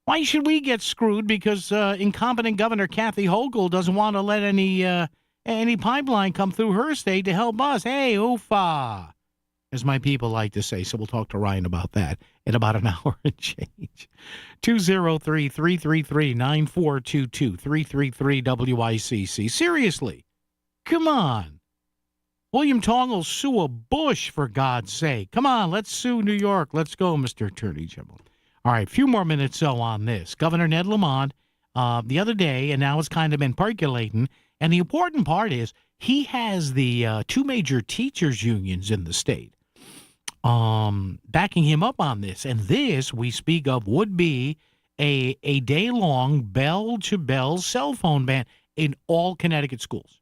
Why should we get screwed because incompetent Governor Kathy Hochul doesn't want to let any pipeline come through her state to help us? Hey, oofa, as my people like to say. So we'll talk to Ryan about that in about an hour and change. 203-333-9422, 333-WICC. Seriously, come on. William Tong will sue a Bush, for God's sake. Come on, let's sue New York. Let's go, Mr. Attorney General. All right, a few more minutes on this. Governor Ned Lamont, the other day, and now it's kind of been percolating, and the important part is he has the two major teachers' unions in the state backing him up on this. And this, we speak of, would be a day-long bell-to-bell cell phone ban in all Connecticut schools.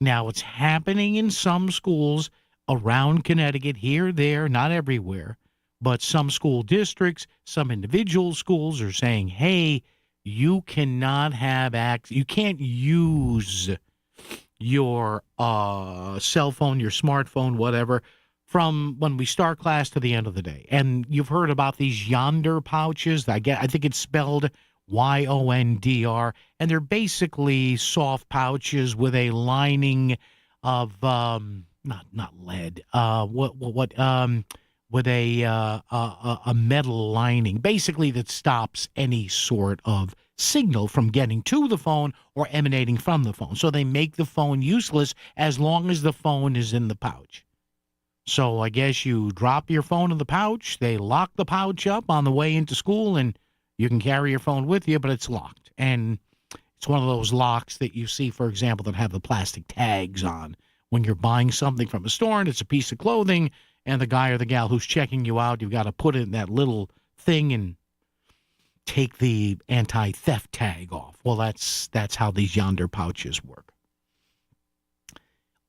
Now, it's happening in some schools around Connecticut, here, there, not everywhere, but some school districts, some individual schools are saying, hey, you cannot have you can't use your cell phone, your smartphone, whatever, from when we start class to the end of the day. And you've heard about these Yonder pouches. I think it's spelled YONDR, and they're basically soft pouches with a lining of not lead, with a metal lining, basically that stops any sort of signal from getting to the phone or emanating from the phone. So they make the phone useless as long as the phone is in the pouch. So I guess you drop your phone in the pouch, they lock the pouch up on the way into school, and you can carry your phone with you, but it's locked. And it's one of those locks that you see, for example, that have the plastic tags on. When you're buying something from a store and it's a piece of clothing, and the guy or the gal who's checking you out, you've got to put it in that little thing and take the anti-theft tag off. Well, that's how these Yonder pouches work.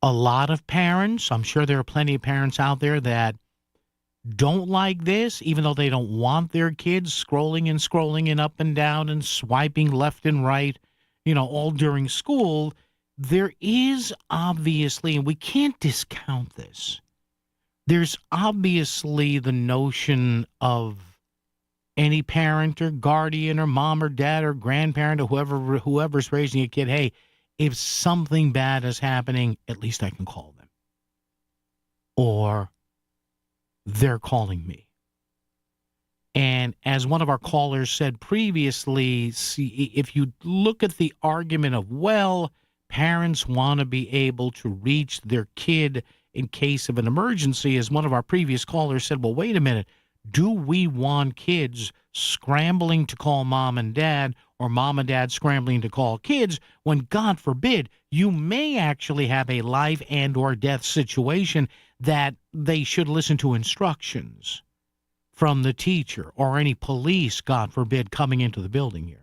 A lot of parents, I'm sure there are plenty of parents out there that don't like this, even though they don't want their kids scrolling and up and down and swiping left and right, all during school. There is obviously, and we can't discount this, there's obviously the notion of any parent or guardian or mom or dad or grandparent or whoever's raising a kid, hey, if something bad is happening, at least I can call them. Or they're calling me. And as one of our callers said previously, see, if you look at the argument of, well, parents want to be able to reach their kid in case of an emergency, as one of our previous callers said, well, wait a minute. Do we want kids scrambling to call mom and dad or mom and dad scrambling to call kids when, God forbid, you may actually have a life and or death situation that they should listen to instructions from the teacher or any police, God forbid, coming into the building here.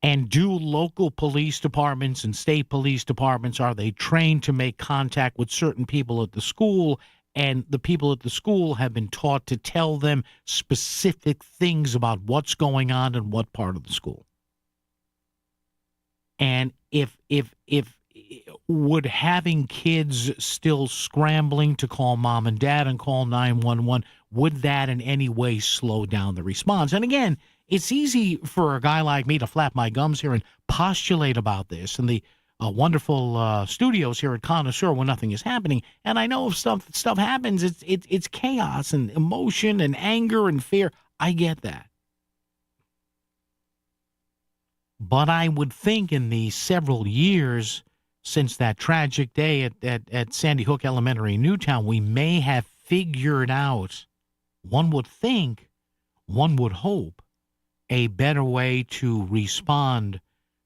And do local police departments and state police departments, are they trained to make contact with certain people at the school? And the people at the school have been taught to tell them specific things about what's going on in what part of the school. And if would having kids still scrambling to call mom and dad and call 911, would that in any way slow down the response? And again, it's easy for a guy like me to flap my gums here and postulate about this in the wonderful studios here at Connoisseur when nothing is happening. And I know if stuff happens, it's chaos and emotion and anger and fear. I get that. But I would think in the several years since that tragic day at Sandy Hook Elementary in Newtown, we may have figured out, one would think, one would hope, a better way to respond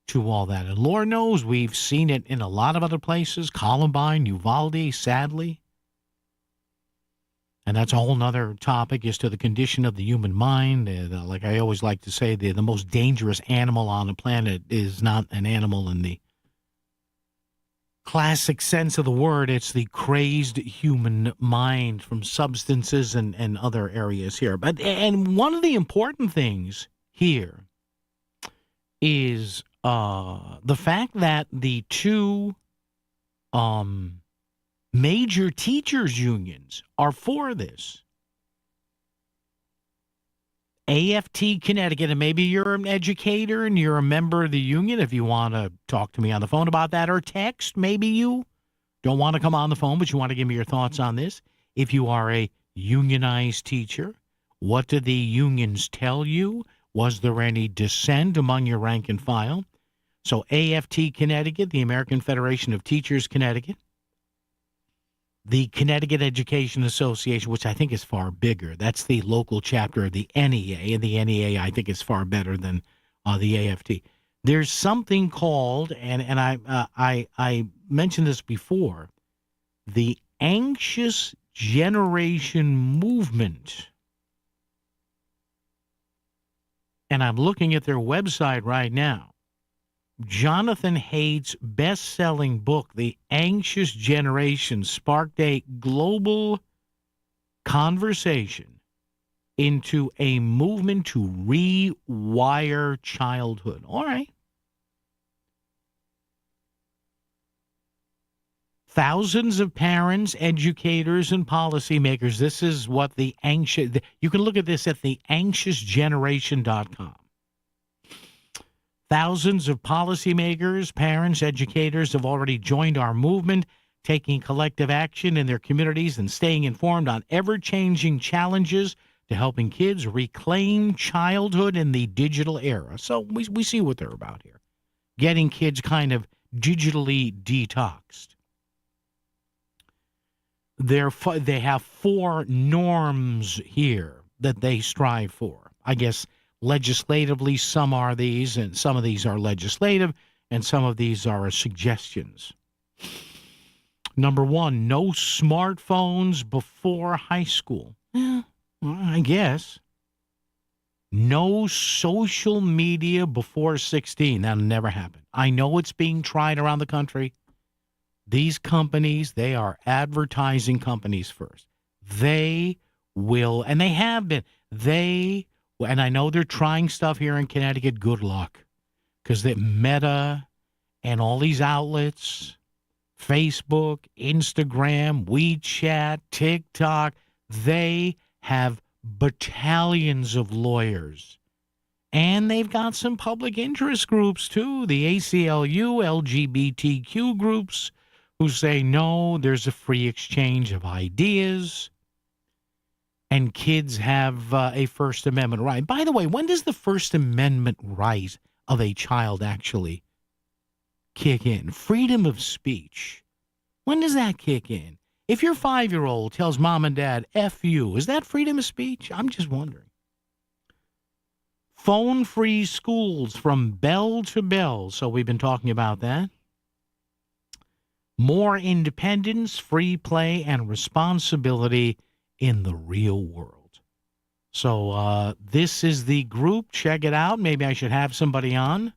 to all that. And Lord knows we've seen it in a lot of other places, Columbine, Uvalde, sadly. And that's a whole nother topic as to the condition of the human mind. Like I always like to say, the most dangerous animal on the planet is not an animal in the classic sense of the word. It's the crazed human mind from substances and other areas here. And one of the important things here is the fact that the two major teachers unions are for this. AFT Connecticut, and maybe you're an educator and you're a member of the union. If you want to talk to me on the phone about that or text, maybe you don't want to come on the phone, but you want to give me your thoughts on this. If you are a unionized teacher, what do the unions tell you? Was there any dissent among your rank and file? So AFT Connecticut, the American Federation of Teachers Connecticut, the Connecticut Education Association, which I think is far bigger. That's the local chapter of the NEA, and the NEA I think is far better than the AFT. There's something called, and I mentioned this before, the Anxious Generation Movement. And I'm looking at their website right now. Jonathan Haidt's best-selling book, The Anxious Generation, sparked a global conversation into a movement to rewire childhood. All right. Thousands of parents, educators, and policymakers. This is what the anxious... You can look at this at theanxiousgeneration.com. Thousands of policymakers, parents, educators have already joined our movement, taking collective action in their communities and staying informed on ever-changing challenges to helping kids reclaim childhood in the digital era. So we see what they're about here. Getting kids kind of digitally detoxed. They have 4 norms here that they strive for. I guess legislatively, some are these, and some of these are legislative, and some of these are suggestions. Number 1, no smartphones before high school. Well, I guess. No social media before 16. That'll never happen. I know it's being tried around the country. These companies, they are advertising companies first. They will, and they have been, and I know they're trying stuff here in Connecticut. Good luck. Because the Meta and all these outlets, Facebook, Instagram, WeChat, TikTok, they have battalions of lawyers. And they've got some public interest groups, too. The ACLU, LGBTQ groups, who say, no, there's a free exchange of ideas. And kids have a First Amendment right. By the way, when does the First Amendment right of a child actually kick in? Freedom of speech. When does that kick in? If your 5-year-old tells mom and dad, F you, is that freedom of speech? I'm just wondering. Phone-free schools from bell to bell. So we've been talking about that. More independence, free play, and responsibility in the real world. So this is the group. Check it out. Maybe I should have somebody on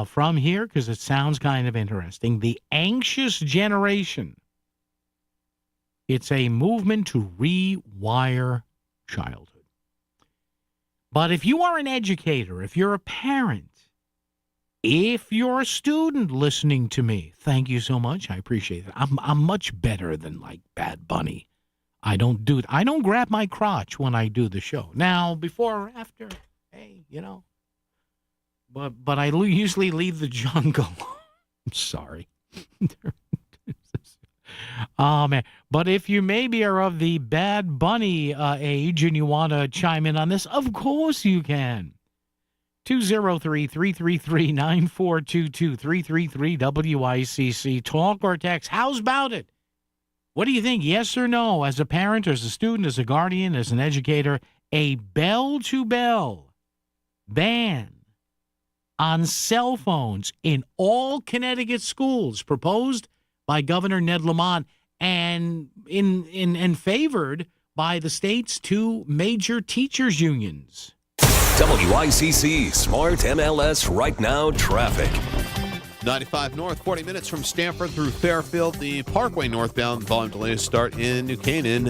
from here because it sounds kind of interesting. The Anxious Generation. It's a movement to rewire childhood. But if you are an educator, if you're a parent, if you're a student listening to me, thank you so much. I appreciate it. I'm much better than like Bad Bunny. I don't grab my crotch when I do the show. Now, before or after, hey, you know. But I usually leave the jungle. I'm sorry. Oh, man. But if you maybe are of the Bad Bunny age and you want to chime in on this, of course you can. 203-333-9422, 333-WICC. Talk or text. How's about it? What do you think? Yes or no? As a parent, as a student, as a guardian, as an educator, a bell-to-bell ban on cell phones in all Connecticut schools proposed by Governor Ned Lamont and favored by the state's two major teachers' unions. WICC Smart MLS Right Now traffic. 95 north, 40 minutes from Stamford through Fairfield. The Parkway northbound volume delays start in New Canaan.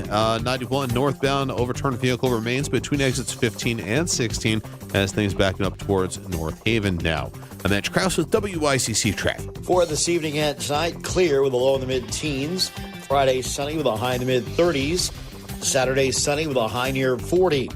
91 northbound overturned vehicle remains between exits 15 and 16 as things backing up towards North Haven now. I'm Mitch Krause with WICC traffic. For this evening and tonight, clear with a low in the mid-teens. Friday, sunny with a high in the mid-30s. Saturday, sunny with a high near 40.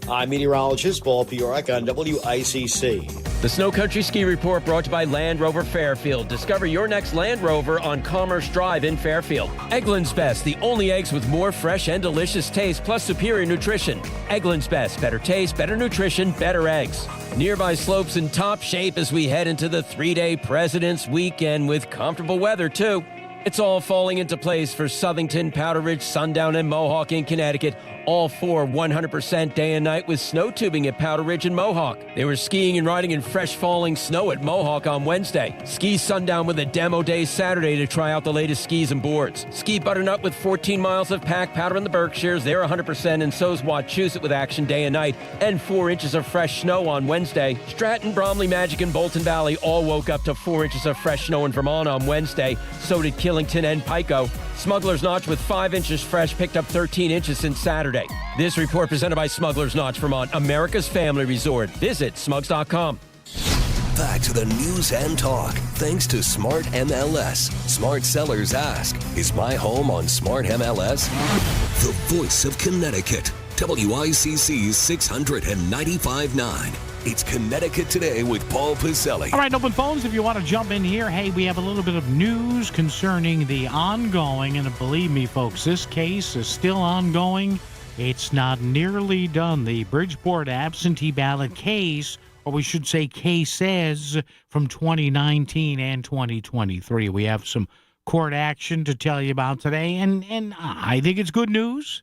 I'm meteorologist Paul Piorek on WICC. The Snow Country Ski Report brought to you by Land Rover Fairfield. Discover your next Land Rover on Commerce Drive in Fairfield. Eggland's Best, the only eggs with more fresh and delicious taste plus superior nutrition. Eggland's Best, better taste, better nutrition, better eggs. Nearby slopes in top shape as we head into the 3-day President's Weekend with comfortable weather, too. It's all falling into place for Southington, Powder Ridge, Sundown, and Mohawk in Connecticut. All four 100% day and night with snow tubing at Powder Ridge and Mohawk. They were skiing and riding in fresh falling snow at Mohawk on Wednesday. Ski Sundown with a demo day Saturday to try out the latest skis and boards. Ski Butternut with 14 miles of packed powder in the Berkshires. They're 100%, and so's Wachusett with action day and night. And 4 inches of fresh snow on Wednesday. Stratton, Bromley, Magic, and Bolton Valley all woke up to 4 inches of fresh snow in Vermont on Wednesday. So did Killington and Pico. Smuggler's Notch with 5 inches fresh picked up 13 inches since Saturday. This report presented by Smuggler's Notch, Vermont, America's family resort. Visit smugs.com. Back to the news and talk. Thanks to Smart MLS. Smart sellers ask, is my home on Smart MLS? The voice of Connecticut. WICC's 695.9. It's Connecticut Today with Paul Piselli. All right, open phones if you want to jump in here. Hey, we have a little bit of news concerning the ongoing, and believe me, folks, this case is still ongoing. It's not nearly done. The Bridgeport absentee ballot case, or we should say cases, from 2019 and 2023. We have some court action to tell you about today, and I think it's good news.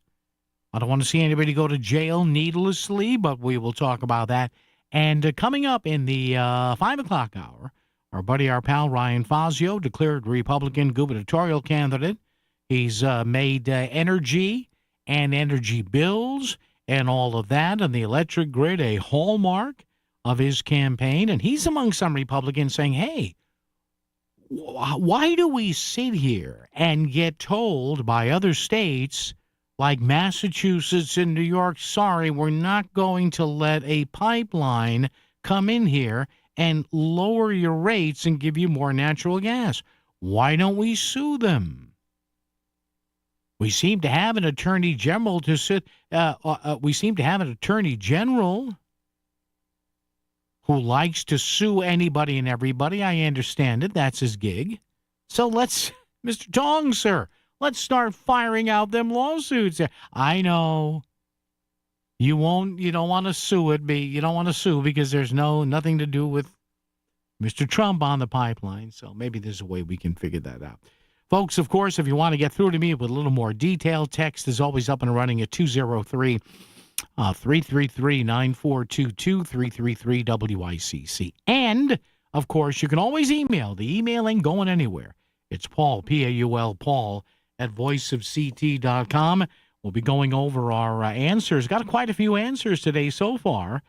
I don't want to see anybody go to jail needlessly, but we will talk about that. And coming up in the 5 o'clock hour, our pal Ryan Fazio declared Republican gubernatorial candidate. He's made energy and energy bills and all of that and the electric grid a hallmark of his campaign. And he's among some Republicans saying, hey, why do we sit here and get told by other states like Massachusetts and New York, sorry, we're not going to let a pipeline come in here and lower your rates and give you more natural gas? Why don't we sue them? We seem to have an attorney general to sit. We seem to have an attorney general who likes to sue anybody and everybody. I understand it. That's his gig. So let's, Mr. Tong, sir, let's start firing out them lawsuits. I know you don't want to sue it. You don't want to sue because there's nothing to do with Mr. Trump on the pipeline. So maybe there's a way we can figure that out. Folks, of course, if you want to get through to me with a little more detail, text is always up and running at 203 333-9422, 333-WICC. And, of course, you can always email. The email ain't going anywhere. It's Paul, P-A-U-L, Paul, at voiceofct.com. We'll be going over our answers. Got quite a few answers today so far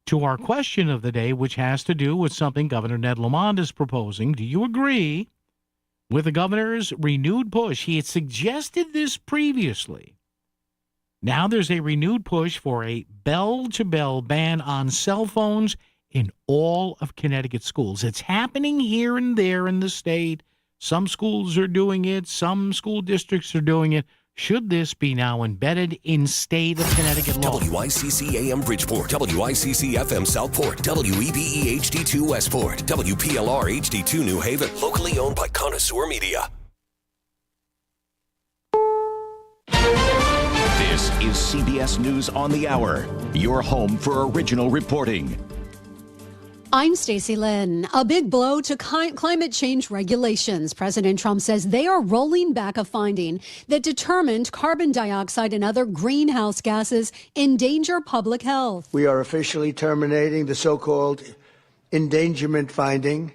to our question of the day, which has to do with something Governor Ned Lamont is proposing. Do you agree with the governor's renewed push? He had suggested this previously. Now there's a renewed push for a bell-to-bell ban on cell phones in all of Connecticut schools. It's happening here and there in the state. Some schools are doing it. Some school districts are doing it. Should this be now embedded in state of Connecticut law? WICC AM Bridgeport, WICC FM Southport, WEBE HD2 Westport, WPLR HD2 New Haven. Locally owned by Connoisseur Media. This is CBS News on the Hour, your home for original reporting. I'm Stacey Lynn. A big blow to climate change regulations. President Trump says they are rolling back a finding that determined carbon dioxide and other greenhouse gases endanger public health. We are officially terminating the so-called endangerment finding,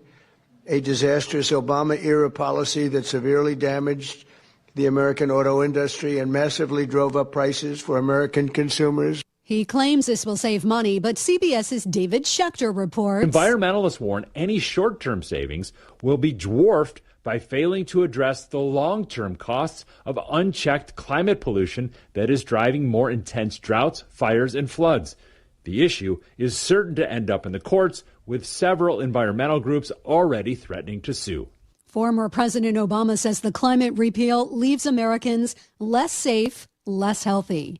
a disastrous Obama-era policy that severely damaged the American auto industry and massively drove up prices for American consumers. He claims this will save money, but CBS's David Schechter reports. Environmentalists warn any short-term savings will be dwarfed by failing to address the long-term costs of unchecked climate pollution that is driving more intense droughts, fires, and floods. The issue is certain to end up in the courts, with several environmental groups already threatening to sue. Former President Obama says the climate repeal leaves Americans less safe, less healthy.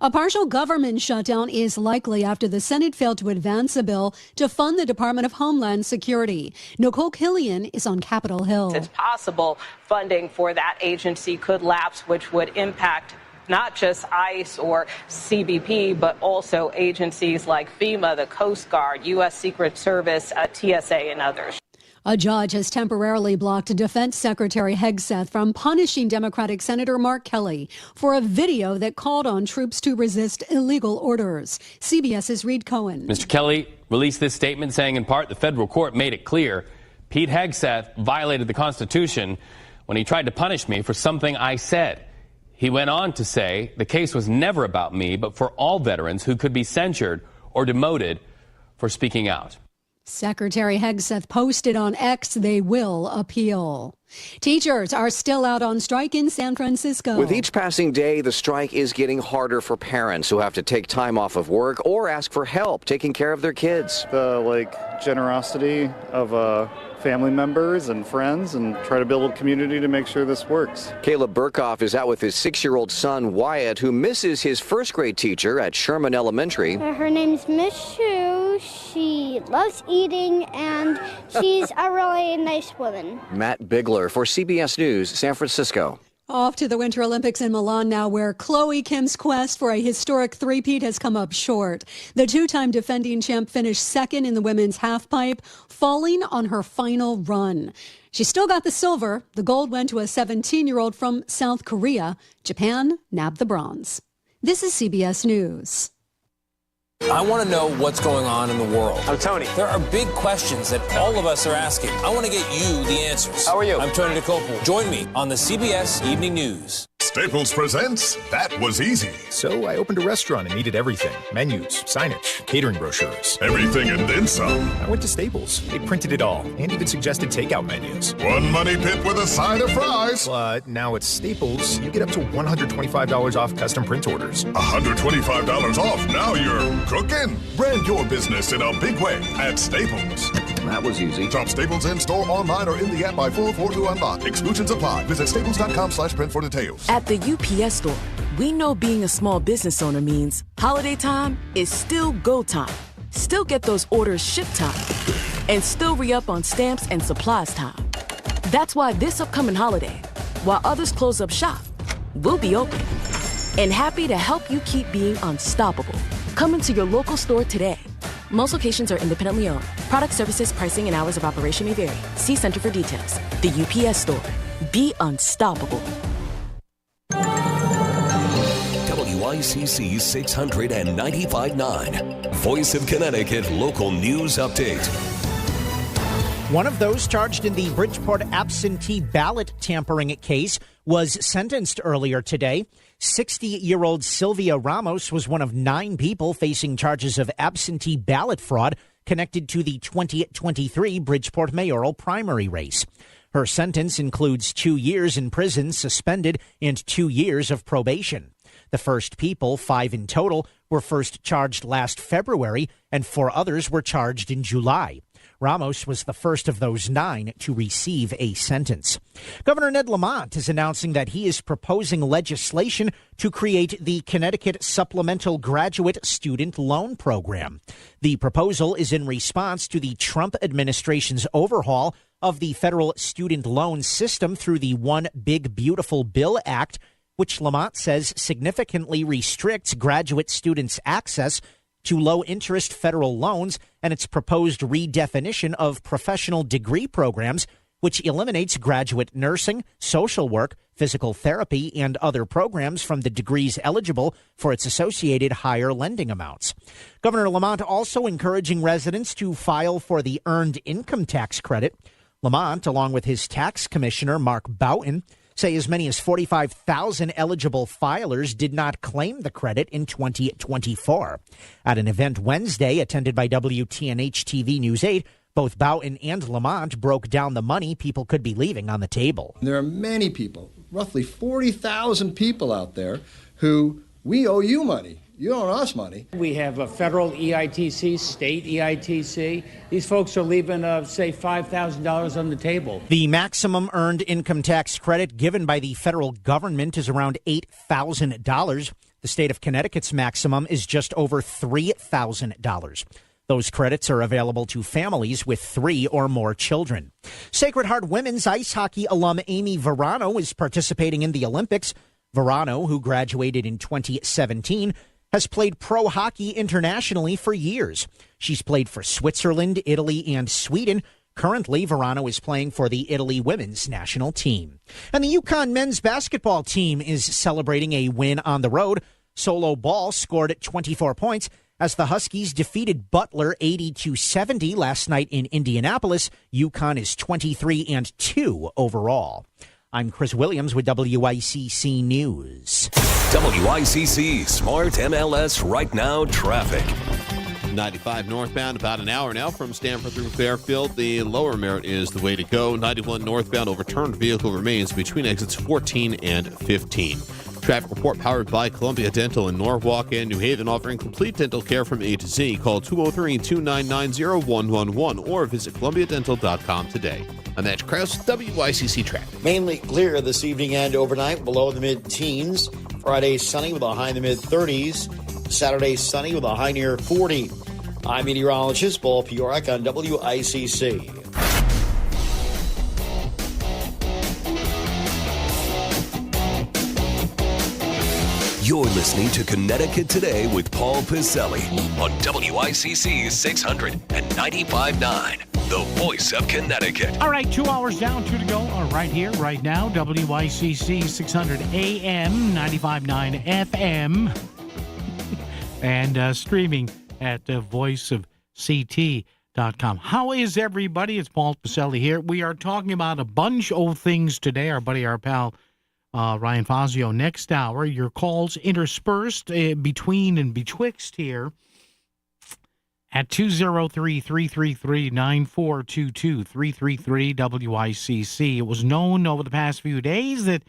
A partial government shutdown is likely after the Senate failed to advance a bill to fund the Department of Homeland Security. Nicole Killian is on Capitol Hill. It's possible funding for that agency could lapse, which would impact not just ICE or CBP, but also agencies like FEMA, the Coast Guard, U.S. Secret Service, TSA, and others. A judge has temporarily blocked Defense Secretary Hegseth from punishing Democratic Senator Mark Kelly for a video that called on troops to resist illegal orders. CBS's Reed Cohen. Mr. Kelly released this statement saying, in part, the federal court made it clear Pete Hegseth violated the Constitution when he tried to punish me for something I said. He went on to say the case was never about me, but for all veterans who could be censured or demoted for speaking out. Secretary Hegseth posted on X they will appeal. Teachers are still out on strike in San Francisco. With each passing day, the strike is getting harder for parents who have to take time off of work or ask for help taking care of their kids. The generosity of family members and friends, and try to build a community to make sure this works. Caleb Burkhoff is out with his 6-year-old son, Wyatt, who misses his first grade teacher at Sherman Elementary. Her name's Miss Sue. She loves eating, and she's a really nice woman. Matt Bigler for CBS News, San Francisco. Off to the Winter Olympics in Milan now, where Chloe Kim's quest for a historic three-peat has come up short. The two-time defending champ finished second in the women's halfpipe, falling on her final run. She still got the silver. The gold went to a 17-year-old from South Korea. Japan nabbed the bronze. This is CBS News. I want to know what's going on in the world. I'm Tony. There are big questions that all of us are asking. I want to get you the answers. How are you? I'm Tony DeCopel. Join me on the CBS Evening News. Staples presents That Was Easy. So I opened a restaurant and needed everything. Menus, signage, catering brochures. Everything and then some. I went to Staples. They printed it all and even suggested takeout menus. One money pit with a side of fries. But now at Staples, you get up to $125 off custom print orders. $125 off. Now you're cooking. Brand your business in a big way at Staples. That was easy. Shop Staples in-store, online, or in the app by 4/4 to unlock. Exclusions apply. Visit staples.com/print for details. At the UPS store, we know being a small business owner means holiday time is still go time. Still get those orders shipped time. And still re-up on stamps and supplies time. That's why this upcoming holiday, while others close up shop, we'll be open. And happy to help you keep being unstoppable. Come into your local store today. Most locations are independently owned. Product, services, pricing, and hours of operation may vary. See Center for details. The UPS store. Be unstoppable. WICC 600 and 95.9. Voice of Connecticut Local News Update. One of those charged in the Bridgeport absentee ballot tampering case was sentenced earlier today. 60-year-old Sylvia Ramos was one of 9 people facing charges of absentee ballot fraud connected to the 2023 Bridgeport mayoral primary race. Her sentence includes 2 years in prison suspended and 2 years of probation. The first people, 5 in total, were first charged last February, and 4 others were charged in July. Ramos was the first of those 9 to receive a sentence. Governor Ned Lamont is announcing that he is proposing legislation to create the Connecticut Supplemental Graduate Student Loan Program. The proposal is in response to the Trump administration's overhaul of the federal student loan system through the One Big Beautiful Bill Act, which Lamont says significantly restricts graduate students' access to low-interest federal loans, and its proposed redefinition of professional degree programs, which eliminates graduate nursing, social work, physical therapy, and other programs from the degrees eligible for its associated higher lending amounts. Governor Lamont also encouraging residents to file for the Earned Income Tax Credit. Lamont, along with his tax commissioner, Mark Boughton, say as many as 45,000 eligible filers did not claim the credit in 2024. At an event Wednesday attended by WTNH TV News 8, both Boughton and Lamont broke down the money people could be leaving on the table. There are many people, roughly 40,000 people out there who we owe you money. You owe us money. We have a federal EITC, state EITC. These folks are leaving, say, $5,000 on the table. The maximum earned income tax credit given by the federal government is around $8,000. The state of Connecticut's maximum is just over $3,000. Those credits are available to families with 3 or more children. Sacred Heart women's ice hockey alum Amy Verano is participating in the Olympics. Verano, who graduated in 2017, has played pro hockey internationally for years. She's played for Switzerland, Italy, and Sweden. Currently, Verano is playing for the Italy women's national team. And the Yukon men's basketball team is celebrating a win on the road. Solo Ball scored 24 points as the Huskies defeated Butler 80-70 last night in Indianapolis. Yukon is 23-2 overall. I'm Chris Williams with WICC News. WICC Smart MLS Right Now Traffic. 95 northbound, about an hour now from Stamford through Fairfield. The lower Merritt is the way to go. 91 northbound, overturned vehicle remains between exits 14 and 15. Traffic report powered by Columbia Dental in Norwalk and New Haven, offering complete dental care from A to Z. Call 203-299-0111 or visit columbiadental.com today. I'm Matt Krause, WICC Traffic. Mainly clear this evening and overnight, below the mid-teens. Friday sunny with a high in the mid-30s. Saturday sunny with a high near 40. I'm meteorologist Paul Piorak on WICC. You're listening to Connecticut Today with Paul Pizzelli on WICC 600 and 95.9, the voice of Connecticut. All right, 2 hours down, 2 to go. Right here, right now, WICC 600 AM, 95.9 FM, and streaming at voiceofct.com. How is everybody? It's Paul Pizzelli here. We are talking about a bunch of things today. Our pal, Ryan Fazio, next hour. Your calls interspersed between and betwixt here at 203-333-9422, 333-WICC. It was known over the past few days that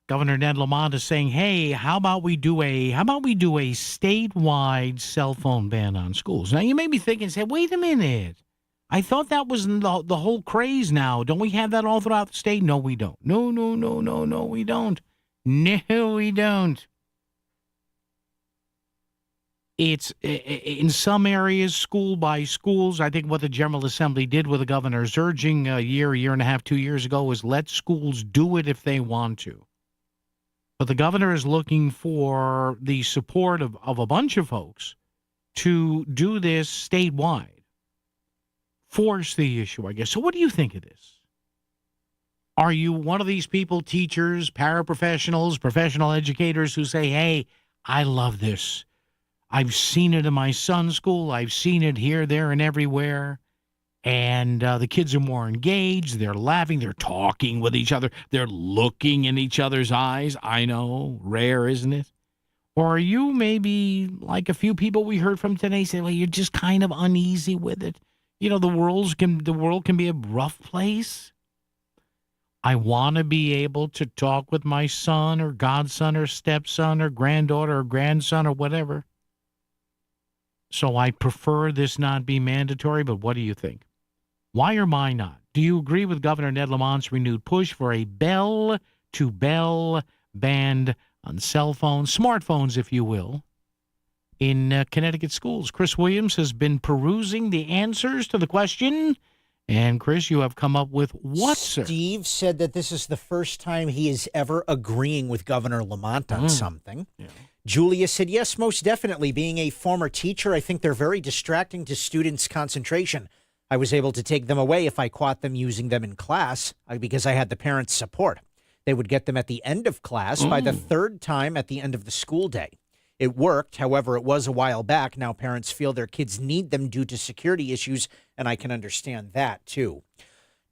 Governor Ned Lamont is saying, hey, how about we do a statewide cell phone ban on schools? Now, you may be thinking, say, wait a minute. I thought that was the whole craze now. Don't we have that all throughout the state? No, we don't. No, we don't. No, we don't. It's in some areas, school by schools. I think what the General Assembly did with the governor's urging a year and a half, 2 years ago was let schools do it if they want to. But the governor is looking for the support of a bunch of folks to do this statewide. Force the issue, I guess. So what do you think of this? Are you one of these people, teachers, paraprofessionals, professional educators who say, hey, I love this. I've seen it in my son's school. I've seen it here, there, and everywhere. And the kids are more engaged. They're laughing. They're talking with each other. They're looking in each other's eyes. I know, rare, isn't it? Or are you maybe like a few people we heard from today say, well, you're just kind of uneasy with it? You know, the world can be a rough place. I want to be able to talk with my son or godson or stepson or granddaughter or grandson or whatever. So I prefer this not be mandatory, but what do you think? Why or why not? Do you agree with Governor Ned Lamont's renewed push for a bell-to-bell ban on cell phones, smartphones, if you will, in Connecticut schools? Chris Williams has been perusing the answers to the question. And, Chris, you have come up with what, sir? Steve said that this is the first time he is ever agreeing with Governor Lamont on something. Yeah. Julia said, yes, most definitely. Being a former teacher, I think they're very distracting to students' concentration. I was able to take them away if I caught them using them in class because I had the parents' support. They would get them at the end of class by the third time at the end of the school day. It worked. However, it was a while back. Now parents feel their kids need them due to security issues, and I can understand that, too.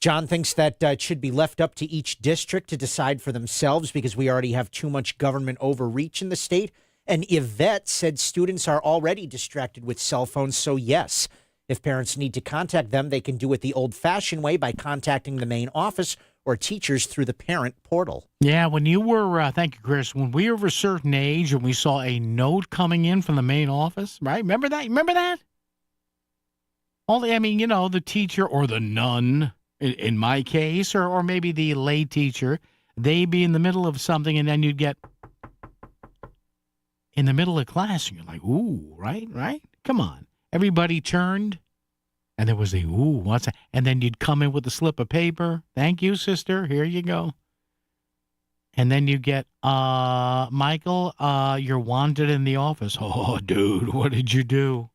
John thinks that it should be left up to each district to decide for themselves because we already have too much government overreach in the state. And Yvette said students are already distracted with cell phones, so yes, if parents need to contact them, they can do it the old-fashioned way by contacting the main office or teachers through the parent portal. Yeah, when you were, thank you, Chris, when we were of a certain age and we saw a note coming in from the main office, right? Remember that? Remember that? The teacher or the nun, in my case, or maybe the lay teacher, they'd be in the middle of something and then you'd get in the middle of class and you're like, ooh, right? Come on. Everybody turned. And there was a, ooh, what's that? And then you'd come in with a slip of paper. Thank you, sister. Here you go. And then you get, Michael, you're wanted in the office. Oh, dude, what did you do?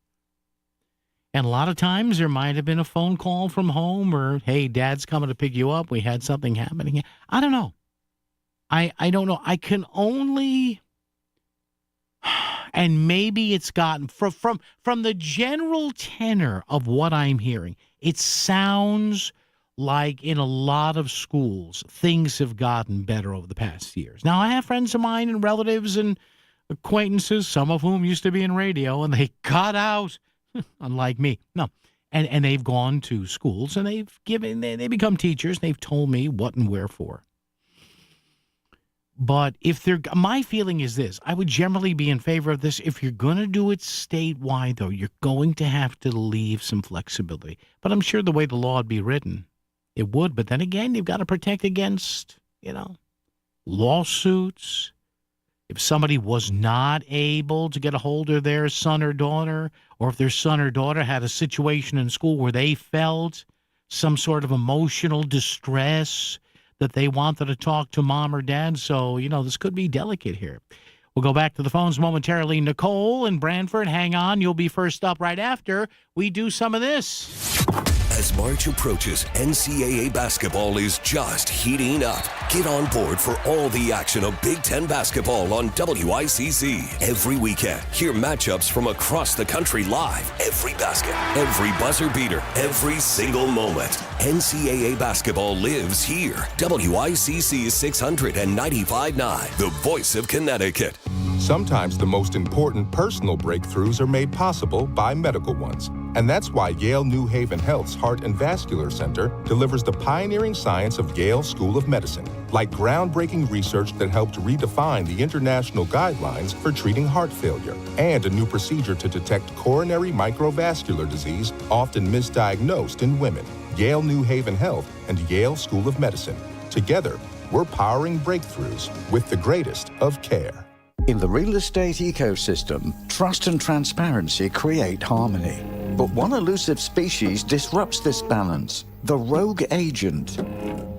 And a lot of times there might have been a phone call from home or, hey, Dad's coming to pick you up. We had something happening. I don't know. I don't know. I can only... And maybe it's gotten, from the general tenor of what I'm hearing, it sounds like in a lot of schools, things have gotten better over the past years. Now, I have friends of mine and relatives and acquaintances, some of whom used to be in radio, and they got out, unlike me. No, and they've gone to schools, and they become teachers, and they've told me what and wherefore. But my feeling is this, I would generally be in favor of this. If you're going to do it statewide, though, you're going to have to leave some flexibility. But I'm sure the way the law would be written, it would. But then again, you've got to protect against, lawsuits. If somebody was not able to get a hold of their son or daughter, or if their son or daughter had a situation in school where they felt some sort of emotional distress, that they wanted to talk to mom or dad. So, this could be delicate here. We'll go back to the phones momentarily. Nicole in Brantford, hang on. You'll be first up right after we do some of this. As March approaches, NCAA basketball is just heating up. Get on board for all the action of Big Ten basketball on WICC. Every weekend, hear matchups from across the country live. Every basket, every buzzer beater, every single moment. NCAA basketball lives here. WICC 695.9, the voice of Connecticut. Sometimes the most important personal breakthroughs are made possible by medical ones. And that's why Yale New Haven Health's Heart and Vascular Center delivers the pioneering science of Yale School of Medicine, like groundbreaking research that helped redefine the international guidelines for treating heart failure, and a new procedure to detect coronary microvascular disease, often misdiagnosed in women. Yale New Haven Health and Yale School of Medicine. Together, we're powering breakthroughs with the greatest of care. In the real estate ecosystem, trust and transparency create harmony. But one elusive species disrupts this balance, the rogue agent.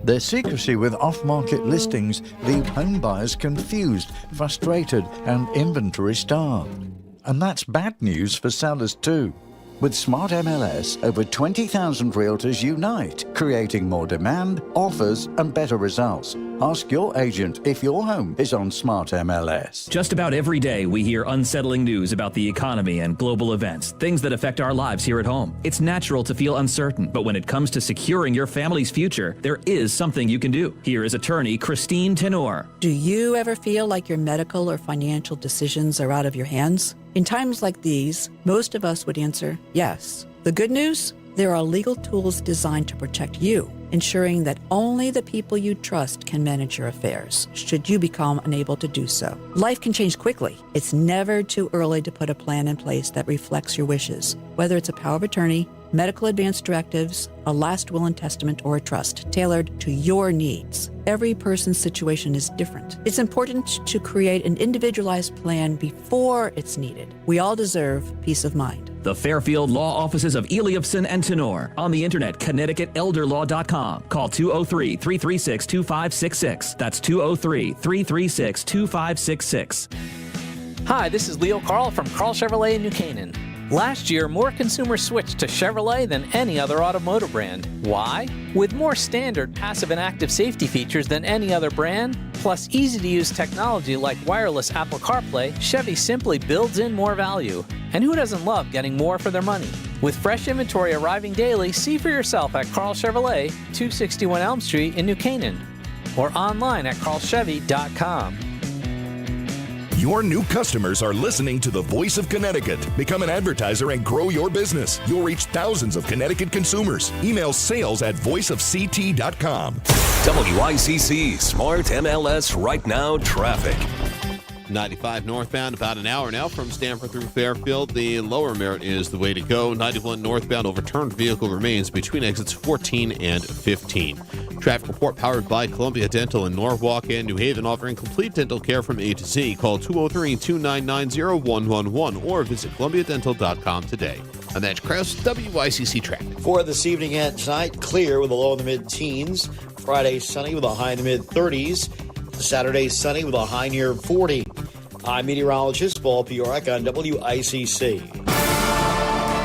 Their secrecy with off-market listings leave home buyers confused, frustrated, and inventory starved. And that's bad news for sellers too. With Smart MLS, over 20,000 realtors unite, creating more demand, offers, and better results. Ask your agent if your home is on Smart MLS. Just about every day, we hear unsettling news about the economy and global events, things that affect our lives here at home. It's natural to feel uncertain, but when it comes to securing your family's future, there is something you can do. Here is attorney Christine Tenor. Do you ever feel like your medical or financial decisions are out of your hands? In times like these, most of us would answer yes. The good news? There are legal tools designed to protect you, ensuring that only the people you trust can manage your affairs, should you become unable to do so. Life can change quickly. It's never too early to put a plan in place that reflects your wishes, whether it's a power of attorney, medical advance directives, a last will and testament, or a trust tailored to your needs. Every person's situation is different. It's important to create an individualized plan before it's needed. We all deserve peace of mind. The Fairfield Law Offices of Eliofson and Tenor. On the internet, ConnecticutElderLaw.com. Call 203-336-2566. That's 203-336-2566. Hi, this is Leo Carl from Carl Chevrolet in New Canaan. Last year, more consumers switched to Chevrolet than any other automotive brand. Why? With more standard passive and active safety features than any other brand, plus easy-to-use technology like wireless Apple CarPlay, Chevy simply builds in more value. And who doesn't love getting more for their money? With fresh inventory arriving daily, see for yourself at Carl Chevrolet, 261 Elm Street in New Canaan, or online at carlchevy.com. Your new customers are listening to the Voice of Connecticut. Become an advertiser and grow your business. You'll reach thousands of Connecticut consumers. Email sales@voiceofct.com. WICC Smart MLS Right Now Traffic. 95 northbound, about an hour now from Stamford through Fairfield. The lower Merritt is the way to go. 91 northbound, overturned vehicle remains between exits 14 and 15. Traffic report powered by Columbia Dental in Norwalk and New Haven, offering complete dental care from A to Z. Call 203-299-0111 or visit columbiadental.com today. I'm Edge Krause, WICC Traffic. For this evening and tonight, clear with a low in the mid-teens. Friday, sunny with a high in the mid-30s. Saturday, sunny with a high near 40. I'm meteorologist Paul Piorek on WICC.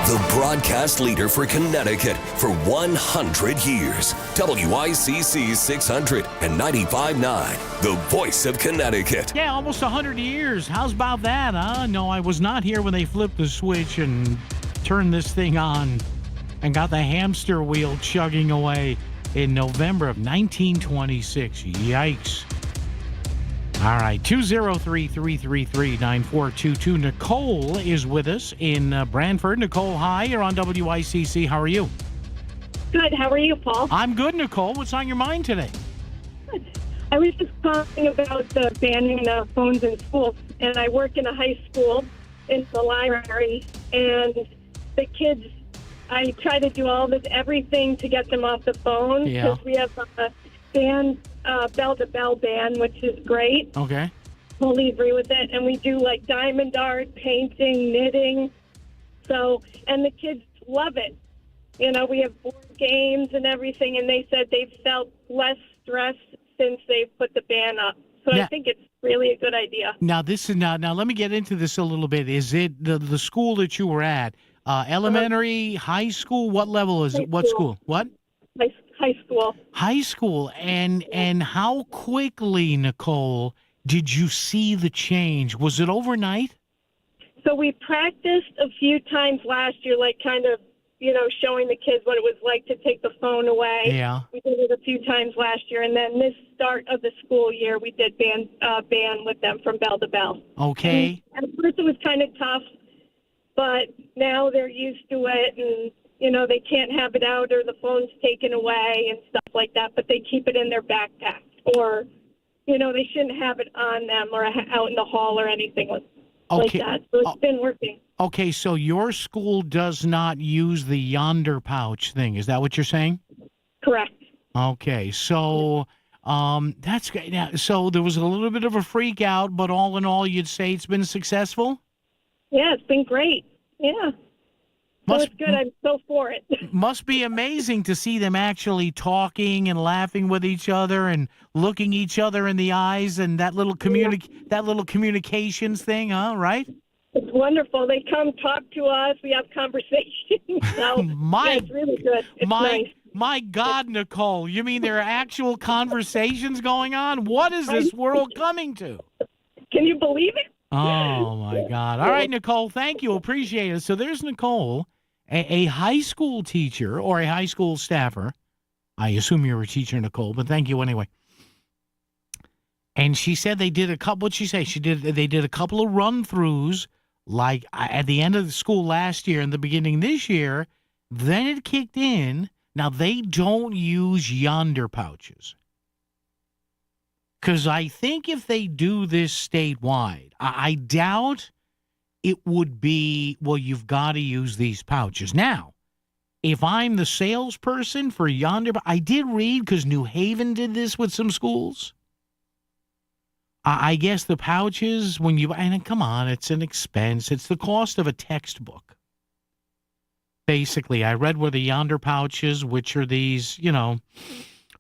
The broadcast leader for Connecticut for 100 years. WICC 600 and 95.9, the voice of Connecticut. Yeah, almost 100 years. How's about that, huh? No, I was not here when they flipped the switch and turned this thing on and got the hamster wheel chugging away in November of 1926. Yikes. All right, 203-333-9422. Nicole is with us in Branford. Nicole, hi, you're on WICC. How are you? Good. How are you, Paul? I'm good, Nicole. What's on your mind today? Good. I was just talking about banning phones in schools, and I work in a high school in the library, and the kids, I try to do everything to get them off the phone because we have a bell-to-bell ban, which is great. Okay. Totally agree with it. And we do like diamond art, painting, knitting. So, and the kids love it. You know, we have board games and everything, and they said they've felt less stress since they've put the ban up. So I think it's really a good idea. Now, this is now let me get into this a little bit. Is it the school that you were at, elementary, high school? What level is it? What school? What? High school. High school. And how quickly, Nicole, did you see the change? Was it overnight? So we practiced a few times last year, like kind of, you know, showing the kids what it was like to take the phone away. Yeah. We did it a few times last year. And then this start of the school year, we did ban with them from bell to bell. Okay. And at first it was kind of tough, but now they're used to it, and you know, they can't have it out or the phone's taken away and stuff like that, but they keep it in their backpack, or, you know, they shouldn't have it on them or out in the hall or anything like that. So it's been working. Okay, so your school does not use the Yonder pouch thing. Is that what you're saying? Correct. Okay, so that's great. Now, so there was a little bit of a freak out, but all in all, you'd say it's been successful? Yeah, it's been great. Yeah. So it's good. I'm so for it. Must be amazing to see them actually talking and laughing with each other and looking each other in the eyes and that little communications thing, huh? Right? It's wonderful. They come talk to us. We have conversations. So, it's really good. It's nice. My God, Nicole, you mean there are actual conversations going on? What is this world coming to? Can you believe it? Oh, my God. All right, Nicole, thank you. Appreciate it. So there's Nicole, a high school teacher or a high school staffer. I assume you're a teacher, Nicole, but thank you anyway. And she said they did a couple, what'd she say? They did a couple of run-throughs, like at the end of the school last year and the beginning this year. Then it kicked in. Now, they don't use yonder pouches. Because I think if they do this statewide, I doubt it would be, well, you've got to use these pouches. Now, if I'm the salesperson for yonder, I did read, because New Haven did this with some schools. I guess the pouches, when you, and come on, it's an expense. It's the cost of a textbook. Basically, I read where the yonder pouches, which are these,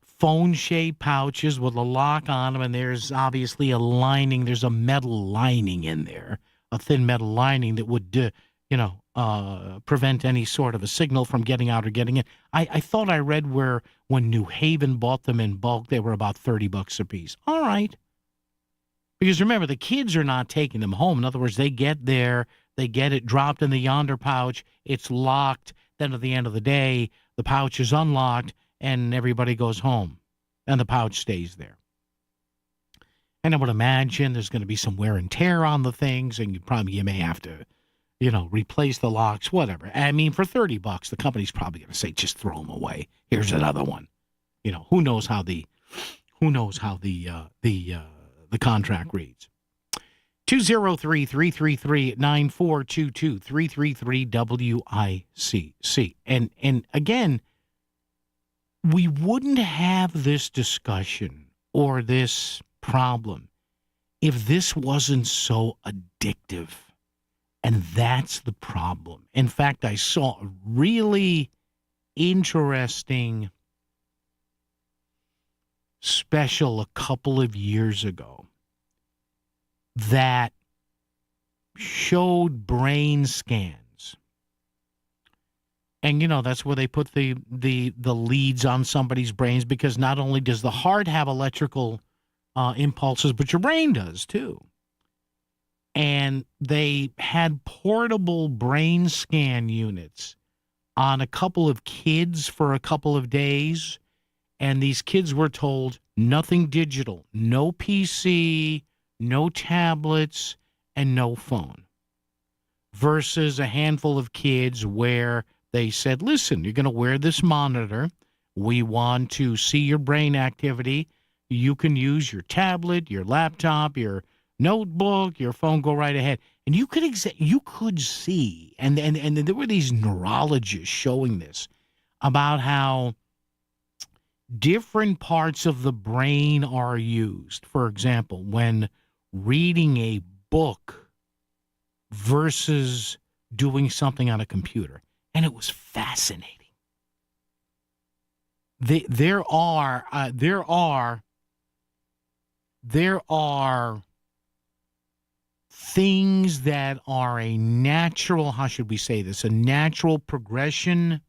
phone-shaped pouches with a lock on them, and there's obviously a lining. There's a metal lining in there, a thin metal lining that would, prevent any sort of a signal from getting out or getting in. I thought I read where when New Haven bought them in bulk, they were about $30 a piece. All right. Because remember, the kids are not taking them home. In other words, they get there, they get it dropped in the yonder pouch, it's locked. Then at the end of the day, the pouch is unlocked, and everybody goes home, and the pouch stays there. And I would imagine there's going to be some wear and tear on the things, and you may have to, replace the locks, whatever. I mean, for $30, the company's probably going to say, just throw them away. Here's another one. Who knows how the contract reads. 203-333-9422, 333-WICC. And again, we wouldn't have this discussion or this problem if this wasn't so addictive. And that's the problem. In fact, I saw a really interesting special a couple of years ago that showed brain scans. And, that's where they put the leads on somebody's brains, because not only does the heart have electrical impulses, but your brain does too. And they had portable brain scan units on a couple of kids for a couple of days. And these kids were told nothing digital, no PC, no tablets, and no phone. Versus a handful of kids where they said, listen, you're going to wear this monitor. We want to see your brain activity. You can use your tablet, your laptop, your notebook, your phone, go right ahead. And you could see, and there were these neurologists showing this, about how different parts of the brain are used. For example, when reading a book versus doing something on a computer. And it was fascinating. There are things that are a natural, how should we say this, a natural progression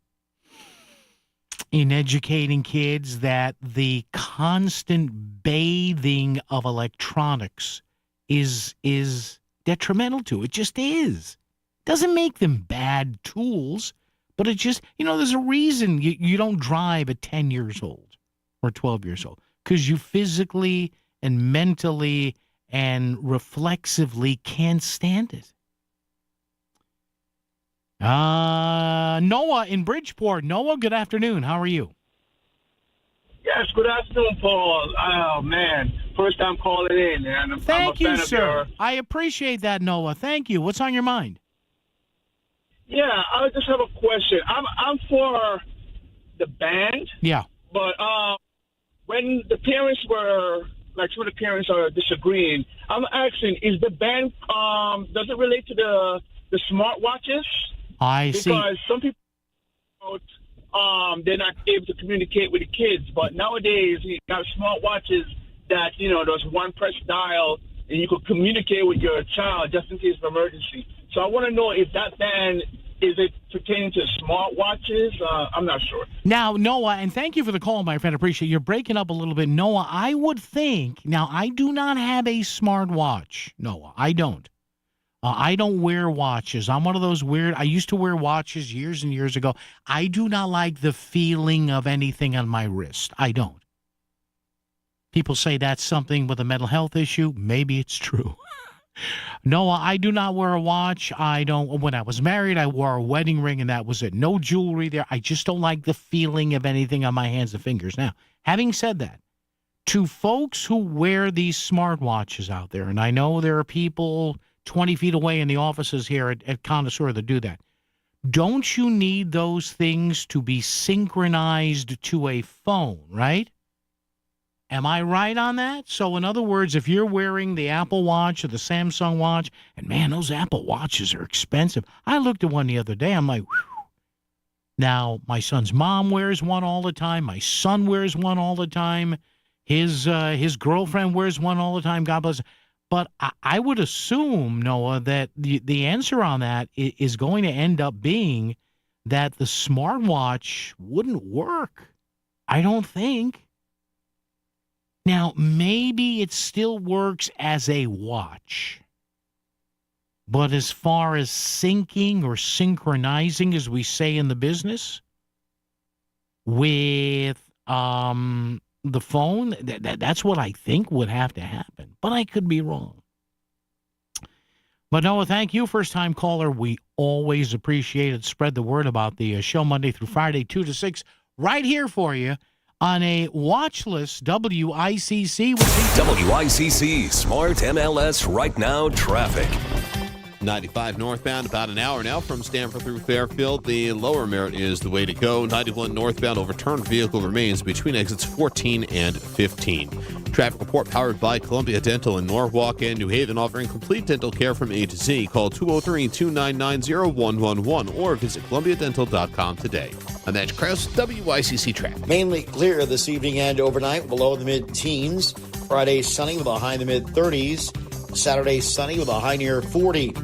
in educating kids that the constant bathing of electronics is detrimental to. It just is. Doesn't make them bad tools, but it just, there's a reason you don't drive at 10 years old or 12 years old, because you physically and mentally and reflexively can't stand it. Noah in Bridgeport. Noah, good afternoon. How are you? Yes, good afternoon, Paul. Oh, man. First time calling in. And Thank you, sir. I appreciate that, Noah. Thank you. What's on your mind? Yeah, I just have a question. I'm for the band. Yeah. But when the parents were, two of the parents are disagreeing, I'm asking, is the band, does it relate to the smartwatches? I see. Because some people, they're not able to communicate with the kids. But nowadays, you got smartwatches that, there's one press dial and you could communicate with your child just in case of emergency. So I want to know if that ban, is it pertaining to smartwatches? I'm not sure. Now, Noah, and thank you for the call, my friend. I appreciate it. You're breaking up a little bit. Noah, I would think, now I do not have a smartwatch. Noah, I don't. I don't wear watches. I'm one of those weird, I used to wear watches years and years ago. I do not like the feeling of anything on my wrist. I don't. People say that's something with a mental health issue. Maybe it's true. Noah, I do not wear a watch. When I was married, I wore a wedding ring and that was it. No jewelry there. I just don't like the feeling of anything on my hands and fingers. Now, having said that, to folks who wear these smartwatches out there, and I know there are people 20 feet away in the offices here at Connoisseur that do that. Don't you need those things to be synchronized to a phone, right? Am I right on that? So in other words, if you're wearing the Apple Watch or the Samsung Watch, and man, those Apple Watches are expensive. I looked at one the other day. I'm like, whew. Now, my son's mom wears one all the time. My son wears one all the time. His girlfriend wears one all the time. God bless. But I would assume, Noah, that the answer on that is going to end up being that the smartwatch wouldn't work. I don't think. Now, maybe it still works as a watch. But as far as syncing or synchronizing, as we say in the business, with the phone, that's what I think would have to happen. But I could be wrong. But Noah, thank you, first-time caller. We always appreciate it. Spread the word about the show Monday through Friday, 2 to 6, right here for you on a watchless WICC. WICC Smart MLS Right Now traffic. 95 northbound, about an hour now from Stamford through Fairfield. The lower Merritt is the way to go. 91 northbound, overturned vehicle remains between exits 14 and 15. Traffic report powered by Columbia Dental in Norwalk and New Haven, offering complete dental care from A to Z. Call 203-299-0111 or visit columbiadental.com today. I'm Matt Krause, WICC traffic. Mainly clear this evening and overnight, below the mid-teens. Friday sunny with a high in the mid-30s. Saturday sunny with a high near 40.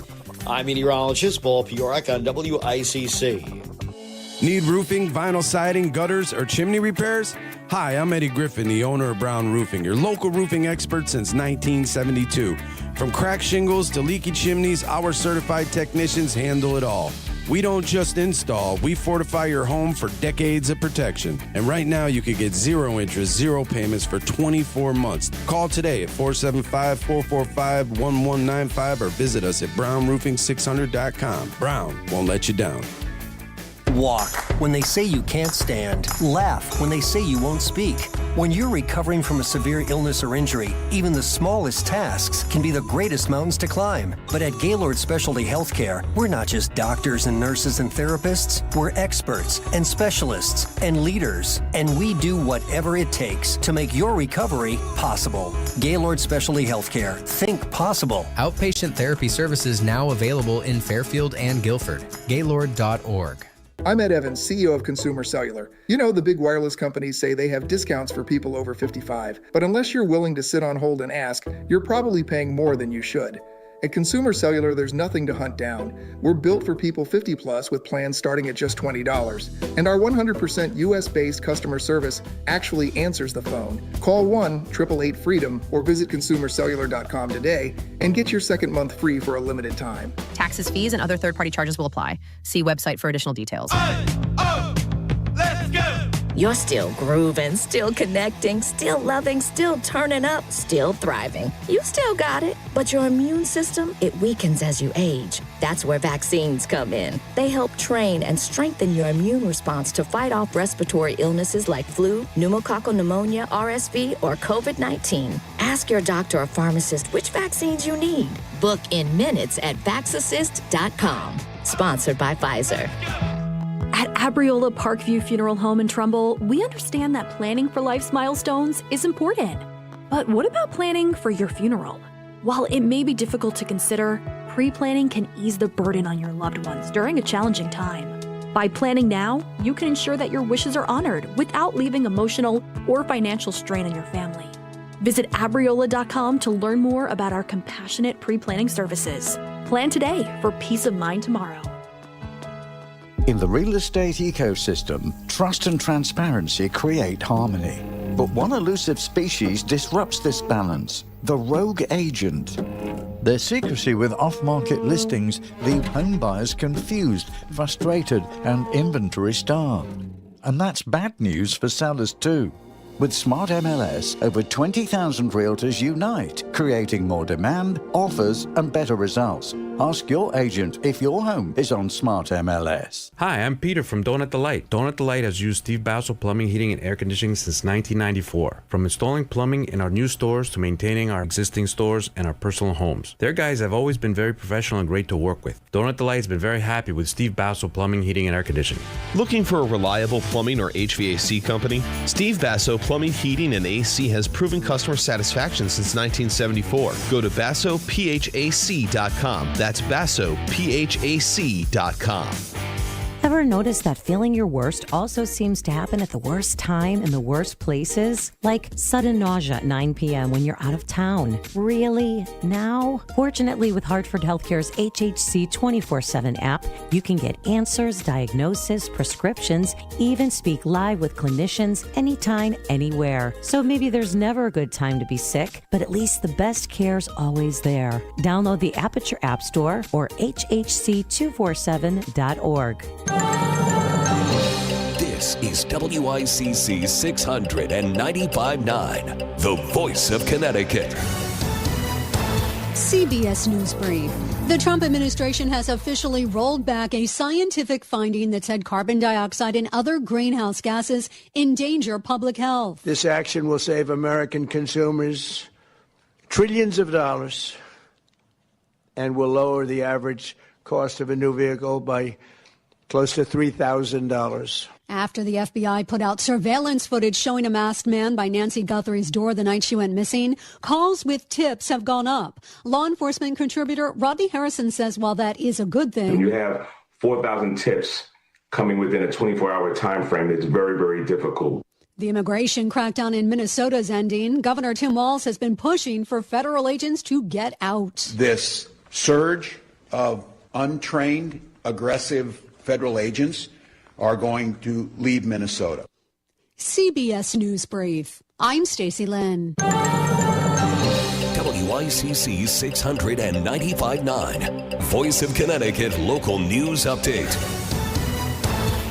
I'm meteorologist Paul Piorek on WICC. Need roofing, vinyl siding, gutters, or chimney repairs? Hi, I'm Eddie Griffin, the owner of Brown Roofing, your local roofing expert since 1972. From cracked shingles to leaky chimneys, our certified technicians handle it all. We don't just install, we fortify your home for decades of protection. And right now you can get 0 interest, 0 payments for 24 months. Call today at 475-445-1195 or visit us at brownroofing600.com. Brown won't let you down. Walk when they say you can't stand. Laugh when they say you won't speak. When you're recovering from a severe illness or injury, even the smallest tasks can be the greatest mountains to climb. But at Gaylord Specialty Healthcare, we're not just doctors and nurses and therapists. We're experts and specialists and leaders. And we do whatever it takes to make your recovery possible. Gaylord Specialty Healthcare. Think possible. Outpatient therapy services now available in Fairfield and Guilford. Gaylord.org. I'm Ed Evans, CEO of Consumer Cellular. You know, the big wireless companies say they have discounts for people over 55, but unless you're willing to sit on hold and ask, you're probably paying more than you should. At Consumer Cellular, there's nothing to hunt down. We're built for people 50 plus with plans starting at just $20. And our 100% US-based customer service actually answers the phone. Call 1-888-FREEDOM or visit consumercellular.com today and get your second month free for a limited time. Taxes, fees, and other third-party charges will apply. See website for additional details. Let's go! You're still grooving, still connecting, still loving, still turning up, still thriving. You still got it, but your immune system, it weakens as you age. That's where vaccines come in. They help train and strengthen your immune response to fight off respiratory illnesses like flu, pneumococcal pneumonia, RSV, or COVID-19. Ask your doctor or pharmacist which vaccines you need. Book in minutes at vaxassist.com. Sponsored by Pfizer. At Abriola Parkview Funeral Home in Trumbull, we understand that planning for life's milestones is important. But what about planning for your funeral? While it may be difficult to consider, pre-planning can ease the burden on your loved ones during a challenging time. By planning now, you can ensure that your wishes are honored without leaving emotional or financial strain on your family. Visit Abriola.com to learn more about our compassionate pre-planning services. Plan today for peace of mind tomorrow. In the real estate ecosystem, trust and transparency create harmony. But one elusive species disrupts this balance: the rogue agent. Their secrecy with off-market listings leave home buyers confused, frustrated, and inventory starved. And that's bad news for sellers too. With Smart MLS, over 20,000 realtors unite, creating more demand, offers, and better results. Ask your agent if your home is on Smart MLS. Hi, I'm Peter from Donut Delight. Donut Delight has used Steve Basso Plumbing, Heating, and Air Conditioning since 1994. From installing plumbing in our new stores to maintaining our existing stores and our personal homes. Their guys have always been very professional and great to work with. Donut Delight has been very happy with Steve Basso Plumbing, Heating, and Air Conditioning. Looking for a reliable plumbing or HVAC company? Steve Basso Plumbing, Heating, and AC has proven customer satisfaction since 1974. Go to BassoPHAC.com. That's BassoPHAC.com. Ever notice that feeling your worst also seems to happen at the worst time in the worst places? Like sudden nausea at 9 p.m. when you're out of town. Really? Now? Fortunately, with Hartford Healthcare's HHC 24/7 app, you can get answers, diagnosis, prescriptions, even speak live with clinicians anytime, anywhere. So maybe there's never a good time to be sick, but at least the best care's always there. Download the app at your app store or hhc247.org. This is WICC 695.9, the voice of Connecticut. CBS News Brief. The Trump administration has officially rolled back a scientific finding that said carbon dioxide and other greenhouse gases endanger public health. This action will save American consumers trillions of dollars and will lower the average cost of a new vehicle by close to $3,000. After the FBI put out surveillance footage showing a masked man by Nancy Guthrie's door the night she went missing, calls with tips have gone up. Law enforcement contributor Rodney Harrison says while that is a good thing, when you have 4,000 tips coming within a 24-hour time frame, it's very, very difficult. The immigration crackdown in Minnesota is ending. Governor Tim Walz has been pushing for federal agents to get out. This surge of untrained, aggressive federal agents are going to leave Minnesota. CBS News Brief. I'm Stacey Lynn. WICC 695.9, Voice of Connecticut Local News Update.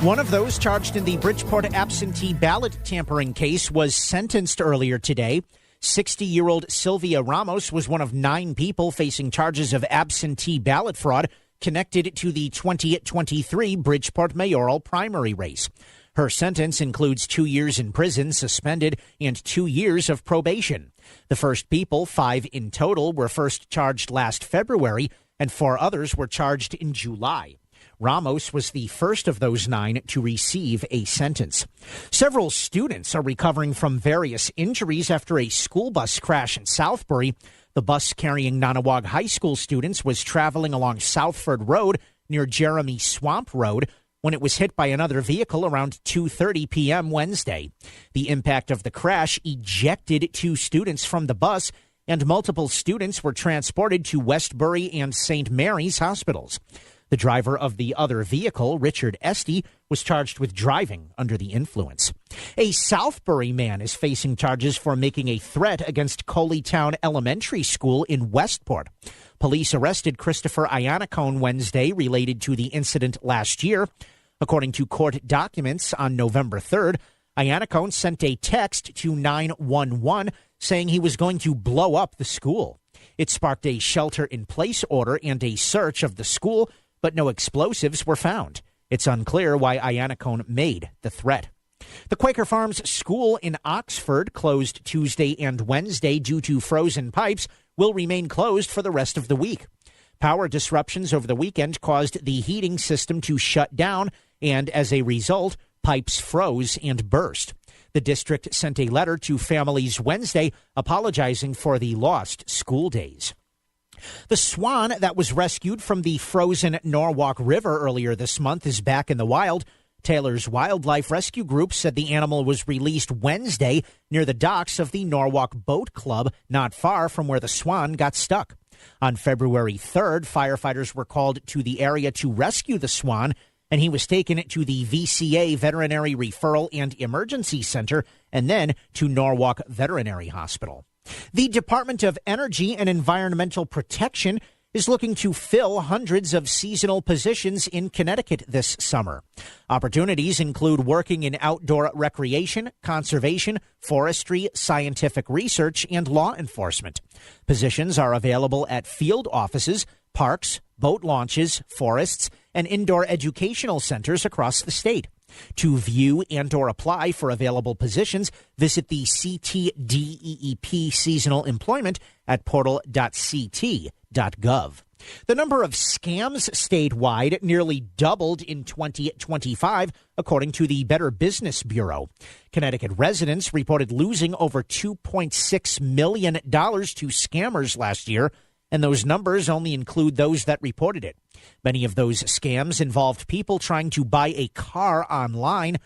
One of those charged in the Bridgeport absentee ballot tampering case was sentenced earlier today. 60-year-old Sylvia Ramos was one of 9 people facing charges of absentee ballot fraud connected to the 2023 Bridgeport mayoral primary race. Her sentence includes 2 years in prison, suspended, and 2 years of probation. The first people, 5 in total, were first charged last February, and 4 others were charged in July. Ramos was the first of those 9 to receive a sentence. Several students are recovering from various injuries after a school bus crash in Southbury. The bus carrying Nonawag High School students was traveling along Southford Road near Jeremy Swamp Road when it was hit by another vehicle around 2:30 p.m. Wednesday. The impact of the crash ejected 2 students from the bus, and multiple students were transported to Westbury and St. Mary's hospitals. The driver of the other vehicle, Richard Esty, was charged with driving under the influence. A Southbury man is facing charges for making a threat against Coleytown Elementary School in Westport. Police arrested Christopher Iannacone Wednesday related to the incident last year. According to court documents, on November 3rd, Iannacone sent a text to 911 saying he was going to blow up the school. It sparked a shelter-in-place order and a search of the school, but no explosives were found. It's unclear why Iannacone made the threat. The Quaker Farms School in Oxford, closed Tuesday and Wednesday due to frozen pipes, will remain closed for the rest of the week. Power disruptions over the weekend caused the heating system to shut down, and as a result, pipes froze and burst. The district sent a letter to families Wednesday apologizing for the lost school days. The swan that was rescued from the frozen Norwalk River earlier this month is back in the wild. Taylor's Wildlife Rescue Group said the animal was released Wednesday near the docks of the Norwalk Boat Club, not far from where the swan got stuck. On February 3rd, firefighters were called to the area to rescue the swan, and he was taken to the VCA Veterinary Referral and Emergency Center and then to Norwalk Veterinary Hospital. The Department of Energy and Environmental Protection is looking to fill hundreds of seasonal positions in Connecticut this summer. Opportunities include working in outdoor recreation, conservation, forestry, scientific research, and law enforcement. Positions are available at field offices, parks, boat launches, forests, and indoor educational centers across the state. To view and or apply for available positions, visit the CTDEEP seasonal employment at portal.ct.gov. The number of scams statewide nearly doubled in 2025, according to the Better Business Bureau. Connecticut residents reported losing over $2.6 million to scammers last year, and those numbers only include those that reported it. Many of those scams involved people trying to buy a car online.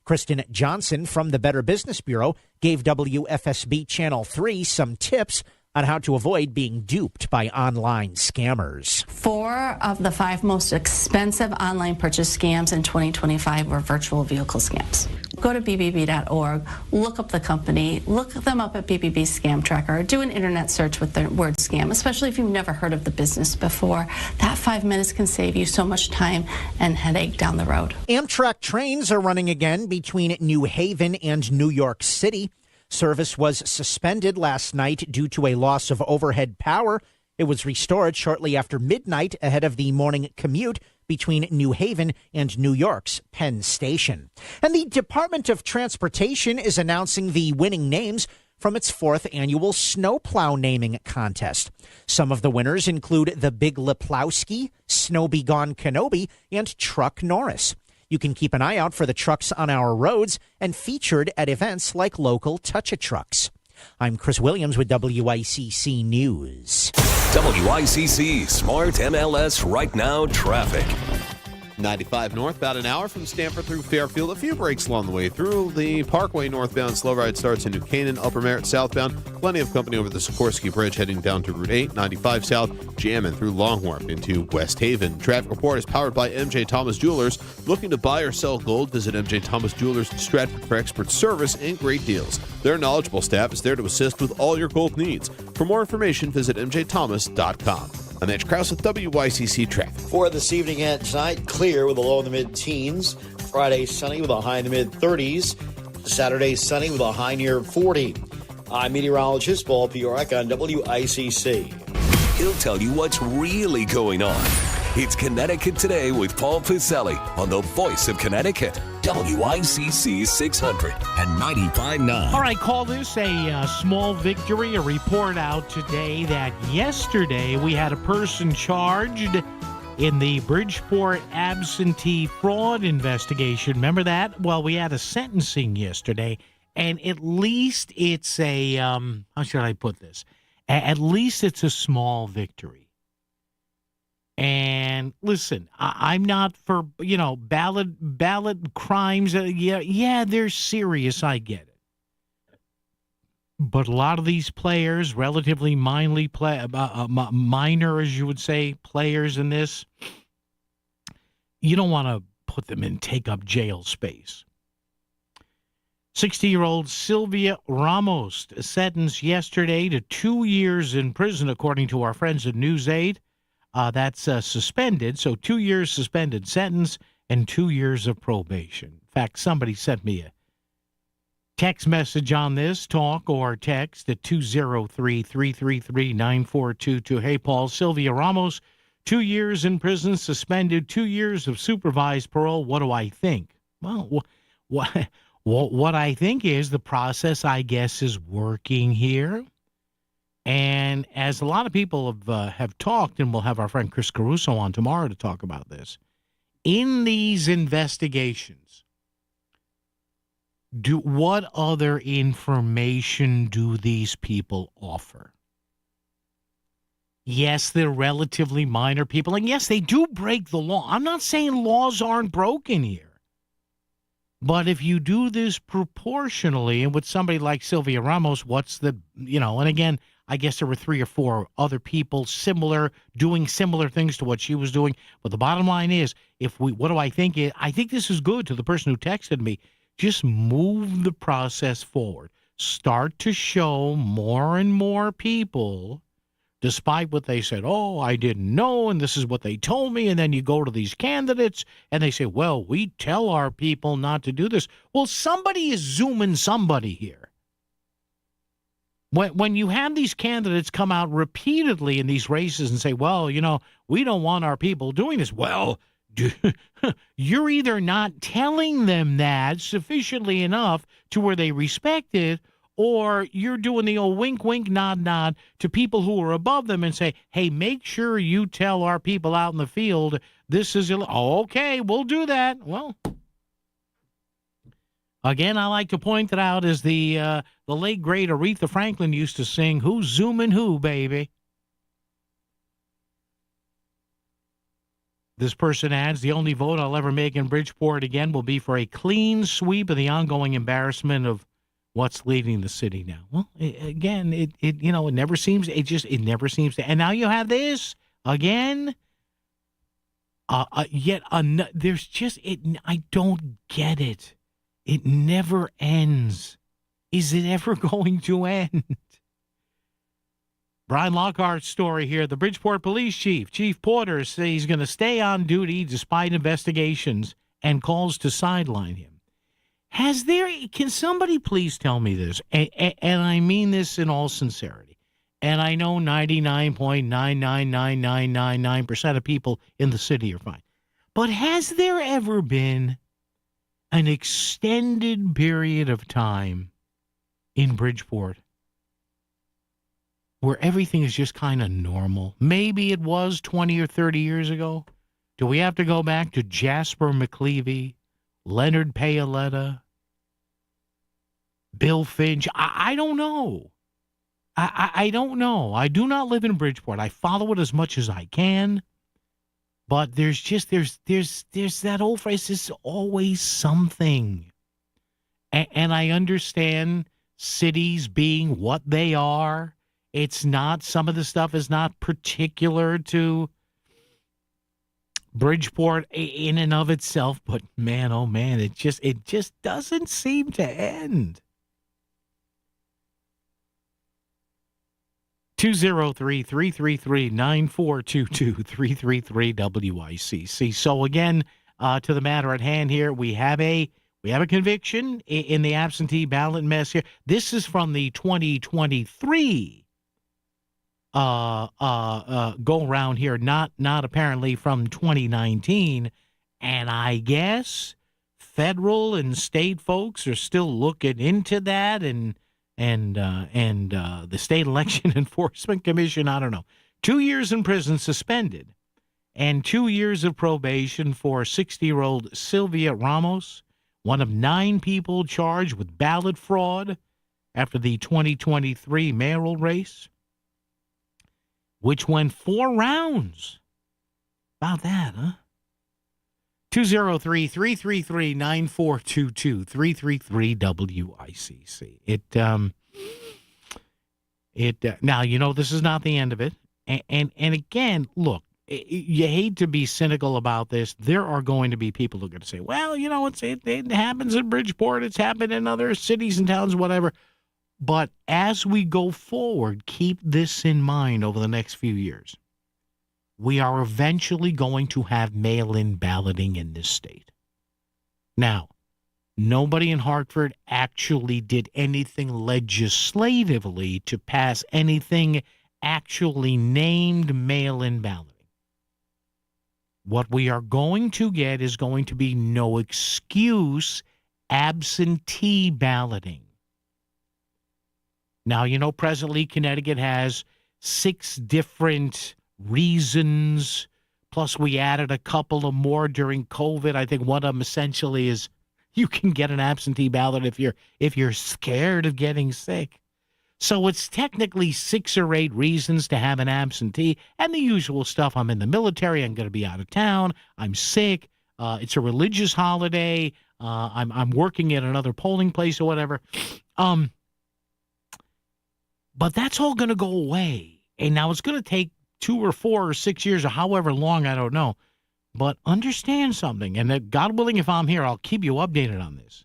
Kristen Johnson from the Better Business Bureau gave WFSB Channel 3 some tips on how to avoid being duped by online scammers. 4 of the 5 most expensive online purchase scams in 2025 were virtual vehicle scams. Go to bbb.org, look up the company, look them up at BBB Scam Tracker, or do an internet search with the word scam, especially if you've never heard of the business before. That 5 minutes can save you so much time and headache down the road. Amtrak trains are running again between New Haven and New York City. Service was suspended last night due to a loss of overhead power. It was restored shortly after midnight ahead of the morning commute between New Haven and New York's Penn Station. And the Department of Transportation is announcing the winning names from its 4th annual snowplow naming contest. Some of the winners include the Big Leplowski, Snow Be Gone Kenobi, and Truck Norris. You can keep an eye out for the trucks on our roads and featured at events like local Touch-A-Trucks. I'm Chris Williams with WICC News. WICC Smart MLS Right Now Traffic. 95 north, about an hour from Stamford through Fairfield. A few breaks along the way through. The Parkway northbound slow ride starts in New Canaan. Upper Merritt southbound. Plenty of company over the Sikorsky Bridge heading down to Route 8. 95 south, jamming through Longhorn into West Haven. Traffic report is powered by MJ Thomas Jewelers. Looking to buy or sell gold? Visit MJ Thomas Jewelers in Stratford for expert service and great deals. Their knowledgeable staff is there to assist with all your gold needs. For more information, visit mjthomas.com. I'm Edge Krause with WICC Traffic. For this evening and tonight, clear with a low in the mid-teens. Friday, sunny with a high in the mid-30s. Saturday, sunny with a high near 40. I'm meteorologist Paul Piorek on WICC. He'll tell you what's really going on. It's Connecticut Today with Paul Piselli on the Voice of Connecticut, WICC 600 and 95.9. All right, call this a small victory. A report out today that yesterday we had a person charged in the Bridgeport absentee fraud investigation. Remember that? Well, we had a sentencing yesterday, and at least it's a, how should I put this? At least it's a small victory. And listen, I'm not for, ballot crimes. Yeah, they're serious. I get it. But a lot of these players, relatively minor, as you would say, players in this, you don't want to put them in take-up jail space. 60-year-old Sylvia Ramos sentenced yesterday to 2 years in prison, according to our friends at NewsAid. That's suspended, so 2 years suspended sentence and 2 years of probation. In fact, somebody sent me a text message on this, talk or text at 203-333-9422. Hey, Paul, Sylvia Ramos, 2 years in prison, suspended, 2 years of supervised parole. What do I think? Well, what I think is the process, I guess, is working here. And as a lot of people have talked, and we'll have our friend Chris Caruso on tomorrow to talk about this, in these investigations, what other information do these people offer? Yes, they're relatively minor people, and yes, they do break the law. I'm not saying laws aren't broken here. But if you do this proportionally, and with somebody like Sylvia Ramos, what's the, and again, I guess there were 3 or 4 other people doing similar things to what she was doing. But the bottom line is, what do I think? I think this is good to the person who texted me. Just move the process forward. Start to show more and more people, despite what they said, oh, I didn't know, and this is what they told me. And then you go to these candidates, and they say, well, we tell our people not to do this. Well, somebody is zooming somebody here. When you have these candidates come out repeatedly in these races and say, well, we don't want our people doing this. Well, you're either not telling them that sufficiently enough to where they respect it, or you're doing the old wink, wink, nod, nod to people who are above them and say, hey, make sure you tell our people out in the field this is okay, we'll do that. Well, again, I like to point that out as the late, great Aretha Franklin used to sing, who's zooming who, baby? This person adds, the only vote I'll ever make in Bridgeport again will be for a clean sweep of the ongoing embarrassment of what's leading the city now. Well, again, it never seems, it never seems to. And now you have this again. There's just, I don't get it. It never ends. Is it ever going to end? Brian Lockhart's story here. The Bridgeport Police Chief, Chief Porter, says he's going to stay on duty despite investigations and calls to sideline him. Can somebody please tell me this? And I mean this in all sincerity. And I know 99.99999% of people in the city are fine. But has there ever been an extended period of time in Bridgeport where everything is just kind of normal? Maybe it was 20 or 30 years ago. Do we have to go back to Jasper McLeavy, Leonard Paoletta, Bill Finch? I don't know. I don't know. I do not live in Bridgeport. I follow it as much as I can. But there's that old phrase, there's always something. And I understand cities being what they are. It's not, some of the stuff is not particular to Bridgeport in and of itself, but man, oh man, it just doesn't seem to end. 203-333-9422, 333-WICC. So again, to the matter at hand here, we have a conviction in the absentee ballot mess here. This is from the 2023 go around here, not apparently from 2019. And I guess federal and state folks are still looking into that, and the State Election Enforcement Commission, I don't know. 2 years in prison suspended and 2 years of probation for 60-year-old Sylvia Ramos, one of 9 people charged with ballot fraud after the 2023 mayoral race, which went 4 rounds. About that, huh? 203-333-9422, 333-WICC. Now, this is not the end of it. And again, look, you hate to be cynical about this. There are going to be people who are going to say, well, it happens in Bridgeport. It's happened in other cities and towns, whatever. But as we go forward, keep this in mind over the next few years. We are eventually going to have mail-in balloting in this state. Now, nobody in Hartford actually did anything legislatively to pass anything actually named mail-in balloting. What we are going to get is going to be no excuse absentee balloting. Now, presently Connecticut has 6 different reasons, plus we added a couple of more during COVID. I think one of them essentially is you can get an absentee ballot if you're scared of getting sick. So it's technically 6 or 8 reasons to have an absentee, and the usual stuff. I'm in the military, I'm going to be out of town, I'm sick, It's a religious holiday. I'm working at another polling place or whatever. But that's all going to go away. And now it's going to take 2 or 4 or 6 years or however long, I don't know. But understand something, and that God willing, if I'm here, I'll keep you updated on this.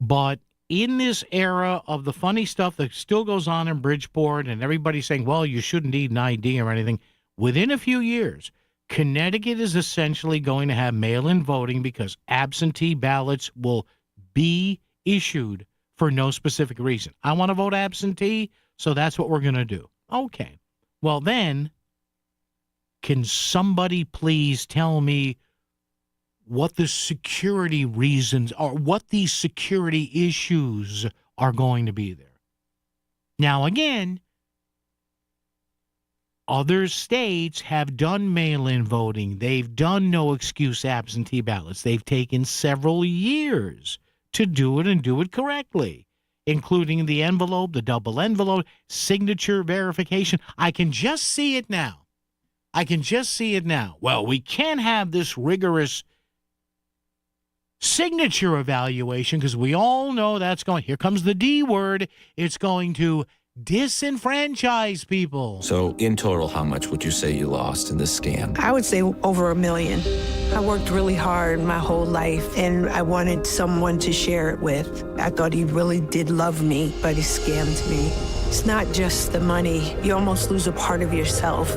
But in this era of the funny stuff that still goes on in Bridgeport and everybody's saying, well, you shouldn't need an ID or anything, within a few years, Connecticut is essentially going to have mail-in voting because absentee ballots will be issued for no specific reason. I want to vote absentee, so that's what we're going to do. Okay. Well, then, can somebody please tell me what the security reasons are, what the security issues are going to be there? Now, again, other states have done mail-in voting. They've done no-excuse absentee ballots. They've taken several years to do it and do it correctly, including the envelope, the double envelope, signature verification. I can just see it now. Well, we can't have this rigorous signature evaluation because we all know that's going, here comes the D word, it's going to disenfranchise people. So in total, how much would you say you lost in this scam? I would say over $1 million. I worked really hard my whole life, and I wanted someone to share it with. I thought he really did love me, but he scammed me. It's not just the money. You almost lose a part of yourself.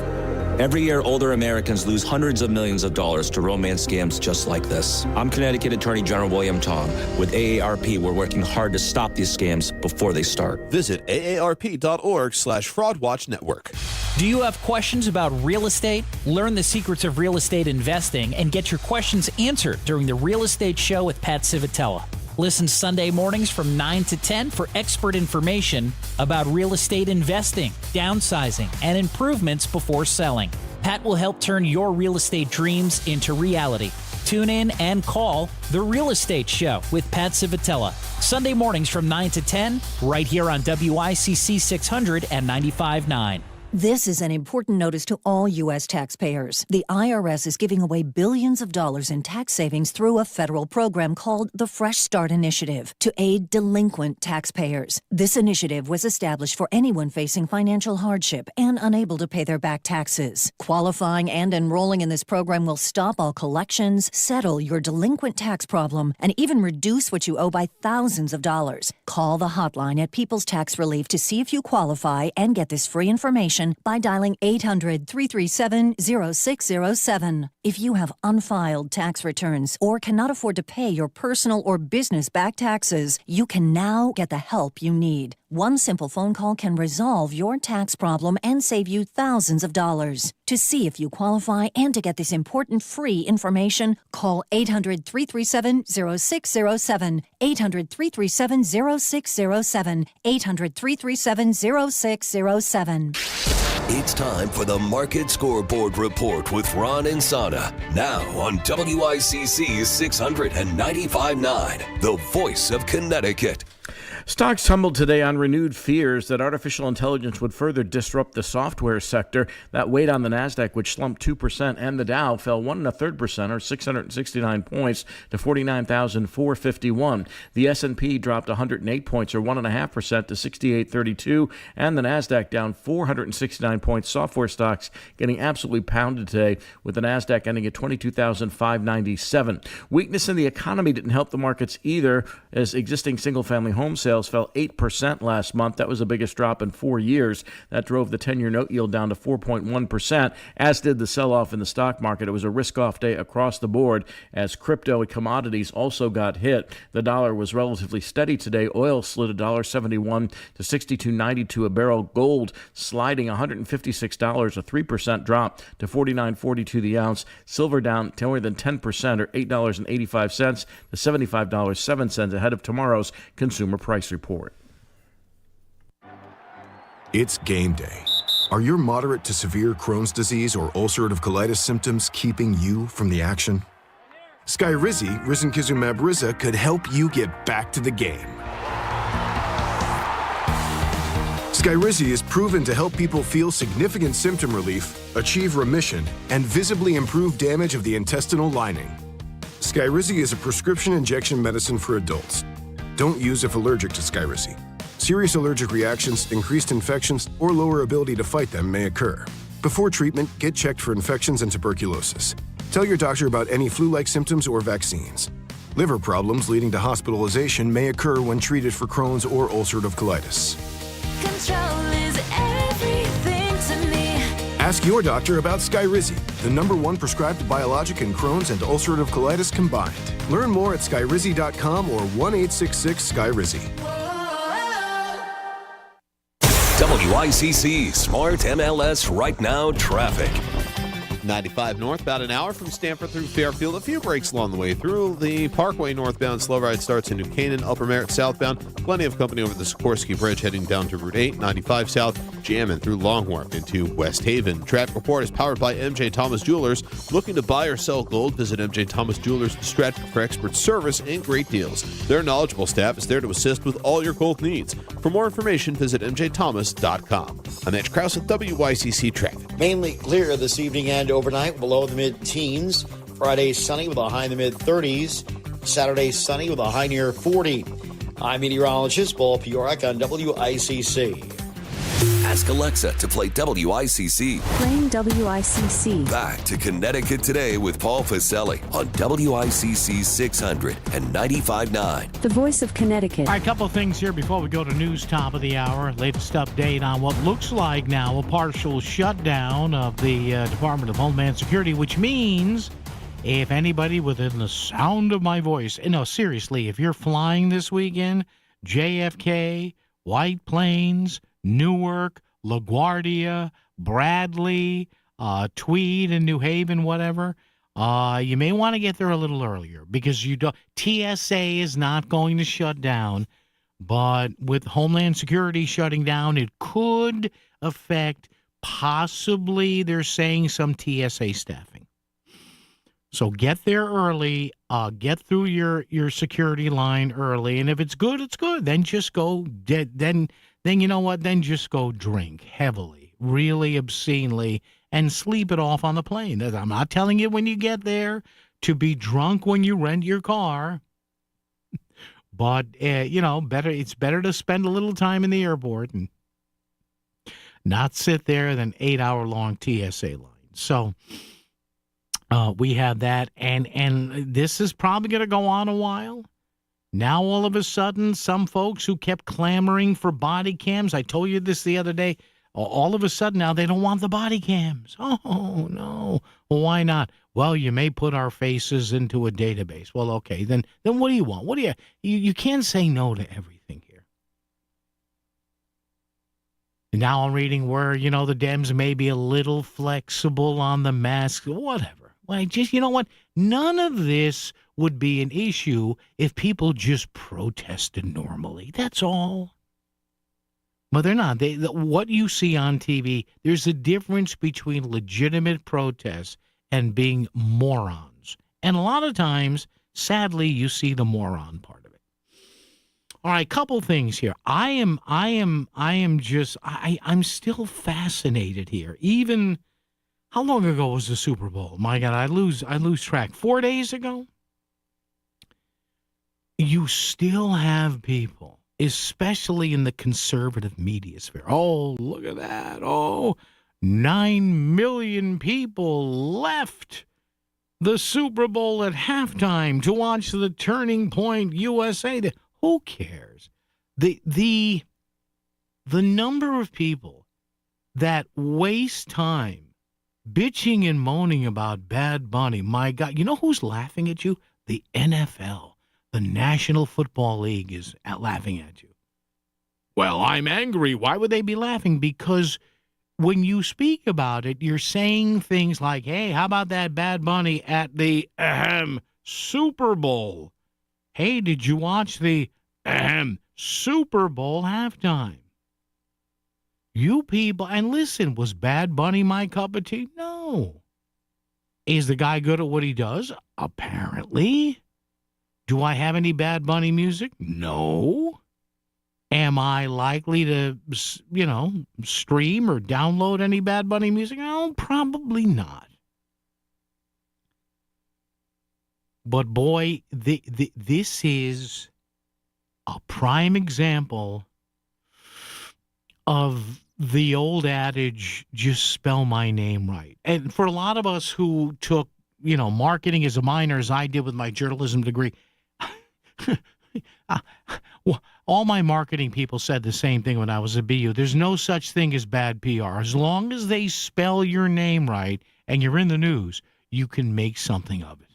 Every year, older Americans lose hundreds of millions of dollars to romance scams just like this. I'm Connecticut Attorney General William Tong. With AARP, we're working hard to stop these scams before they start. Visit aarp.org/fraudwatchnetwork. Do you have questions about real estate? Learn the secrets of real estate investing and get your questions answered during the Real Estate Show with Pat Civitella. Listen Sunday mornings from 9 to 10 for expert information about real estate investing, downsizing, and improvements before selling. Pat will help turn your real estate dreams into reality. Tune in and call The Real Estate Show with Pat Civitella. Sunday mornings from 9 to 10, right here on WICC 600 and 95.9. This is an important notice to all U.S. taxpayers. The IRS is giving away billions of dollars in tax savings through a federal program called the Fresh Start Initiative to aid delinquent taxpayers. This initiative was established for anyone facing financial hardship and unable to pay their back taxes. Qualifying and enrolling in this program will stop all collections, settle your delinquent tax problem, and even reduce what you owe by thousands of dollars. Call the hotline at People's Tax Relief to see if you qualify and get this free information by dialing 800-337-0607. If you have unfiled tax returns or cannot afford to pay your personal or business back taxes, you can now get the help you need. One simple phone call can resolve your tax problem and save you thousands of dollars. To see if you qualify and to get this important free information, call 800-337-0607, 800-337-0607, 800-337-0607. It's time for the Market Scoreboard Report with Ron and Sana. Now on WICC 695.9, the voice of Connecticut. Stocks tumbled today on renewed fears that artificial intelligence would further disrupt the software sector. That weighed on the NASDAQ, which slumped 2%, and the Dow fell 1 1/3%, or 669 points, to 49,451. The S&P dropped 108 points, or 1.5%, to 6832, and the NASDAQ down 469 points. Software stocks getting absolutely pounded today, with the NASDAQ ending at 22,597. Weakness in the economy didn't help the markets either, as existing single-family home sales fell 8% last month. That was the biggest drop in 4 years. That drove the 10-year note yield down to 4.1%, as did the sell-off in the stock market. It was a risk-off day across the board, as crypto and commodities also got hit. The dollar was relatively steady today. Oil slid $1.71 to $62.92 a barrel. Gold sliding $156, a 3% drop to $49.42 the ounce. Silver down more than 10%, or $8.85 to $75.07, ahead of tomorrow's consumer price report. It's game day. Are your moderate to severe Crohn's disease or ulcerative colitis symptoms keeping you from the action? Skyrizi, risankizumab Riza, could help you get back to the game. Skyrizi is proven to help people feel significant symptom relief, achieve remission, and visibly improve damage of the intestinal lining. Skyrizi is a prescription injection medicine for adults. Don't use if allergic to Skyrizi. Serious allergic reactions, increased infections, or lower ability to fight them may occur. Before treatment, get checked for infections and tuberculosis. Tell your doctor about any flu-like symptoms or vaccines. Liver problems leading to hospitalization may occur when treated for Crohn's or ulcerative colitis. Control is everything to me. Ask your doctor about Skyrizi, the #1 prescribed biologic in Crohn's and ulcerative colitis combined. Learn more at skyrizi.com or 1-866-SKYRIZI. WICC Smart MLS Right Now traffic. 95 north, about an hour from Stamford through Fairfield. A few breaks along the way through. The Parkway northbound slow ride starts in New Canaan. Upper Merritt southbound. Plenty of company over the Sikorsky Bridge heading down to Route 8. 95 south, jamming through Longworth into West Haven. Traffic report is powered by M.J. Thomas Jewelers. Looking to buy or sell gold? Visit M.J. Thomas Jewelers in Stratford for expert service and great deals. Their knowledgeable staff is there to assist with all your gold needs. For more information, visit mjthomas.com. I'm Mitch Krause with WICC Traffic. Mainly clear this evening and overnight, below the mid-teens. Friday sunny with a high in the mid-30s. Saturday sunny with a high near 40. I'm meteorologist Paul Piorak on WICC. Ask Alexa to play WICC. Playing WICC. Back to Connecticut Today with Paul Faselli on WICC 600 and 95.9. The voice of Connecticut. All right, a couple of things here before we go to news top of the hour. Latest update on what looks like now a partial shutdown of the Department of Homeland Security, which means if anybody within the sound of my voice, no, seriously, if you're flying this weekend, JFK, White Plains, Newark, LaGuardia, Bradley, Tweed in New Haven, whatever, you may want to get there a little earlier because TSA is not going to shut down, but with Homeland Security shutting down, it could affect possibly, they're saying, some TSA staffing. So get there early, get through your security line early, and if it's good, it's good. Then just go, then you know what? Then just go drink heavily, really obscenely, and sleep it off on the plane. I'm not telling you when you get there to be drunk when you rent your car, but it's better to spend a little time in the airport and not sit there than 8-hour-long TSA line. So we have that, and this is probably going to go on a while. Now, all of a sudden, some folks who kept clamoring for body cams, I told you this the other day, all of a sudden now they don't want the body cams. Oh, no. Well, why not? Well, you may put our faces into a database. Well, okay, then what do you want? What do you can't say no to everything here. Now I'm reading where, the Dems may be a little flexible on the mask, whatever. Well, you know what? None of this would be an issue if people just protested normally. That's all. But they're not. What you see on TV, there's a difference between legitimate protests and being morons. And a lot of times, sadly, you see the moron part of it. All right, couple things here. I'm still fascinated here. Even how long ago was the Super Bowl? My God, I lose track. 4 days ago? You still have people, especially in the conservative media sphere. Oh, look at that. Oh, 9 million people left the Super Bowl at halftime to watch the Turning Point USA. Who cares? The number of people that waste time bitching and moaning about Bad Bunny, my God, you know who's laughing at you? The NFL. The National Football League is laughing at you. Well, I'm angry. Why would they be laughing? Because when you speak about it, you're saying things like, hey, how about that Bad Bunny at the Super Bowl? Hey, did you watch the Super Bowl halftime? You people, and listen, was Bad Bunny my cup of tea? No. Is the guy good at what he does? Apparently. Do I have any Bad Bunny music? No. Am I likely to, stream or download any Bad Bunny music? No, probably not. But boy, this is a prime example of the old adage, just spell my name right. And for a lot of us who took, marketing as a minor, as I did with my journalism degree, all my marketing people said the same thing when I was at BU. There's no such thing as bad PR. As long as they spell your name right and you're in the news, you can make something of it.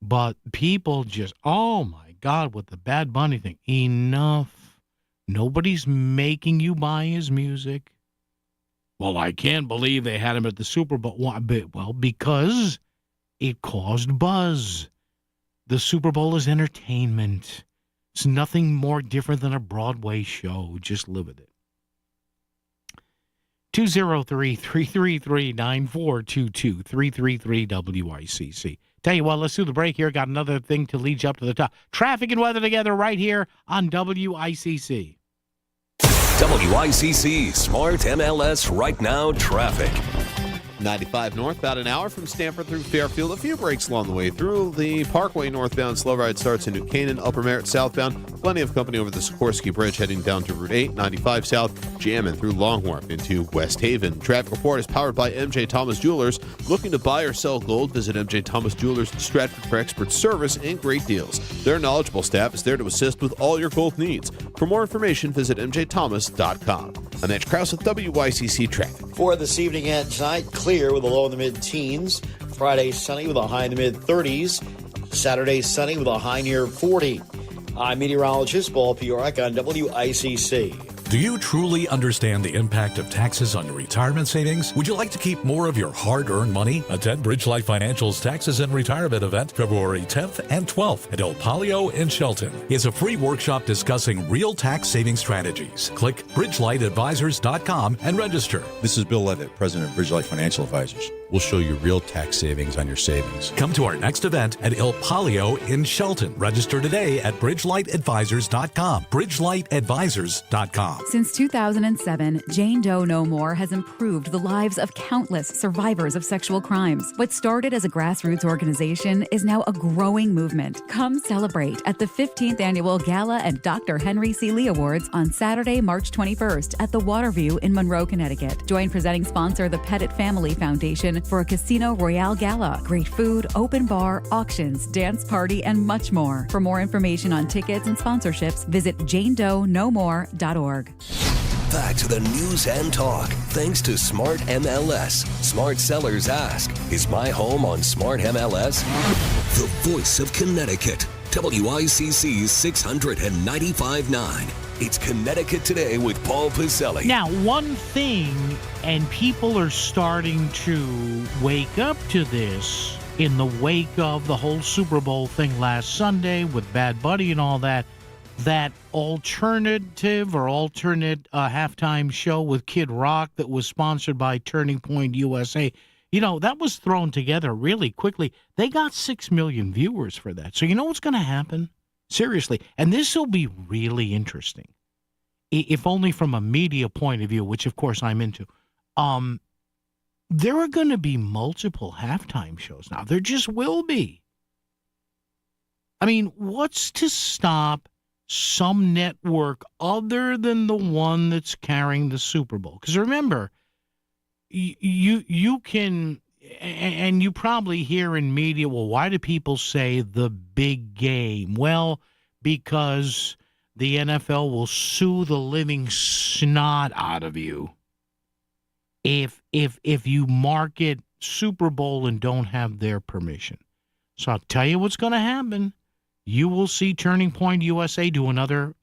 But people just, oh my God, with the Bad Bunny thing, enough. Nobody's making you buy his music. Well, I can't believe they had him at the Super Bowl. Well, because it caused buzz. The Super Bowl is entertainment. It's nothing more different than a Broadway show. Just live with it. 203-333-9422, 333-WICC. Tell you what, let's do the break here. Got another thing to lead you up to the top. Traffic and weather together right here on WICC. WICC Smart MLS Right Now Traffic. 95 north, about an hour from Stamford through Fairfield. A few breaks along the way through. The Parkway northbound slow ride starts in New Canaan, Upper Merritt southbound. Plenty of company over the Sikorsky Bridge heading down to Route 8, 95 south, jamming through Long Wharf into West Haven. Traffic report is powered by MJ Thomas Jewelers. Looking to buy or sell gold? Visit MJ Thomas Jewelers Stratford for expert service and great deals. Their knowledgeable staff is there to assist with all your gold needs. For more information, visit mjthomas.com. I'm Edge Krause with WICC Traffic. For this evening and tonight, clear with a low in the mid-teens. Friday, sunny with a high in the mid-30s. Saturday, sunny with a high near 40. I'm meteorologist Paul Piorek on WICC. Do you truly understand the impact of taxes on your retirement savings? Would you like to keep more of your hard-earned money? Attend Bridge Light Financial's Taxes and Retirement event February 10th and 12th at El Palio in Shelton. It's a free workshop discussing real tax saving strategies. Click bridgelightadvisors.com and register. This is Bill Levitt, president of Bridge Light Financial Advisors. We'll show you real tax savings on your savings. Come to our next event at El Palio in Shelton. Register today at bridgelightadvisors.com. bridgelightadvisors.com. Since 2007, Jane Doe No More has improved the lives of countless survivors of sexual crimes. What started as a grassroots organization is now a growing movement. Come celebrate at the 15th Annual Gala and Dr. Henry C. Lee Awards on Saturday, March 21st at the Waterview in Monroe, Connecticut. Join presenting sponsor the Pettit Family Foundation for a Casino Royale Gala. Great food, open bar, auctions, dance party, and much more. For more information on tickets and sponsorships, visit janedoenomore.org. Back to the news and talk. Thanks to Smart MLS. Smart sellers ask, is my home on Smart MLS? The voice of Connecticut. WICC's 695.9. It's Connecticut Today with Paul Piselli. Now, one thing, and people are starting to wake up to this in the wake of the whole Super Bowl thing last Sunday with Bad Bunny and all that, that alternate halftime show with Kid Rock that was sponsored by Turning Point USA, that was thrown together really quickly. They got 6 million viewers for that. So you know what's going to happen? Seriously. And this will be really interesting, if only from a media point of view, which of course I'm into. There are going to be multiple halftime shows now. There just will be. I mean, what's to stop some network other than the one that's carrying the Super Bowl? Because remember, you can, and you probably hear in media, well, why do people say the big game? Well, because the NFL will sue the living snot out of you if you market Super Bowl and don't have their permission. So I'll tell you what's going to happen. You will see Turning Point USA do another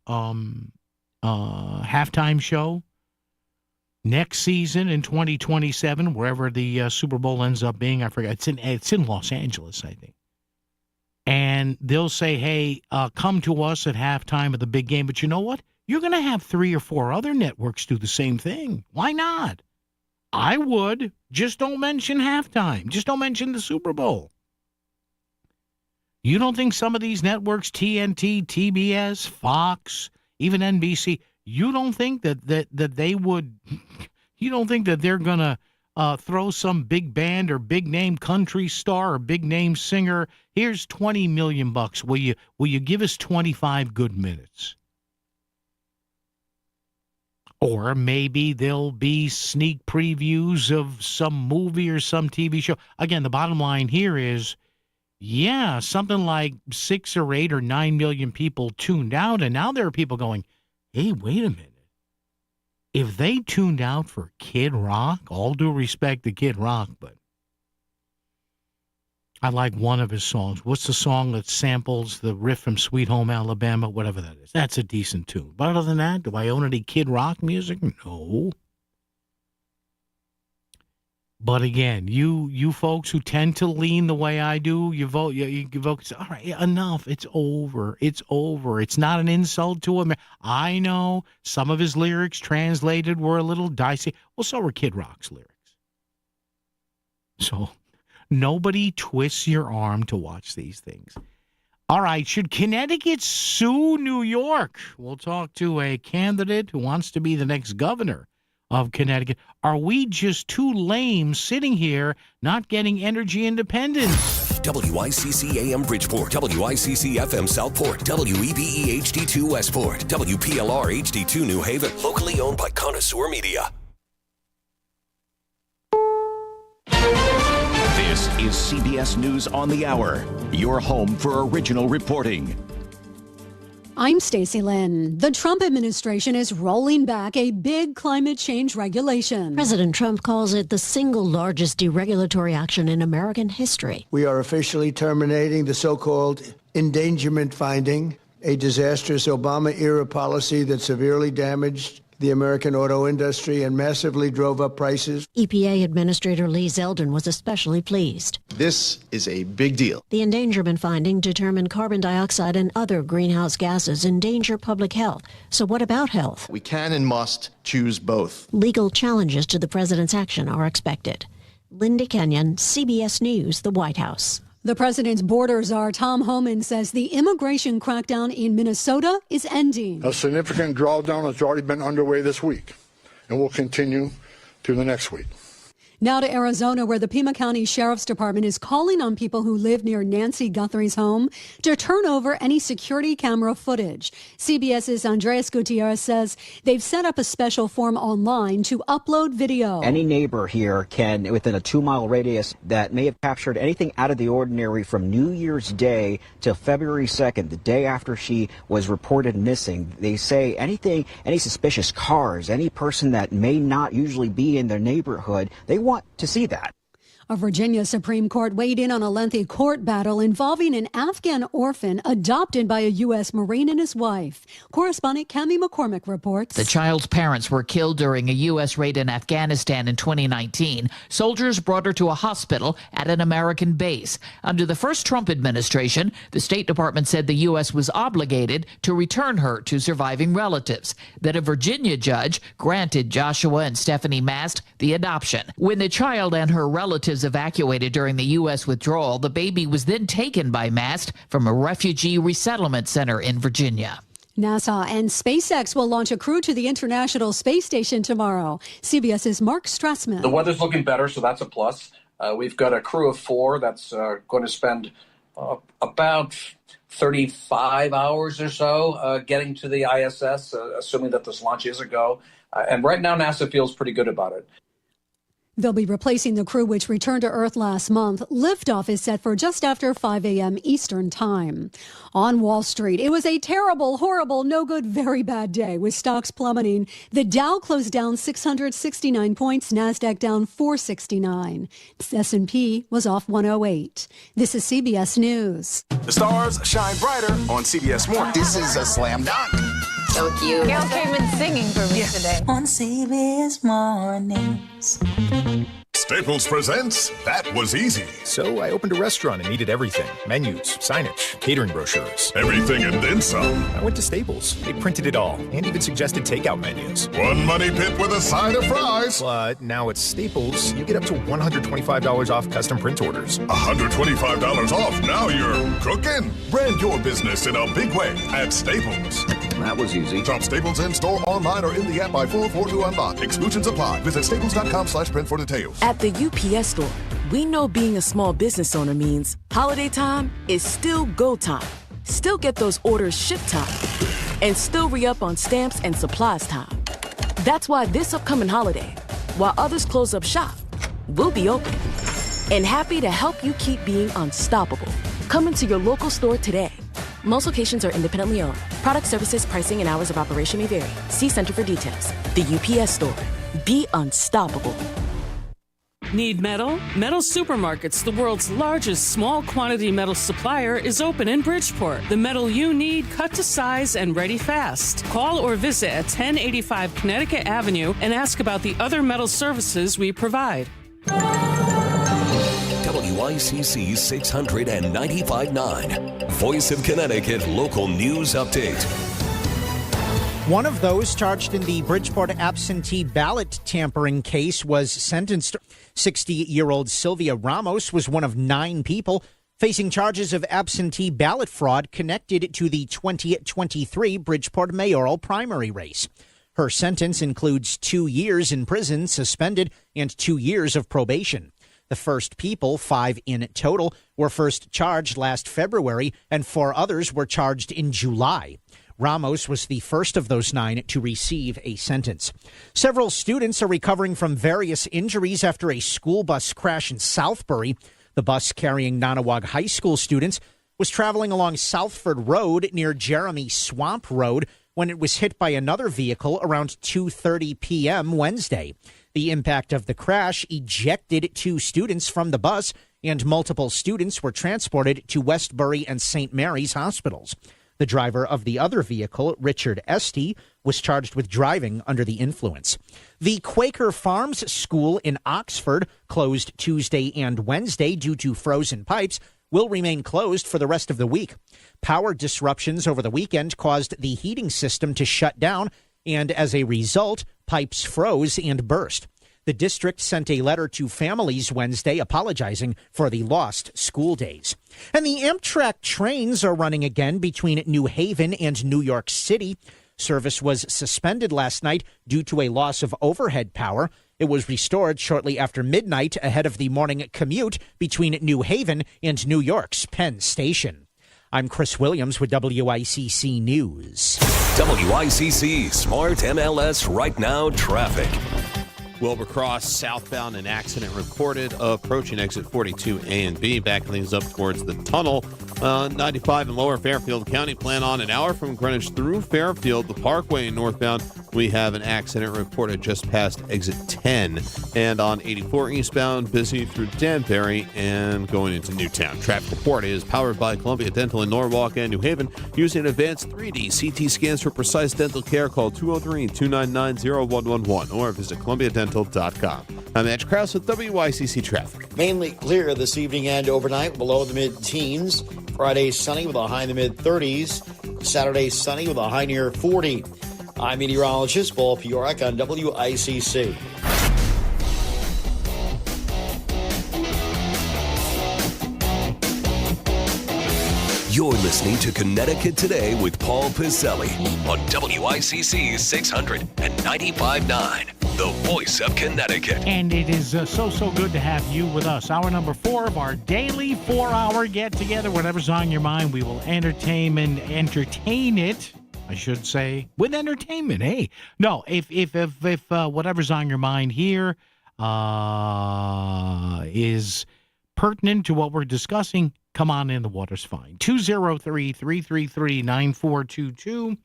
halftime show next season in 2027, wherever the Super Bowl ends up being. I forget. It's in Los Angeles, I think. And they'll say, hey, come to us at halftime of the big game. But you know what? You're going to have 3 or 4 other networks do the same thing. Why not? I would. Just don't mention halftime. Just don't mention the Super Bowl. You don't think some of these networks, TNT, TBS, Fox, even NBC. You don't think that they would? You don't think that they're gonna throw some big band or big name country star or big name singer? Here's $20 million. Will you give us 25 good minutes? Or maybe there'll be sneak previews of some movie or some TV show. Again, the bottom line here is, yeah, something like 6 or 8 or 9 million people tuned out, and now there are people going, hey, wait a minute. If they tuned out for Kid Rock, all due respect to Kid Rock, but I like one of his songs. What's the song that samples the riff from Sweet Home Alabama? Whatever that is. That's a decent tune. But other than that, do I own any Kid Rock music? No. But again, you folks who tend to lean the way I do, you vote. You vote. All right, enough. It's over. It's over. It's not an insult to him. I know some of his lyrics translated were a little dicey. Well, so were Kid Rock's lyrics. So nobody twists your arm to watch these things. All right, should Connecticut sue New York? We'll talk to a candidate who wants to be the next governor of Connecticut. Are we just too lame sitting here not getting energy independence? WICC AM Bridgeport, WICC FM Southport, WEBE HD2 Westport, WPLR HD2 New Haven. Locally owned by Connoisseur Media. This is CBS News on the Hour, your home for original reporting. I'm Stacey Lynn. The Trump administration is rolling back a big climate change regulation. President Trump calls it the single largest deregulatory action in American history. We are officially terminating the so-called endangerment finding, a disastrous Obama-era policy that severely damaged the American auto industry and massively drove up prices. EPA Administrator Lee Zeldin was especially pleased. This is a big deal. The endangerment finding determined carbon dioxide and other greenhouse gases endanger public health. So what about health? We can and must choose both. Legal challenges to the president's action are expected. Linda Kenyon, CBS News, the White House. The president's border czar, Tom Homan, says the immigration crackdown in Minnesota is ending. A significant drawdown has already been underway this week and will continue through the next week. Now to Arizona, where the Pima County Sheriff's Department is calling on people who live near Nancy Guthrie's home to turn over any security camera footage. CBS's Andres Gutierrez says they've set up a special form online to upload video. Any neighbor here can, within a 2-mile radius, that may have captured anything out of the ordinary from New Year's Day till February 2nd, the day after she was reported missing. They say anything, any suspicious cars, any person that may not usually be in their neighborhood, they want to see that. A Virginia Supreme Court weighed in on a lengthy court battle involving an Afghan orphan adopted by a U.S. Marine and his wife. Correspondent Cammie McCormick reports. The child's parents were killed during a U.S. raid in Afghanistan in 2019. Soldiers brought her to a hospital at an American base. Under the first Trump administration, the State Department said the U.S. was obligated to return her to surviving relatives. Then a Virginia judge granted Joshua and Stephanie Mast the adoption. When the child and her relatives evacuated during the U.S. withdrawal, the baby was then taken by Mast from a refugee resettlement center in Virginia. NASA and SpaceX will launch a crew to the International Space Station tomorrow. CBS's Mark Strassman. The weather's looking better, so that's a plus. We've got a crew of 4 that's going to spend about 35 hours or so getting to the ISS, assuming that this launch is a go. And right now, NASA feels pretty good about it. They'll be replacing the crew which returned to Earth last month. Liftoff is set for just after 5 a.m. Eastern Time. On Wall Street, it was a terrible, horrible, no good, very bad day with stocks plummeting. The Dow closed down 669 points, NASDAQ down 469. S&P was off 108. This is CBS News. The stars shine brighter on CBS Morning. This is a slam dunk. So cute. Gail came in singing for me today. On CBS Mornings. Staples presents That Was Easy. So I opened a restaurant and needed everything. Menus, signage, catering brochures. Everything and then some. I went to Staples. They printed it all and even suggested takeout menus. One money pit with a side of fries. But now at Staples, you get up to $125 off custom print orders. $125 off. Now you're cooking. Brand your business in a big way at Staples. That was easy. Shop Staples in-store, online, or in the app by 4/4 to unlock. Exclusions apply. Visit staples.com/print for details. At the UPS Store, we know being a small business owner means holiday time is still go time. Still get those orders shipped time. And still re-up on stamps and supplies time. That's why this upcoming holiday, while others close up shop, we'll be open. And happy to help you keep being unstoppable. Come into your local store today. Most locations are independently owned. Product, services, pricing, and hours of operation may vary. See Center for details. The UPS Store. Be unstoppable. Need metal? Metal Supermarkets, the world's largest small quantity metal supplier, is open in Bridgeport. The metal you need, cut to size and ready fast. Call or visit at 1085 Connecticut Avenue and ask about the other metal services we provide. WICC 695.9, Voice of Connecticut Local News Update. One of those charged in the Bridgeport absentee ballot tampering case was sentenced. 60-year-old Sylvia Ramos was one of 9 people facing charges of absentee ballot fraud connected to the 2023 Bridgeport mayoral primary race. Her sentence includes 2 years in prison, suspended, and 2 years of probation. The first people, 5 in total, were first charged last February, and 4 others were charged in July. Ramos was the first of those 9 to receive a sentence. Several students are recovering from various injuries after a school bus crash in Southbury. The bus carrying Nonawag High School students was traveling along Southford Road near Jeremy Swamp Road when it was hit by another vehicle around 2:30 p.m. Wednesday. The impact of the crash ejected 2 students from the bus, and multiple students were transported to Westbury and St. Mary's hospitals. The driver of the other vehicle, Richard Estee, was charged with driving under the influence. The Quaker Farms School in Oxford, closed Tuesday and Wednesday due to frozen pipes, will remain closed for the rest of the week. Power disruptions over the weekend caused the heating system to shut down, and as a result, pipes froze and burst. The district sent a letter to families Wednesday apologizing for the lost school days. And the Amtrak trains are running again between New Haven and New York City. Service was suspended last night due to a loss of overhead power. It was restored shortly after midnight ahead of the morning commute between New Haven and New York's Penn Station. I'm Chris Williams with WICC News. WICC Smart MLS Right Now Traffic. Wilbur Cross southbound, an accident reported approaching exit 42A and B, backing things up towards the tunnel. 95 in Lower Fairfield County, plan on an hour from Greenwich through Fairfield. The Parkway northbound, we have an accident reported just past exit 10. And on 84 eastbound, busy through Danbury and going into Newtown. Traffic report is powered by Columbia Dental in Norwalk and New Haven. Using advanced 3D CT scans for precise dental care, call 203-299-0111 or visit columbiadental.com. I'm Edge Krause with WICC Traffic. Mainly clear this evening and overnight, below the mid-teens. Friday sunny with a high in the mid-30s. Saturday sunny with a high near 40. I'm meteorologist Paul Piorek on WICC. You're listening to Connecticut Today with Paul Piselli on WICC 695.9, the voice of Connecticut. And it is so good to have you with us. Hour number 4 of our daily 4-hour get-together. Whatever's on your mind, we will entertain it, I should say, with entertainment. Hey, no, if whatever's on your mind here is pertinent to what we're discussing, come on in. The water's fine. 203-333-9422.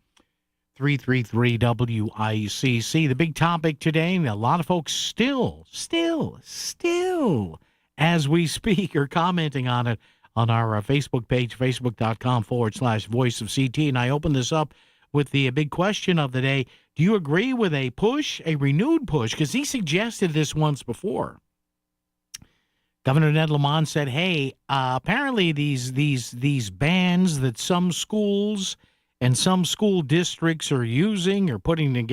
333-WICC. The big topic today, and a lot of folks still, as we speak, are commenting on it on our Facebook page, facebook.com/voice of CT. And I open this up with the big question of the day. Do you agree with a renewed push? Because he suggested this once before. Governor Ned Lamont said, hey, apparently these bans that some schools and some school districts are using or putting in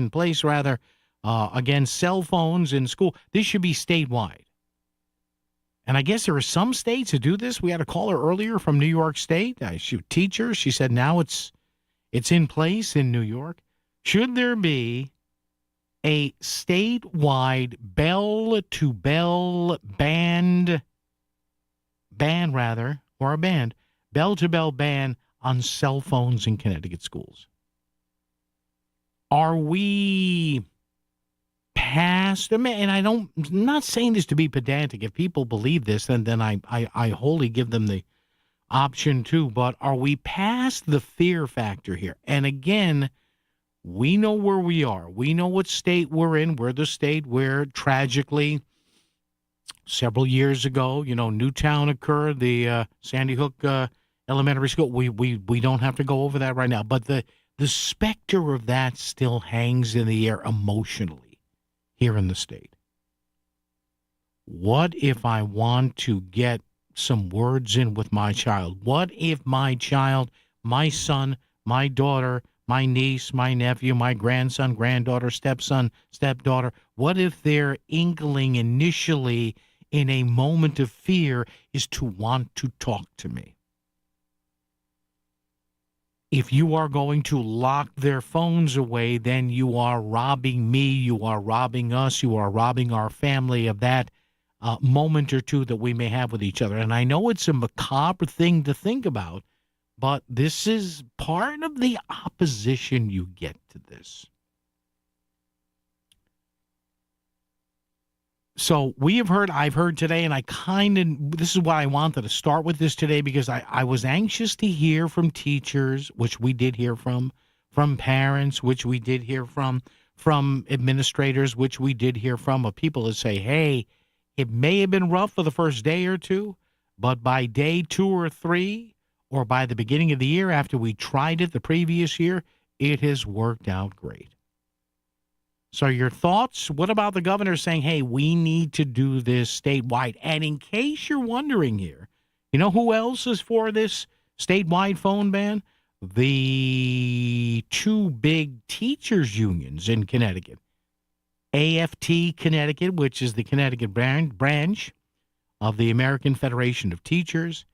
place against cell phones in school, this should be statewide. And I guess there are some states that do this. We had a caller earlier from New York State. She was a teacher. She said now it's It's in place in New York. Should there be a statewide bell-to-bell bell-to-bell ban on cell phones in Connecticut schools? Are we past, and I'm not saying this to be pedantic. If people believe this, then I wholly give them the option too, but are we past the fear factor here? And again, we know where we are. We know what state we're in. We're the state where, tragically, several years ago, Newtown occurred, the Sandy Hook Elementary School. We don't have to go over that right now, but the specter of that still hangs in the air emotionally here in the state. What if I want to get some words in with my child? What if my child, my son, my daughter, my niece, my nephew, my grandson, granddaughter, stepson, stepdaughter, what if their inkling initially in a moment of fear is to want to talk to me? If you are going to lock their phones away, then you are robbing me, you are robbing us, you are robbing our family of that moment or two that we may have with each other. And I know it's a macabre thing to think about, but this is part of the opposition you get to this. So I've heard today, and this is why I wanted to start with this today, because I was anxious to hear from teachers, which we did hear from parents, which we did hear from administrators, which we did hear from, of people that say, hey, it may have been rough for the first day or two, but by day 2 or 3, or by the beginning of the year after we tried it the previous year, it has worked out great. So your thoughts? What about the governor saying, hey, we need to do this statewide? And in case you're wondering here, you know who else is for this statewide phone ban? The 2 big teachers unions in Connecticut. AFT Connecticut, which is the Connecticut branch of the American Federation of Teachers,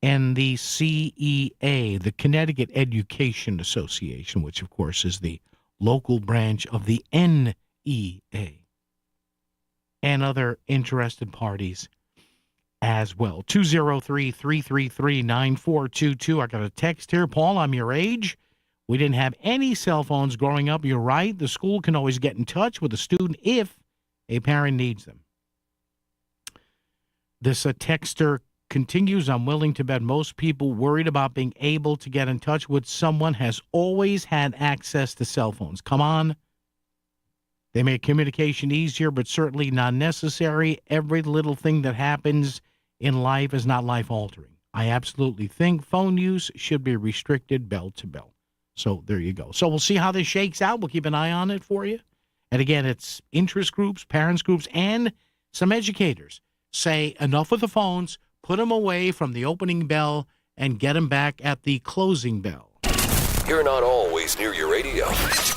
and the CEA, the Connecticut Education Association, which, of course, is the local branch of the NEA, and other interested parties as well. 203-333-9422. I got a text here. Paul, I'm your age. We didn't have any cell phones growing up. You're right. The school can always get in touch with a student if a parent needs them. This texter continues, I'm willing to bet most people worried about being able to get in touch with someone has always had access to cell phones. Come on. They make communication easier, but certainly not necessary. Every little thing that happens in life is not life-altering. I absolutely think phone use should be restricted bell to bell. So there you go. So we'll see how this shakes out. We'll keep an eye on it for you. And again, it's interest groups, parents groups, and some educators say enough with the phones. Put them away from the opening bell and get them back at the closing bell. You're not always near your radio,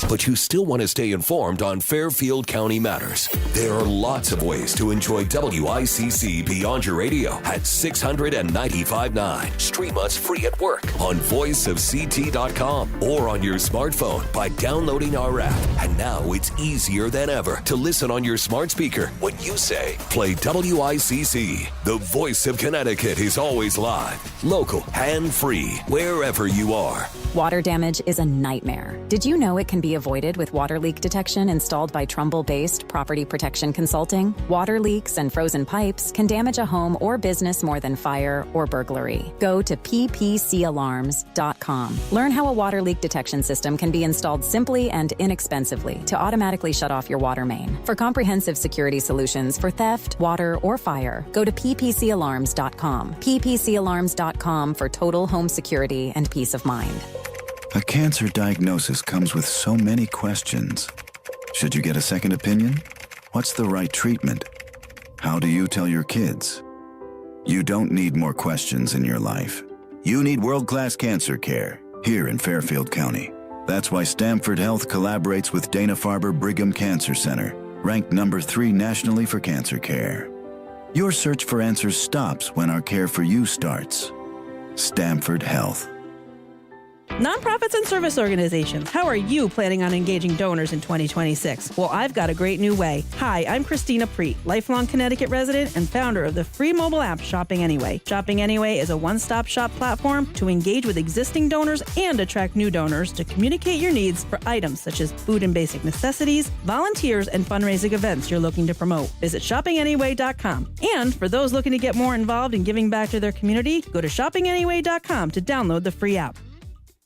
but you still want to stay informed on Fairfield County matters. There are lots of ways to enjoy WICC beyond your radio at 600 and 95.9. Stream us free at work on voiceofct.com or on your smartphone by downloading our app. And now it's easier than ever to listen on your smart speaker when you say, play WICC. The voice of Connecticut is always live, local, and free, wherever you are. Water damage is a nightmare. Did you know it can be avoided with water leak detection installed by Trumbull-based Property Protection Consulting? Water leaks and frozen pipes can damage a home or business more than fire or burglary. Go to ppcalarms.com. Learn how a water leak detection system can be installed simply and inexpensively to automatically shut off your water main. For comprehensive security solutions for theft, water, or fire, go to ppcalarms.com. ppcalarms.com for total home security and peace of mind. A cancer diagnosis comes with so many questions. Should you get a second opinion? What's the right treatment? How do you tell your kids? You don't need more questions in your life. You need world-class cancer care here in Fairfield County. That's why Stamford Health collaborates with Dana-Farber Brigham Cancer Center, ranked number 3 nationally for cancer care. Your search for answers stops when our care for you starts. Stamford Health. Nonprofits and service organizations, how are you planning on engaging donors in 2026? Well, I've got a great new way. Hi, I'm Christina Preet, lifelong Connecticut resident and founder of the free mobile app Shopping Anyway. Shopping Anyway is a one-stop shop platform to engage with existing donors and attract new donors to communicate your needs for items such as food and basic necessities, volunteers, and fundraising events you're looking to promote. Visit shoppinganyway.com. And for those looking to get more involved in giving back to their community, go to shoppinganyway.com to download the free app.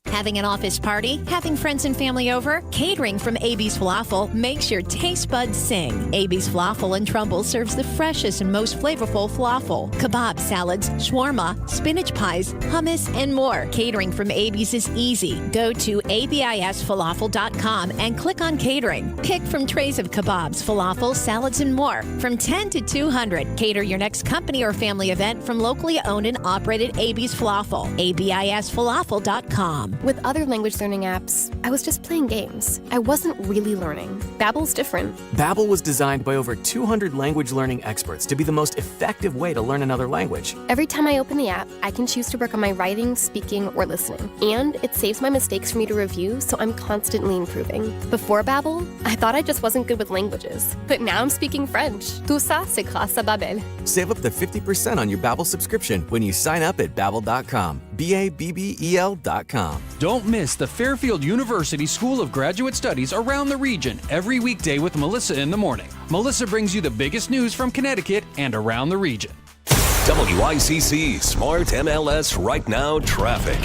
Having an office party? Having friends and family over? Catering from AB's Falafel makes your taste buds sing. AB's Falafel in Trumbull serves the freshest and most flavorful falafel, kebab salads, shawarma, spinach pies, hummus, and more. Catering from AB's is easy. Go to abisfalafel.com and click on catering. Pick from trays of kebabs, falafel, salads, and more. From 10 to 200. Cater your next company or family event from locally owned and operated AB's Falafel. abisfalafel.com. With other language learning apps, I was just playing games. I wasn't really learning. Babbel's different. Babbel was designed by over 200 language learning experts to be the most effective way to learn another language. Every time I open the app, I can choose to work on my writing, speaking, or listening. And it saves my mistakes for me to review, so I'm constantly improving. Before Babbel, I thought I just wasn't good with languages. But now I'm speaking French. Tout ça, c'est grâce à Babbel. Save up to 50% on your Babbel subscription when you sign up at Babbel.com. Babbel.com. Don't miss the Fairfield University School of Graduate Studies around the region every weekday with Melissa in the morning. Melissa brings you the biggest news from Connecticut and around the region. WICC Smart MLS Right Now Traffic.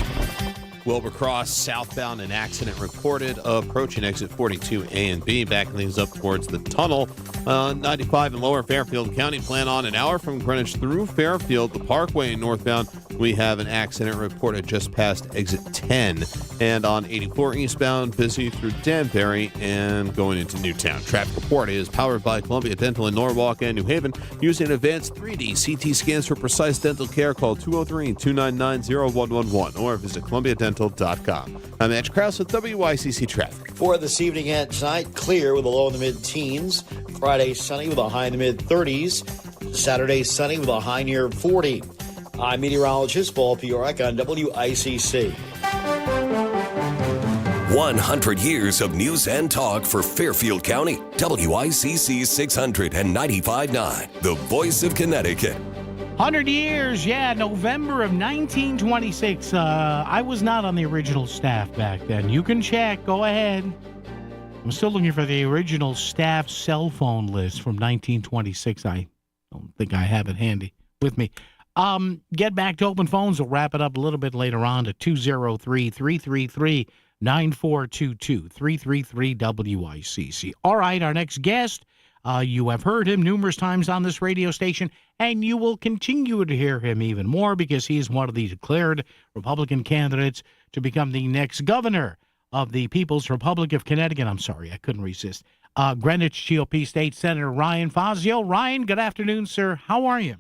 Wilbur Cross southbound, an accident reported approaching exit 42A and B, backing things up towards the tunnel. 95 in Lower Fairfield County, plan on an hour from Greenwich through Fairfield. The Parkway northbound, we have an accident reported just past exit 10. And on 84 eastbound, busy through Danbury and going into Newtown. Traffic report is powered by Columbia Dental in Norwalk and New Haven. Using advanced 3D CT scans for precise dental care, call 203-299-0111 or visit ColumbiaDental.com. I'm Edge Krause with WICC Traffic. For this evening and tonight, clear with a low in the mid-teens. Friday, sunny with a high in the mid-30s. Saturday, sunny with a high near 40. I'm meteorologist Paul Piorek on WICC. 100 years of news and talk for Fairfield County. WICC 695.9, the voice of Connecticut. 100 years, yeah, November of 1926. I was not on the original staff back then. You can check. Go ahead. I'm still looking for the original staff cell phone list from 1926. I don't think I have it handy with me. Get back to open phones. We'll wrap it up a little bit later on to 203-333-9422, 333-WICC. All right, our next guest, you have heard him numerous times on this radio station, and you will continue to hear him even more because he is one of the declared Republican candidates to become the next governor of the People's Republic of Connecticut. I'm sorry, I couldn't resist. Greenwich GOP State Senator Ryan Fazio. Ryan, good afternoon, sir. How are you?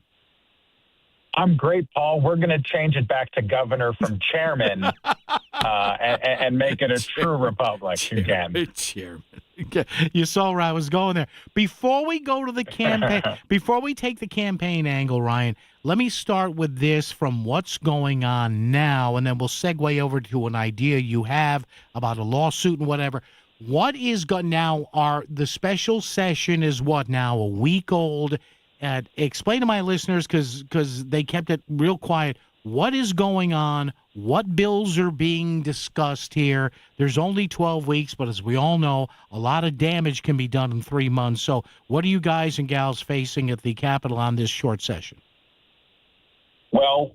I'm great, Paul. We're going to change it back to governor from chairman and make it a true republic again. Chairman. You saw where I was going there. Before we go to the campaign, before we take the campaign angle, Ryan, let me start with this from what's going on now, and then we'll segue over to an idea you have about a lawsuit and whatever. What is now? The special session is what now? A week old. Explain to my listeners, because they kept it real quiet, what is going on, what bills are being discussed here. There's only 12 weeks, but as we all know, a lot of damage can be done in 3 months. So what are you guys and gals facing at the Capitol on this short session? Well,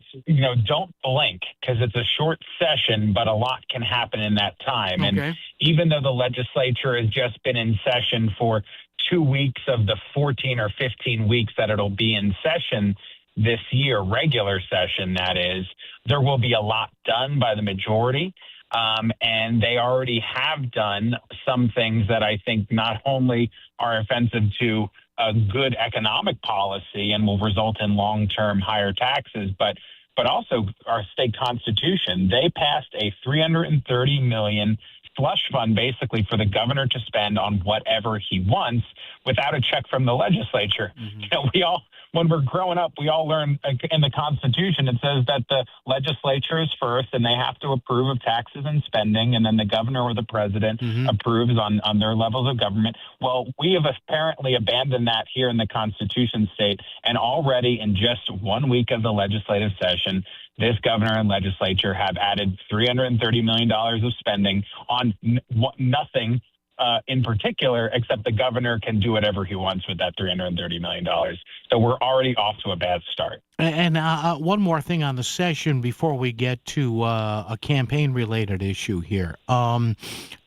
don't blink, because it's a short session, but a lot can happen in that time. Okay. And even though the legislature has just been in session for 2 weeks of the 14 or 15 weeks that it'll be in session this year, regular session, that is, there will be a lot done by the majority. And they already have done some things that I think not only are offensive to a good economic policy and will result in long-term higher taxes, but also our state constitution. They passed a $330 million slush fund basically for the governor to spend on whatever he wants without a check from the legislature. When we're growing up, we all learn in the Constitution, it says that the legislature is first and they have to approve of taxes and spending, and then the governor or the president approves on their levels of government. Well, we have apparently abandoned that here in the Constitution state, and already in just 1 week of the legislative session, this governor and legislature have added $330 million of spending on nothing in particular, except the governor can do whatever he wants with that $330 million. So we're already off to a bad start. And one more thing on the session before we get to a campaign-related issue here.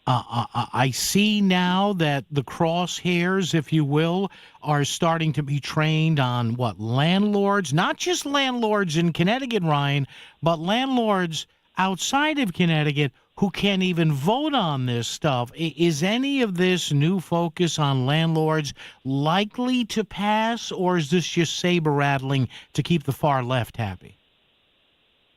I see now that the crosshairs, if you will, are starting to be trained on landlords, not just landlords in Connecticut, Ryan, but landlords outside of Connecticut who can't even vote on this stuff. Is any of this new focus on landlords likely to pass, or is this just saber-rattling to keep the far left happy?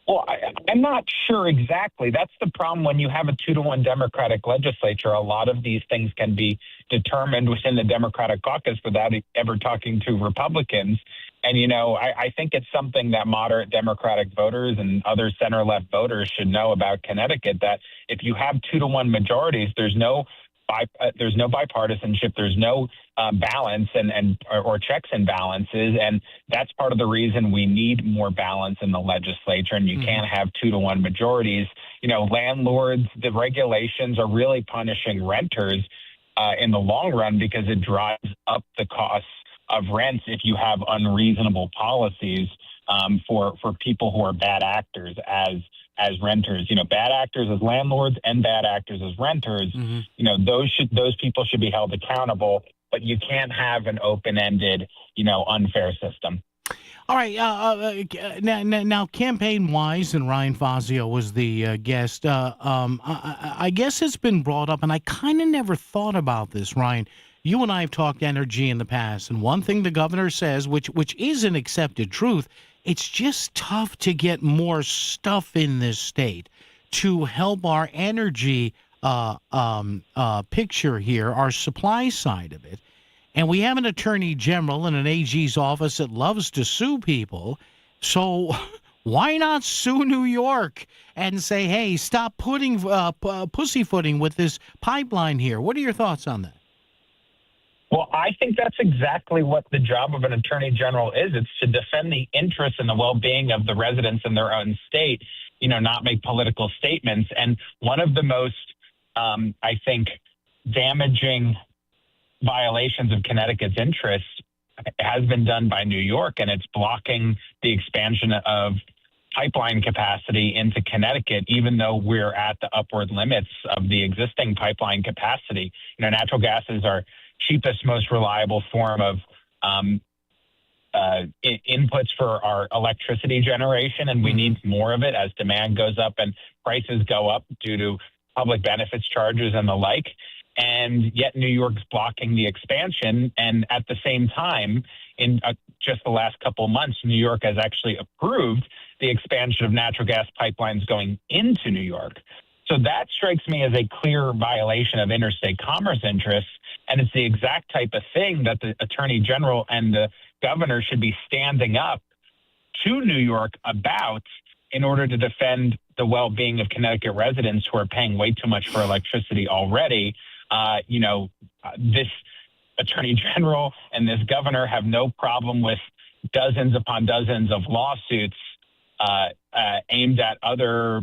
Well, I'm not sure exactly. That's the problem when you have a 2-to-1 Democratic legislature. A lot of these things can be determined within the Democratic caucus without ever talking to Republicans. And, I think it's something that moderate Democratic voters and other center-left voters should know about Connecticut, that if you have 2-to-1 majorities, there's no bipartisanship, there's no balance or checks and balances, and that's part of the reason we need more balance in the legislature, and you can't have 2-to-1 majorities. Landlords, the regulations are really punishing renters in the long run because it drives up the costs of rents if you have unreasonable policies for people who are bad actors as renters. Bad actors as landlords and bad actors as renters. Those people should be held accountable, but you can't have an open-ended, unfair system. All right. Now, campaign-wise, and Ryan Fazio was the guest, I guess it's been brought up, and I kind of never thought about this, Ryan. You and I have talked energy in the past, and one thing the governor says, which is an accepted truth, it's just tough to get more stuff in this state to help our energy picture here, our supply side of it. And we have an attorney general in an AG's office that loves to sue people. So why not sue New York and say, hey, stop putting pussyfooting with this pipeline here? What are your thoughts on that? Well, I think that's exactly what the job of an attorney general is. It's to defend the interests and the well-being of the residents in their own state, not make political statements. And one of the most, I think, damaging violations of Connecticut's interests has been done by New York, and it's blocking the expansion of pipeline capacity into Connecticut, even though we're at the upward limits of the existing pipeline capacity. Natural gas is our cheapest, most reliable form of inputs for our electricity generation, and we need more of it as demand goes up and prices go up due to public benefits charges and the like. And yet New York's blocking the expansion. And at the same time, in just the last couple of months, New York has actually approved the expansion of natural gas pipelines going into New York. So that strikes me as a clear violation of interstate commerce interests. And it's the exact type of thing that the attorney general and the governor should be standing up to New York about in order to defend the well-being of Connecticut residents who are paying way too much for electricity already. This attorney general and this governor have no problem with dozens upon dozens of lawsuits aimed at other,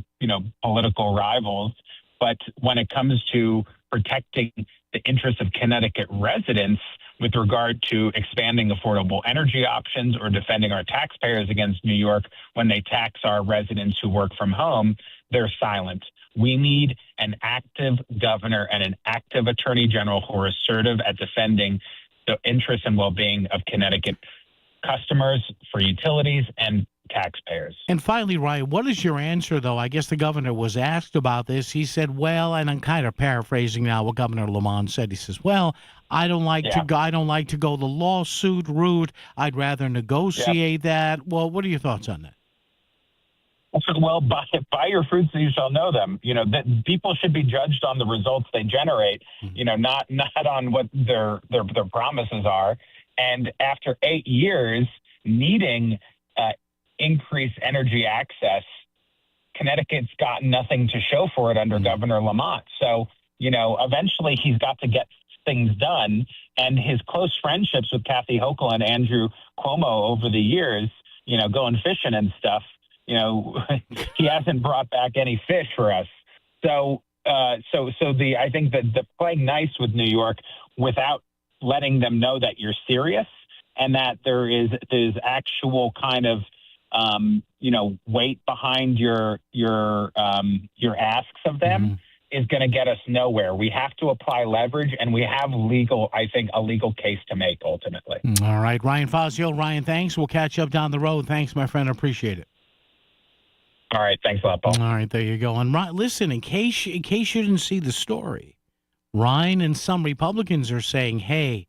political rivals. But when it comes to protecting the interests of Connecticut residents with regard to expanding affordable energy options or defending our taxpayers against New York when they tax our residents who work from home, they're silent. We need an active governor and an active attorney general who are assertive at defending the interests and well-being of Connecticut customers for utilities and taxpayers. And finally, Ryan, what is your answer, though? I guess the governor was asked about this. He said, well, and I'm kind of paraphrasing now what Governor Lamont said. He says, well, I don't like to go the lawsuit route. I'd rather negotiate that. Well, what are your thoughts on that? Well, buy your fruits and you shall know them. You know, that people should be judged on the results they generate, you know, not on what their promises are. And after 8 years needing increased energy access, Connecticut's got nothing to show for it under Governor Lamont. So, you know, eventually he's got to get things done. And his close friendships with Kathy Hochul and Andrew Cuomo over the years, you know, going fishing and stuff, you know, he hasn't brought back any fish for us. So I think that the playing nice with New York without letting them know that you're serious and that there's actual kind of, you know, weight behind your asks of them is going to get us nowhere. We have to apply leverage, and we have a legal case to make ultimately. All right, Ryan Fazio. Ryan, thanks. We'll catch up down the road. Thanks, my friend. I appreciate it. All right, thanks a lot, Paul. All right, there you go. And listen, in case you didn't see the story, Ryan and some Republicans are saying, hey,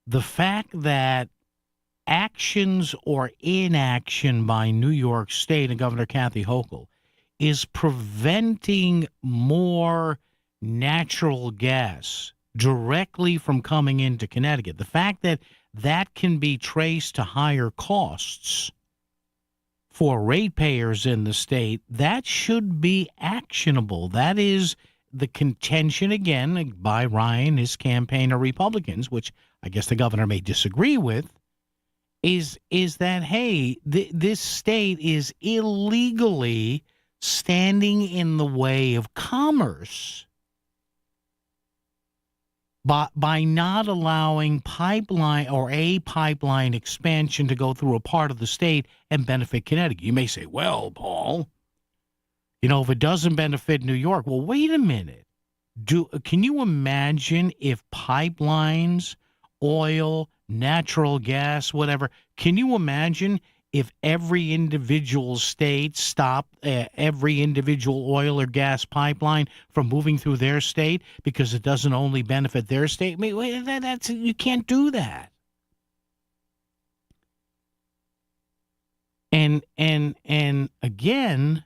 the fact that actions or inaction by New York State and Governor Kathy Hochul is preventing more natural gas directly from coming into Connecticut. The fact that that can be traced to higher costs for ratepayers in the state, that should be actionable. That is the contention, again, by Ryan, his campaign, or Republicans, which I guess the governor may disagree with, is that, hey, this state is illegally standing in the way of commerce by not allowing a pipeline expansion to go through a part of the state and benefit Connecticut. You may say, well, Paul, you know, if it doesn't benefit New York, well, wait a minute. Can you imagine if pipelines, oil, natural gas, whatever, can you imagine if every individual state stopped every individual oil or gas pipeline from moving through their state because it doesn't only benefit their state? I mean, you can't do that. And again,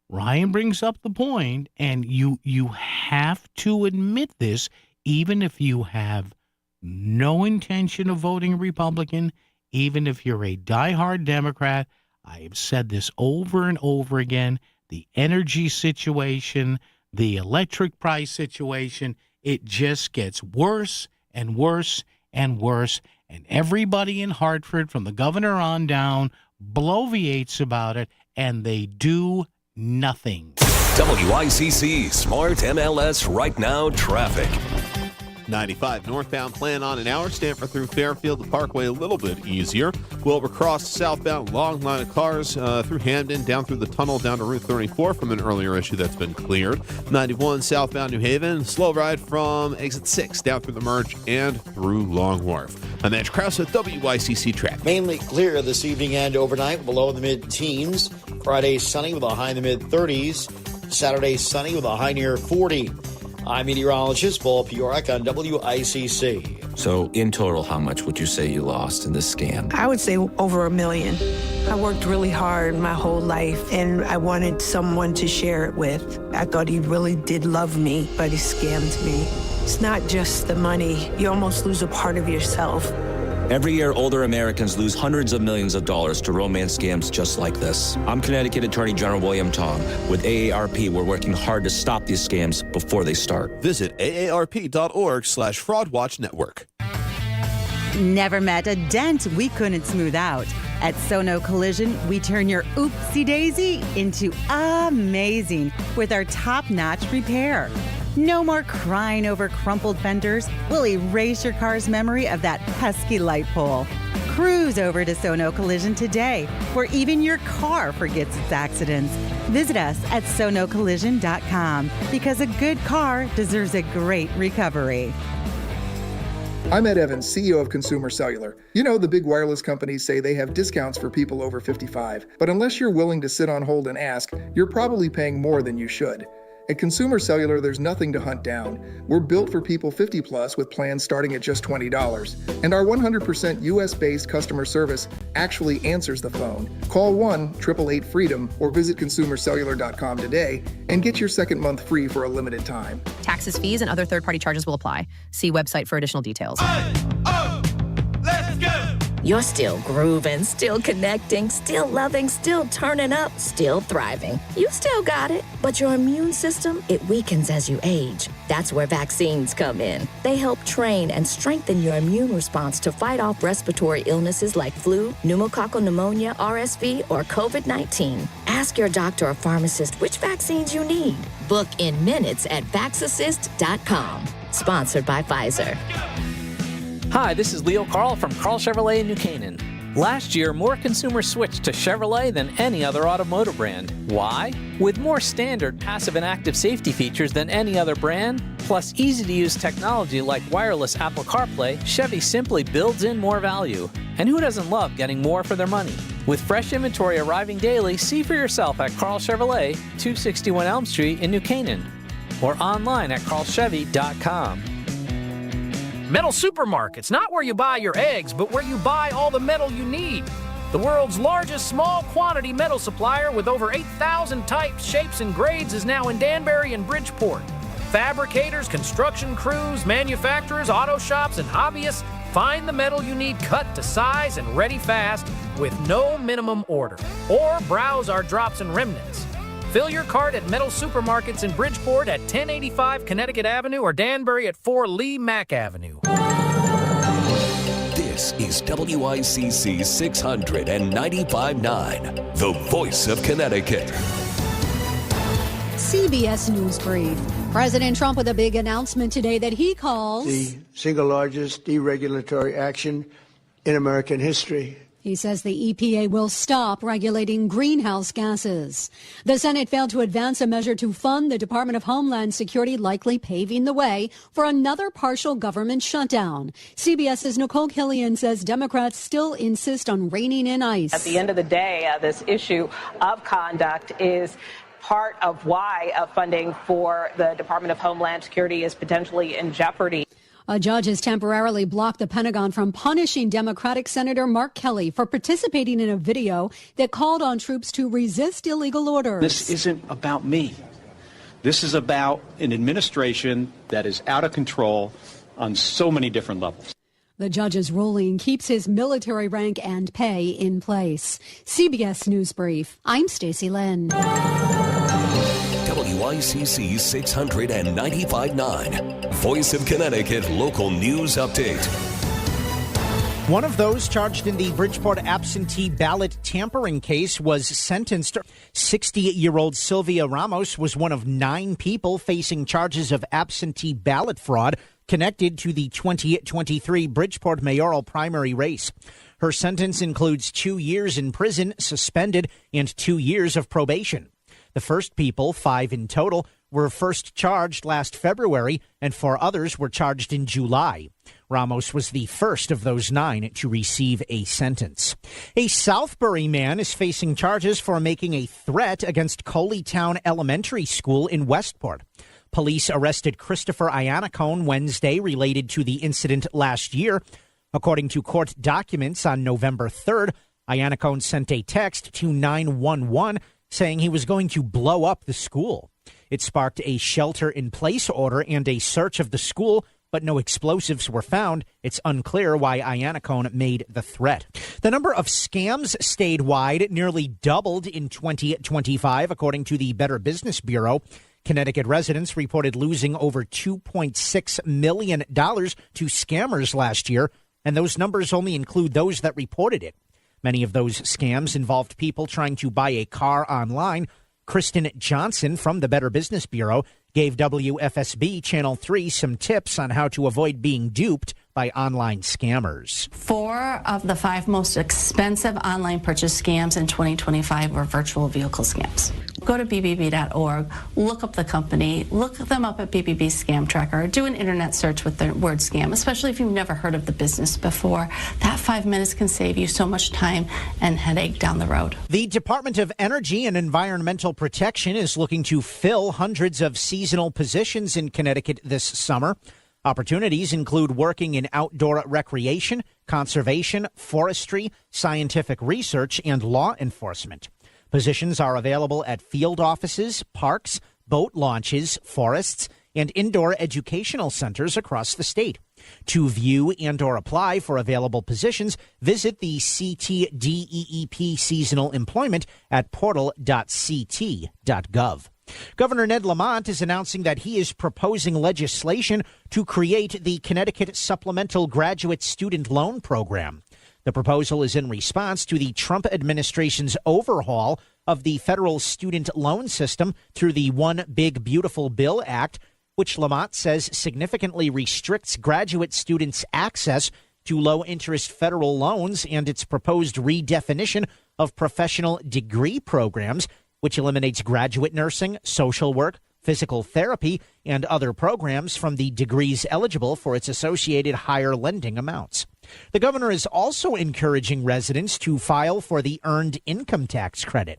Ryan brings up the point, and you have to admit this, even if you have no intention of voting Republican, even if you're a diehard Democrat. I have said this over and over again. The energy situation, the electric price situation, it just gets worse and worse and worse. And everybody in Hartford, from the governor on down, bloviates about it, and they do nothing. WICC Smart MLS Right Now Traffic. 95 northbound, plan on an hour. Stanford through Fairfield, the Parkway a little bit easier. Wilbur Cross southbound, long line of cars through Hamden, down through the tunnel, down to Route 34 from an earlier issue that's been cleared. 91 southbound New Haven, slow ride from exit 6 down through the Merge and through Long Wharf. I'm Edge Krause at WICC Traffic. Mainly clear this evening and overnight, below the mid-teens. Friday sunny with a high in the mid-30s. Saturday sunny with a high near 40. I'm meteorologist Paul Piorek on WICC. So in total, how much would you say you lost in this scam? I would say over $1 million. I worked really hard my whole life, and I wanted someone to share it with. I thought he really did love me, but he scammed me. It's not just the money. You almost lose a part of yourself. Every year, older Americans lose hundreds of millions of dollars to romance scams just like this. I'm Connecticut Attorney General William Tong. With AARP, we're working hard to stop these scams before they start. Visit aarp.org/fraudwatchnetwork. Never met a dent we couldn't smooth out. At Sono Collision, we turn your oopsie-daisy into amazing with our top-notch repair. No more crying over crumpled fenders. We'll erase your car's memory of that pesky light pole. Cruise over to Sono Collision today, where even your car forgets its accidents. Visit us at sonocollision.com, because a good car deserves a great recovery. I'm Ed Evans, CEO of Consumer Cellular. You know, the big wireless companies say they have discounts for people over 55, but unless you're willing to sit on hold and ask, you're probably paying more than you should. At Consumer Cellular, there's nothing to hunt down. We're built for people 50 plus with plans starting at just $20. And our 100% US-based customer service actually answers the phone. Call 1-888-FREEDOM or visit consumercellular.com today and get your second month free for a limited time. Taxes, fees, and other third-party charges will apply. See website for additional details. Let's go! You're still grooving, still connecting, still loving, still turning up, still thriving. You still got it, but your immune system, it weakens as you age. That's where vaccines come in. They help train and strengthen your immune response to fight off respiratory illnesses like flu, pneumococcal pneumonia, RSV, or COVID-19. Ask your doctor or pharmacist which vaccines you need. Book in minutes at vaxassist.com. Sponsored by Pfizer. Hi, this is Leo Carl from Carl Chevrolet in New Canaan. Last year, more consumers switched to Chevrolet than any other automotive brand. Why? With more standard passive and active safety features than any other brand, plus easy-to-use technology like wireless Apple CarPlay, Chevy simply builds in more value. And who doesn't love getting more for their money? With fresh inventory arriving daily, see for yourself at Carl Chevrolet, 261 Elm Street in New Canaan, or online at carlchevy.com. Metal Supermarket's not where you buy your eggs, but where you buy all the metal you need. The world's largest small quantity metal supplier with over 8,000 types, shapes, and grades is now in Danbury and Bridgeport. Fabricators, construction crews, manufacturers, auto shops, and hobbyists find the metal you need cut to size and ready fast with no minimum order. Or browse our drops and remnants. Fill your cart at Metal Supermarkets in Bridgeport at 1085 Connecticut Avenue or Danbury at 4 Lee Mack Avenue. This is WICC 695.9, the voice of Connecticut. CBS News Brief. President Trump with a big announcement today that he calls the single largest deregulatory action in American history. He says the EPA will stop regulating greenhouse gases. The Senate failed to advance a measure to fund the Department of Homeland Security, likely paving the way for another partial government shutdown. CBS's Nicole Killian says Democrats still insist on reining in ICE. At the end of the day, this issue of conduct is part of why funding for the Department of Homeland Security is potentially in jeopardy. A judge has temporarily blocked the Pentagon from punishing Democratic Senator Mark Kelly for participating in a video that called on troops to resist illegal orders. This isn't about me. This is about an administration that is out of control on so many different levels. The judge's ruling keeps his military rank and pay in place. CBS News Brief. I'm Stacey Lynn. WICC 695.9, Voice of Connecticut Local News Update. One of those charged in the Bridgeport absentee ballot tampering case was sentenced. 60-year-old Sylvia Ramos was one of 9 people facing charges of absentee ballot fraud connected to the 2023 Bridgeport mayoral primary race. Her sentence includes 2 years in prison, suspended, and 2 years of probation. The first people, 5 in total, were first charged last February, and 4 others were charged in July. Ramos was the first of those 9 to receive a sentence. A Southbury man is facing charges for making a threat against Coleytown Elementary School in Westport. Police arrested Christopher Iannacone Wednesday related to the incident last year. According to court documents, on November 3rd, Iannacone sent a text to 911 saying he was going to blow up the school. It sparked a shelter-in-place order and a search of the school, but no explosives were found. It's unclear why Iannacone made the threat. The number of scams statewide nearly doubled in 2025, according to the Better Business Bureau. Connecticut residents reported losing over $2.6 million to scammers last year, and those numbers only include those that reported it. Many of those scams involved people trying to buy a car online. Kristen Johnson from the Better Business Bureau gave WFSB Channel 3 some tips on how to avoid being duped by online scammers. 4 of the 5 most expensive online purchase scams in 2025 were virtual vehicle scams. Go to bbb.org, look up the company, look them up at BBB Scam Tracker, do an internet search with the word scam, especially if you've never heard of the business before. That 5 minutes can save you so much time and headache down the road. The Department of Energy and Environmental Protection is looking to fill hundreds of seasonal positions in Connecticut this summer. Opportunities include working in outdoor recreation, conservation, forestry, scientific research, and law enforcement. Positions are available at field offices, parks, boat launches, forests, and indoor educational centers across the state. To view and or apply for available positions, visit the CTDEEP seasonal employment at portal.ct.gov. Governor Ned Lamont is announcing that he is proposing legislation to create the Connecticut Supplemental Graduate Student Loan Program. The proposal is in response to the Trump administration's overhaul of the federal student loan system through the One Big Beautiful Bill Act, which Lamont says significantly restricts graduate students' access to low-interest federal loans, and its proposed redefinition of professional degree programs, which eliminates graduate nursing, social work, physical therapy, and other programs from the degrees eligible for its associated higher lending amounts. The governor is also encouraging residents to file for the Earned Income Tax Credit.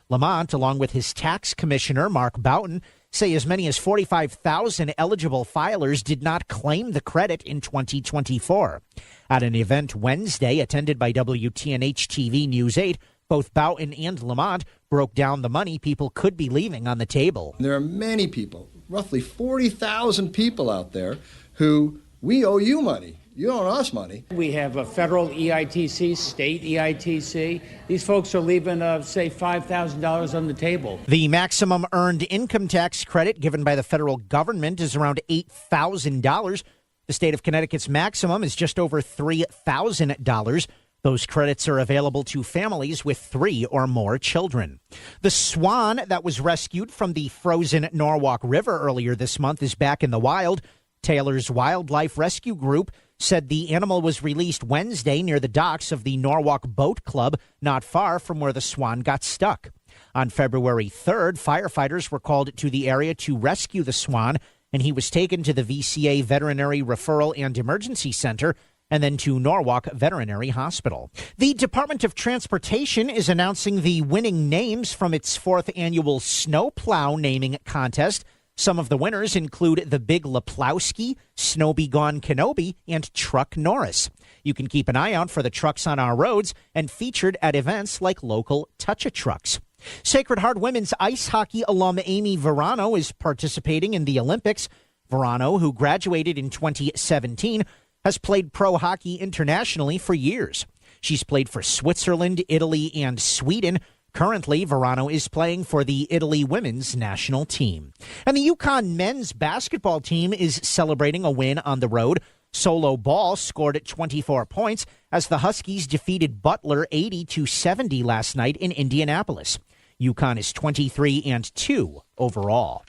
Lamont, along with his tax commissioner, Mark Boughton, say as many as 45,000 eligible filers did not claim the credit in 2024. At an event Wednesday attended by WTNH TV News 8, both Boughton and Lamont broke down the money people could be leaving on the table. There are many people, roughly 40,000 people out there, who we owe you money. You owe us money. We have a federal EITC, state EITC. These folks are leaving, say, $5,000 on the table. The maximum earned income tax credit given by the federal government is around $8,000. The state of Connecticut's maximum is just over $3,000. Those credits are available to families with 3 or more children. The swan that was rescued from the frozen Norwalk River earlier this month is back in the wild. Taylor's Wildlife Rescue Group said the animal was released Wednesday near the docks of the Norwalk Boat Club, not far from where the swan got stuck. On February 3rd, firefighters were called to the area to rescue the swan, and he was taken to the VCA Veterinary Referral and Emergency Center and then to Norwalk Veterinary Hospital. The Department of Transportation is announcing the winning names from its 4th annual snowplow naming contest. Some of the winners include the Big Leplowski, Snow Be Gone Kenobi, and Truck Norris. You can keep an eye out for the trucks on our roads and featured at events like local Touch-A-Trucks. Sacred Heart women's ice hockey alum Amy Verano is participating in the Olympics. Verano, who graduated in 2017, has played pro hockey internationally for years. She's played for Switzerland, Italy, and Sweden. Currently, Verano is playing for the Italy women's national team. And the UConn men's basketball team is celebrating a win on the road. Solo Ball scored 24 points as the Huskies defeated Butler 80-70 last night in Indianapolis. UConn is 23-2 overall.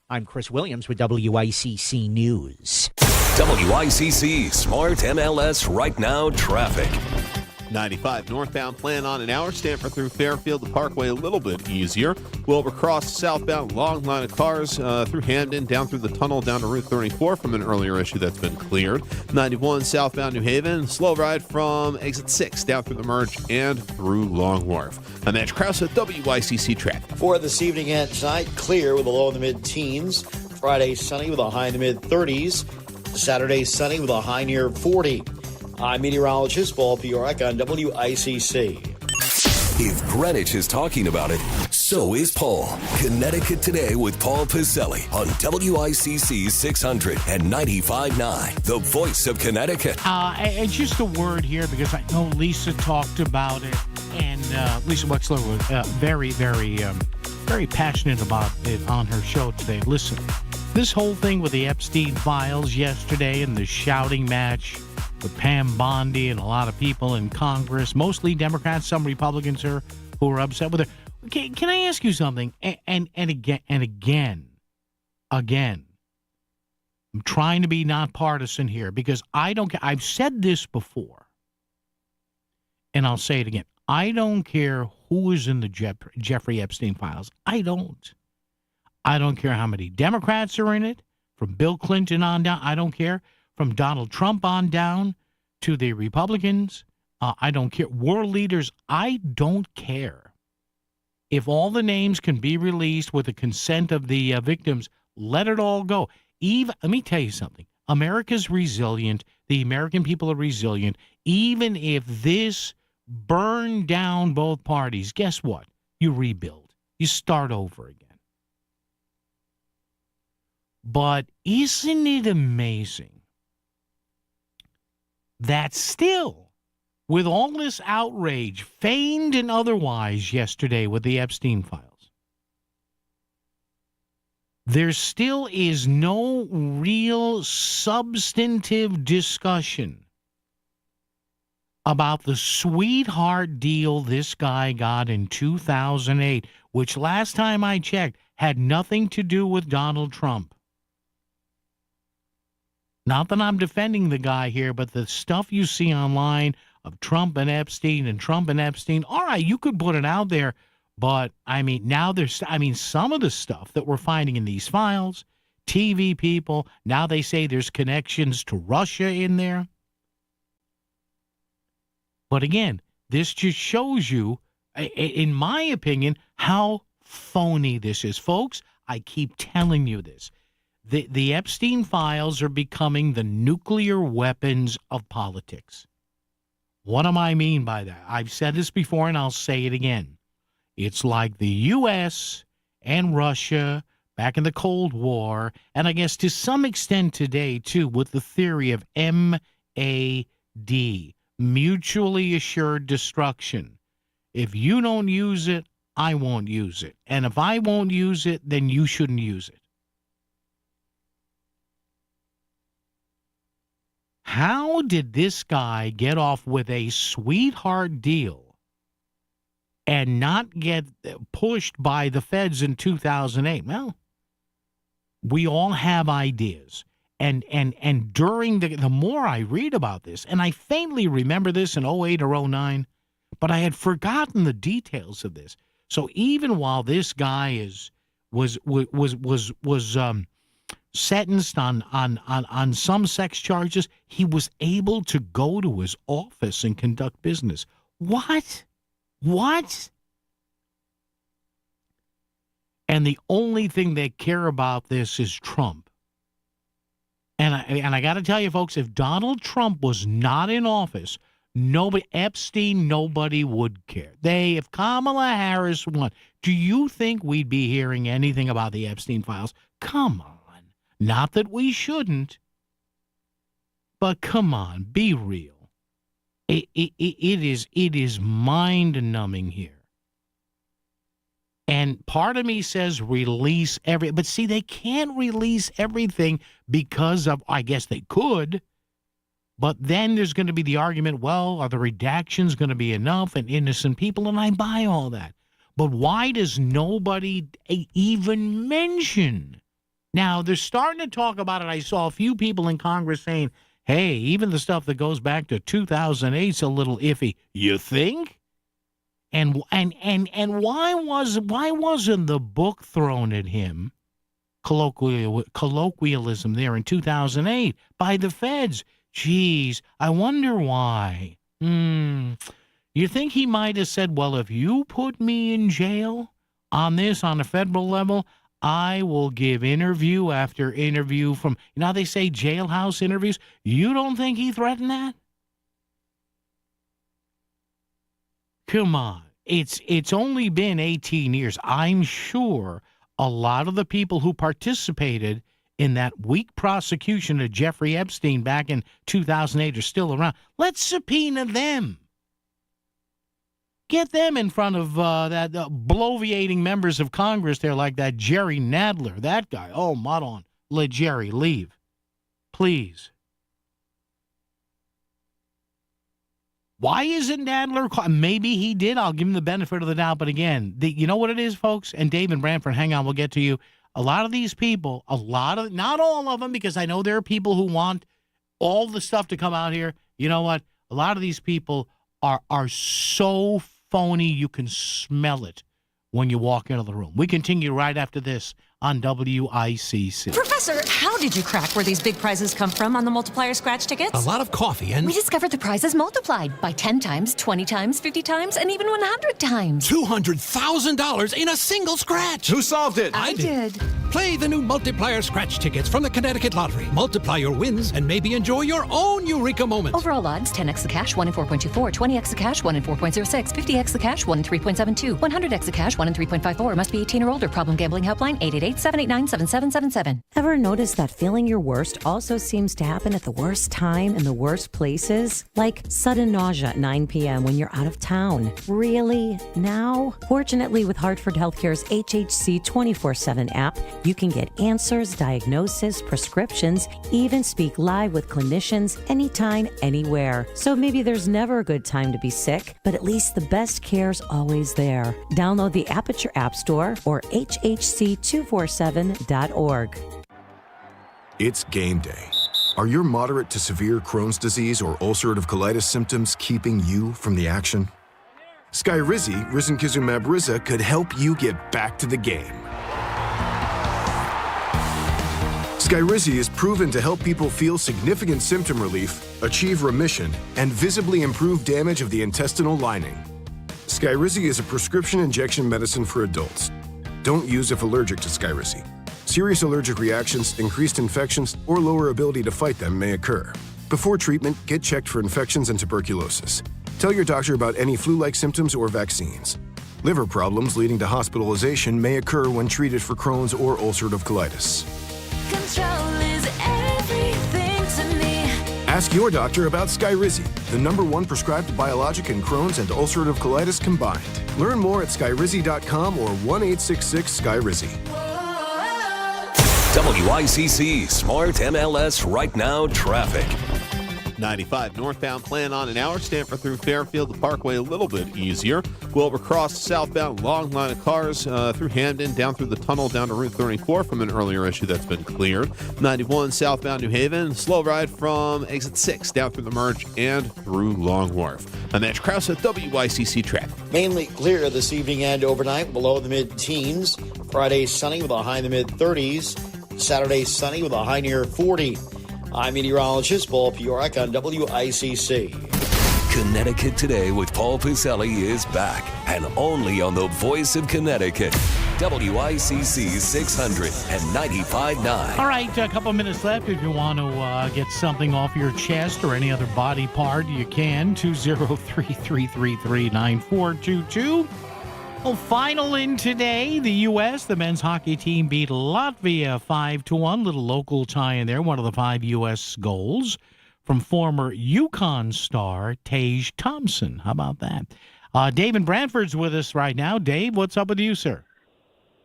I'm Chris Williams with WICC News. WICC Smart MLS Right Now Traffic. 95 northbound, plan on an hour. Stanford through Fairfield, the Parkway a little bit easier. Wilbur Cross southbound, long line of cars through Hamden, down through the tunnel, down to Route 34 from an earlier issue that's been cleared. 91 southbound New Haven, slow ride from exit 6 down through the Merge and through Long Wharf. I'm Edge Krause at WICC Traffic. For this evening and tonight, clear with a low in the mid-teens. Friday, sunny with a high in the mid-30s. Saturday, sunny with a high near 40. I'm meteorologist Paul Piorek on WICC. If Greenwich is talking about it, so is Paul. Connecticut Today with Paul Piselli on WICC 600 and 95.9, the voice of Connecticut. And just a word here, because I know Lisa talked about it, and Lisa Wexler was very passionate about it on her show today. Listen, this whole thing with the Epstein files yesterday and the shouting match with Pam Bondi and a lot of people in Congress, mostly Democrats, some Republicans who are upset with her. Okay, can I ask you something? And again, I'm trying to be not partisan here because I don't care. I've said this before, and I'll say it again. I don't care who is in the Jeffrey Epstein files. I don't. I don't care how many Democrats are in it, from Bill Clinton on down. I don't care. From Donald Trump on down to the Republicans. I don't care. World leaders, I don't care. If all the names can be released with the consent of the victims, let it all go. Let me tell you something. America's resilient. The American people are resilient. Even if this burned down both parties, guess what? You rebuild. You start over again. But isn't it amazing that still, with all this outrage, feigned and otherwise, yesterday with the Epstein files, there still is no real substantive discussion about the sweetheart deal this guy got in 2008, which last time I checked had nothing to do with Donald Trump. Not that I'm defending the guy here, but the stuff you see online of Trump and Epstein, all right, you could put it out there. But, now some of the stuff that we're finding in these files, TV people, now they say there's connections to Russia in there. But again, this just shows you, in my opinion, how phony this is. Folks, I keep telling you this. The Epstein files are becoming the nuclear weapons of politics. What do I mean by that? I've said this before and I'll say it again. It's like the U.S. and Russia back in the Cold War, and I guess to some extent today, too, with the theory of MAD, mutually assured destruction. If you don't use it, I won't use it. And if I won't use it, then you shouldn't use it. How did this guy get off with a sweetheart deal and not get pushed by the feds in 2008? Well, we all have ideas. And during the more I read about this, and I faintly remember this in 08 or 09, but I had forgotten the details of this. So even while this guy was sentenced on some sex charges, he was able to go to his office and conduct business. What? And the only thing they care about this is Trump. And I got to tell you, folks, if Donald Trump was not in office, Epstein, nobody would care. If Kamala Harris won, do you think we'd be hearing anything about the Epstein files? Come on. Not that we shouldn't, but come on, be real. It is mind-numbing here. And part of me says release but see, they can't release everything because of, I guess they could, but then there's going to be the argument, well, are the redactions going to be enough and innocent people? And I buy all that. But why does nobody even mention? Now, they're starting to talk about it. I saw a few people in Congress saying, hey, even the stuff that goes back to 2008 is a little iffy. You think? And why wasn't the book thrown at him, colloquialism there in 2008, by the feds? Geez, I wonder why. You think he might have said, well, if you put me in jail on this on a federal level, I will give interview after interview from, how they say jailhouse interviews? You don't think he threatened that? Come on. It's only been 18 years. I'm sure a lot of the people who participated in that weak prosecution of Jeffrey Epstein back in 2008 are still around. Let's subpoena them. Get them in front of that bloviating members of Congress there like that Jerry Nadler, that guy. Oh, Madon, let Jerry leave. Please. Why isn't Nadler caught? Maybe he did. I'll give him the benefit of the doubt. But again, you know what it is, folks? And Dave and Branford, hang on, we'll get to you. a lot of these people, not all of them, because I know there are people who want all the stuff to come out here. You know what? A lot of these people are so phony you can smell it when you walk into the room. We continue right after this on WICC. Professor, how did you crack where these big prizes come from on the multiplier scratch tickets? A lot of coffee and... We discovered the prizes multiplied by 10 times, 20 times, 50 times, and even 100 times. $200,000 in a single scratch. Who solved it? I did. Play the new multiplier scratch tickets from the Connecticut Lottery. Multiply your wins and maybe enjoy your own eureka moment. Overall odds, 10x the cash, 1 in 4.24, 20x the cash, 1 in 4.06, 50x the cash, 1 in 3.72, 100x the cash, 1 in 3.54. Must be 18 or older. Problem gambling helpline, 888-789-7777. Ever notice that feeling your worst also seems to happen at the worst time in the worst places? Like sudden nausea at 9 p.m. when you're out of town. Really? Now? Fortunately, with Hartford Healthcare's HHC 24/7 app, you can get answers, diagnosis, prescriptions, even speak live with clinicians anytime, anywhere. So maybe there's never a good time to be sick, but at least the best care's always there. Download the app at your app store or hhc247.org. It's game day. Are your moderate to severe Crohn's disease or ulcerative colitis symptoms keeping you from the action? Skyrizi, risankizumab Riza, could help you get back to the game. Skyrizi is proven to help people feel significant symptom relief, achieve remission, and visibly improve damage of the intestinal lining. Skyrizi is a prescription injection medicine for adults. Don't use if allergic to Skyrizi. Serious allergic reactions, increased infections, or lower ability to fight them may occur. Before treatment, get checked for infections and tuberculosis. Tell your doctor about any flu-like symptoms or vaccines. Liver problems leading to hospitalization may occur when treated for Crohn's or ulcerative colitis. Control is everything to me. Ask your doctor about Skyrizi, the #1 prescribed biologic in Crohn's and ulcerative colitis combined. Learn more at skyrizi.com or 1-866-SKYRIZI. WICC Smart MLS Right Now Traffic. 95 northbound, plan on an hour. Stanford through Fairfield, the Parkway a little bit easier. Wilbur Cross southbound, long line of cars through Hamden, down through the tunnel, down to Route 34 from an earlier issue that's been cleared. 91 southbound New Haven, slow ride from exit 6 down through the Merge and through Long Wharf. I'm Mitch Krause at WICC Traffic. Mainly clear this evening and overnight, below the mid-teens. Friday sunny with a high in the mid-30s. Saturday sunny with a high near 40. I'm meteorologist Paul Piorak on WICC. Connecticut Today with Paul Piselli is back, and only on the Voice of Connecticut. WICC 600 and 95.9. All right, a couple minutes left. If you want to get something off your chest or any other body part, you can. 203-333-9422. Well, final in today, the U.S., the men's hockey team beat Latvia 5-1. Little local tie in there, one of the 5 U.S. goals from former UConn star Tage Thompson. How about that? Dave in Brantford's with us right now. Dave, what's up with you, sir?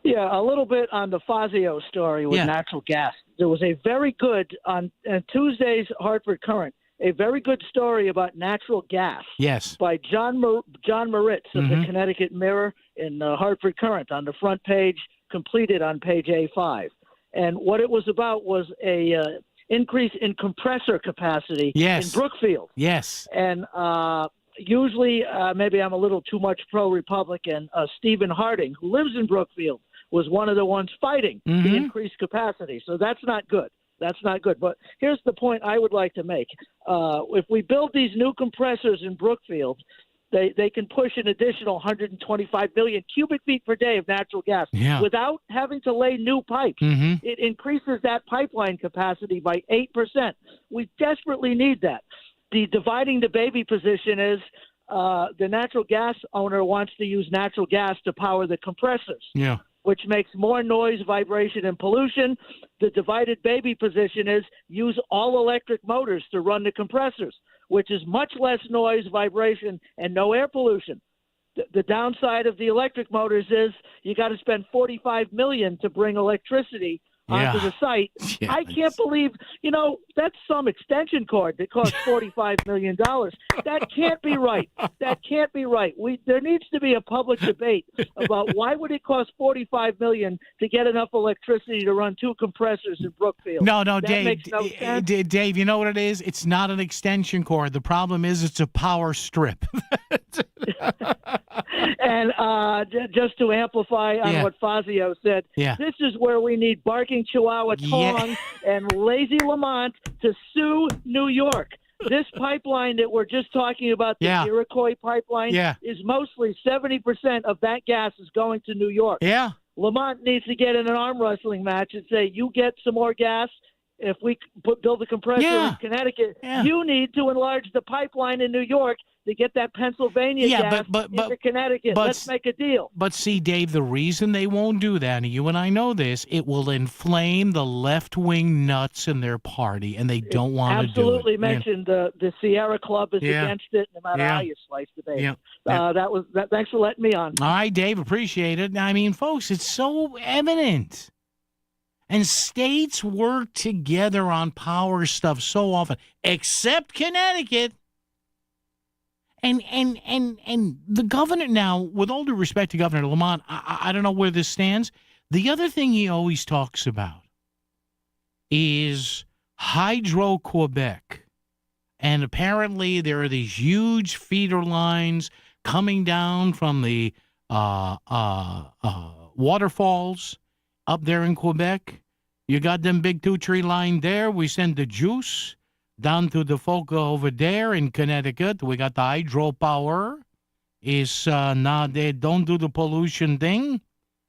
Yeah, a little bit on the Fazio story with natural gas. There was a very good, on Tuesday's Hartford Current, a very good story about natural gas. Yes. By John Moritz of the Connecticut Mirror in Hartford Current on the front page, completed on page A5. And what it was about was a increase in compressor capacity in Brookfield. Yes. And usually, maybe I'm a little too much pro-Republican, Stephen Harding, who lives in Brookfield, was one of the ones fighting the increased capacity. So that's not good. That's not good. But here's the point I would like to make. If we build these new compressors in Brookfield, they can push an additional 125 million cubic feet per day of natural gas without having to lay new pipes. It increases that pipeline capacity by 8%. We desperately need that. The dividing the baby position is the natural gas owner wants to use natural gas to power the compressors. Yeah. Which makes more noise, vibration, and pollution. The divided baby position is use all electric motors to run the compressors, which is much less noise, vibration, and no air pollution. The downside of the electric motors is you got to spend $45 million to bring electricity onto the site. Yeah, I can't believe, that's some extension cord that costs $45 million. That can't be right. That can't be right. There needs to be a public debate about why would it cost $45 million to get enough electricity to run 2 compressors in Brookfield. No, that Dave. Makes no sense. Dave, you know what it is? It's not an extension cord. The problem is it's a power strip. And just to amplify on what Fazio said, this is where we need barking Chihuahua Tong and lazy Lamont to sue New York. This pipeline that we're just talking about, the Iroquois pipeline, is mostly 70% of that gas is going to New York. Yeah. Lamont needs to get in an arm wrestling match and say, you get some more gas. If we build a compressor in Connecticut, you need to enlarge the pipeline in New York to get that Pennsylvania gas into Connecticut. Let's make a deal. But see, Dave, the reason they won't do that, and you and I know this, it will inflame the left-wing nuts in their party, and they don't want to do it. Absolutely mentioned the Sierra Club is against it, no matter how you slice the bacon. Thanks for letting me on. All right, Dave, appreciate it. I mean, folks, it's so evident. And states work together on power stuff so often, except Connecticut. And the governor now, with all due respect to Governor Lamont, I don't know where this stands. The other thing he always talks about is Hydro-Quebec. And apparently there are these huge feeder lines coming down from the waterfalls up there in Quebec. You got them big 2-tree line there. We send the juice down to the folk over there in Connecticut. We got the hydropower. Is now they don't do the pollution thing.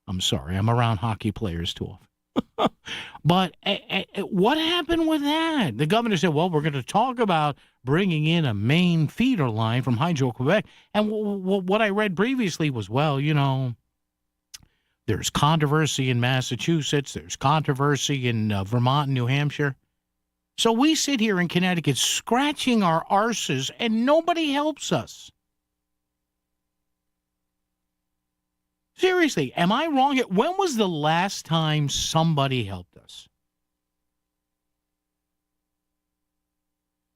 I'm sorry, I'm around hockey players too often. But what happened with that? The governor said, well, we're going to talk about bringing in a main feeder line from Hydro-Quebec. And what I read previously was, there's controversy in Massachusetts. There's controversy in Vermont and New Hampshire. So we sit here in Connecticut scratching our arses, and nobody helps us. Seriously, am I wrong? When was the last time somebody helped us?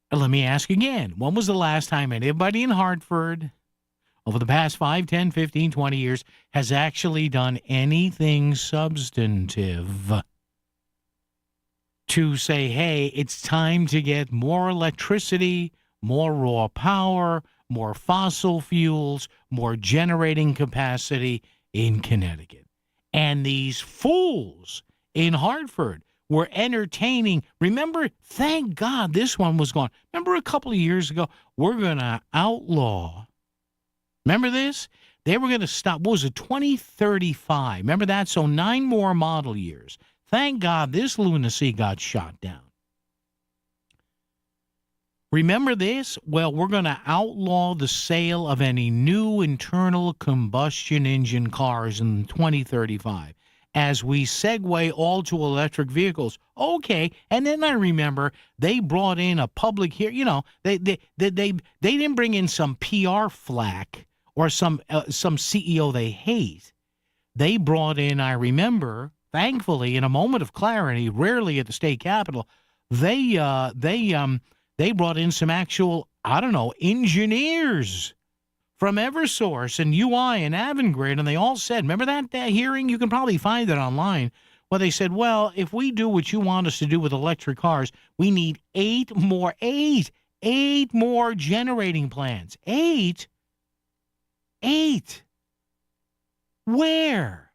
And let me ask again. When was the last time anybody in Hartford, over the past 5, 10, 15, 20 years, has actually done anything substantive to say, hey, it's time to get more electricity, more raw power, more fossil fuels, more generating capacity in Connecticut? And these fools in Hartford were entertaining. Remember, thank God this one was gone. Remember a couple of years ago, we're going to outlaw. Remember this? They were going to stop, what was it, 2035. Remember that? So 9 more model years. Thank God this lunacy got shot down. Remember this? Well, we're going to outlaw the sale of any new internal combustion engine cars in 2035 as we segue all to electric vehicles. Okay, and then I remember they brought in a public hearing. They didn't bring in some PR flack or some CEO they hate. They brought in, I remember, thankfully, in a moment of clarity, rarely at the state capitol, they brought in some actual, engineers from Eversource and UI and Avangrid, and they all said, remember that hearing? You can probably find it online, where they said, well, if we do what you want us to do with electric cars, we need 8 more generating plants. 8? Where?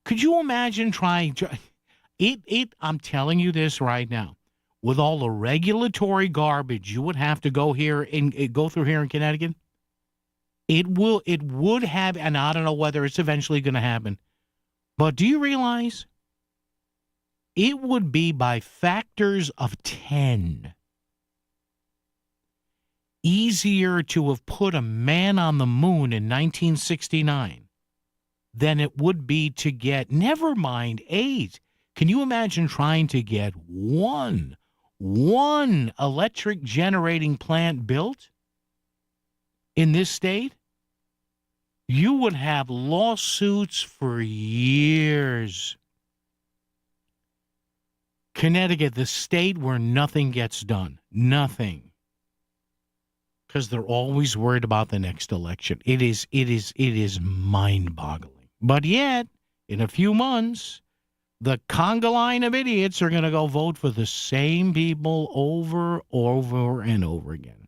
Could you imagine trying it? I'm telling you this right now. With all the regulatory garbage you would have to go through here in Connecticut, it would have, and I don't know whether it's eventually going to happen, but do you realize it would be by factors of 10 easier to have put a man on the moon in 1969 than it would be to get, never mind 8. Can you imagine trying to get one electric generating plant built in this state? You would have lawsuits for years years, Connecticut, the state where nothing gets done, nothing, because they're always worried about the next election. It is mind-boggling. But yet, in a few months, the conga line of idiots are going to go vote for the same people over and over again.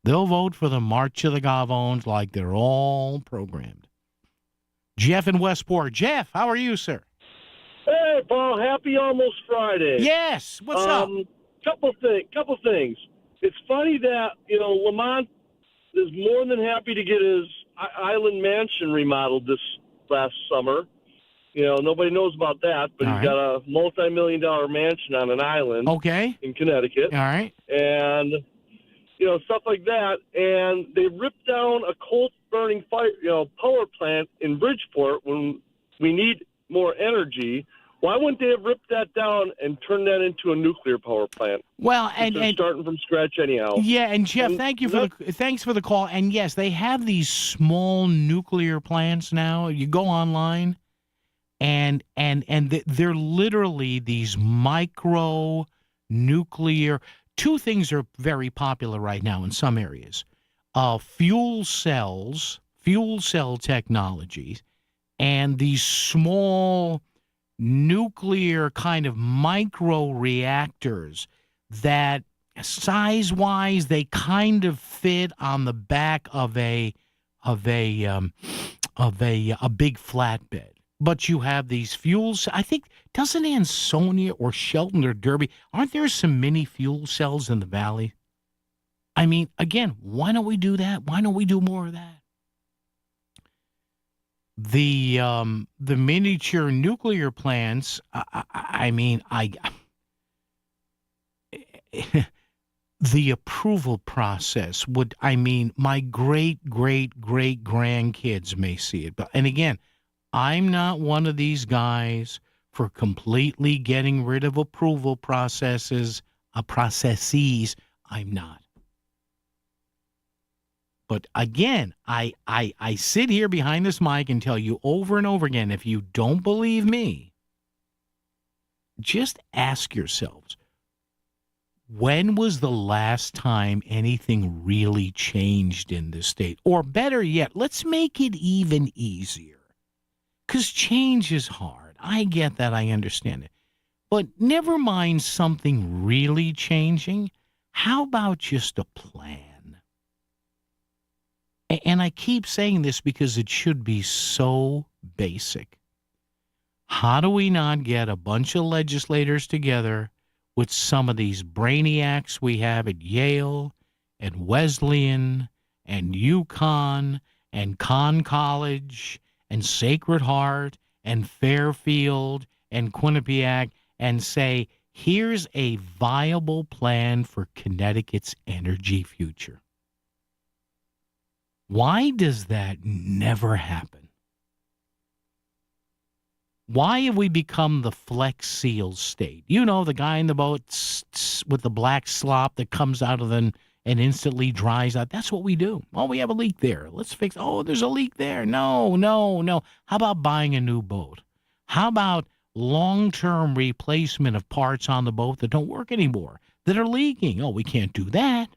They'll vote for the March of the Gavones like they're all programmed. Jeff in Westport. Jeff, how are you, sir? Hey, Paul. Happy almost Friday. Yes. What's up? Couple things. It's funny that, Lamont is more than happy to get his island mansion remodeled this last summer. Nobody knows about that, but he's got a multi-million-dollar mansion on an island in Connecticut. All right. And, stuff like that. And they ripped down a coal-burning power plant in Bridgeport when we need more energy. Why wouldn't they have ripped that down and turned that into a nuclear power plant? Well, and starting from scratch anyhow. Yeah, and Jeff, thanks for the call. And yes, they have these small nuclear plants now. You go online, and they're literally these micro nuclear. Two things are very popular right now in some areas: fuel cell technologies, and these small nuclear kind of micro reactors that size-wise they kind of fit on the back of a big flatbed. But you have these fuels. I think, doesn't Ansonia or Shelton or Derby, aren't there some mini fuel cells in the valley? I mean, again, why don't we do that? Why don't we do more of that? The miniature nuclear plants, the approval process my great grandkids may see it. But, and again, I'm not one of these guys for completely getting rid of approval processes. I'm not. But again, I sit here behind this mic and tell you over and over again, if you don't believe me, just ask yourselves, when was the last time anything really changed in this state? Or better yet, let's make it even easier. Because change is hard. I get that. I understand it. But never mind something really changing. How about just a plan? And I keep saying this because it should be so basic. How do we not get a bunch of legislators together with some of these brainiacs we have at Yale and Wesleyan and UConn and Conn College and Sacred Heart and Fairfield and Quinnipiac and say, here's a viable plan for Connecticut's energy future? Why does that never happen? Why have we become the Flex Seal state? You know, the guy in the boat with the black slop that comes out of them and instantly dries out. That's what we do. Oh, we have a leak there. Let's fix. Oh, there's a leak there. No. How about buying a new boat? How about long-term replacement of parts on the boat that don't work anymore, that are leaking? Oh, we can't do that.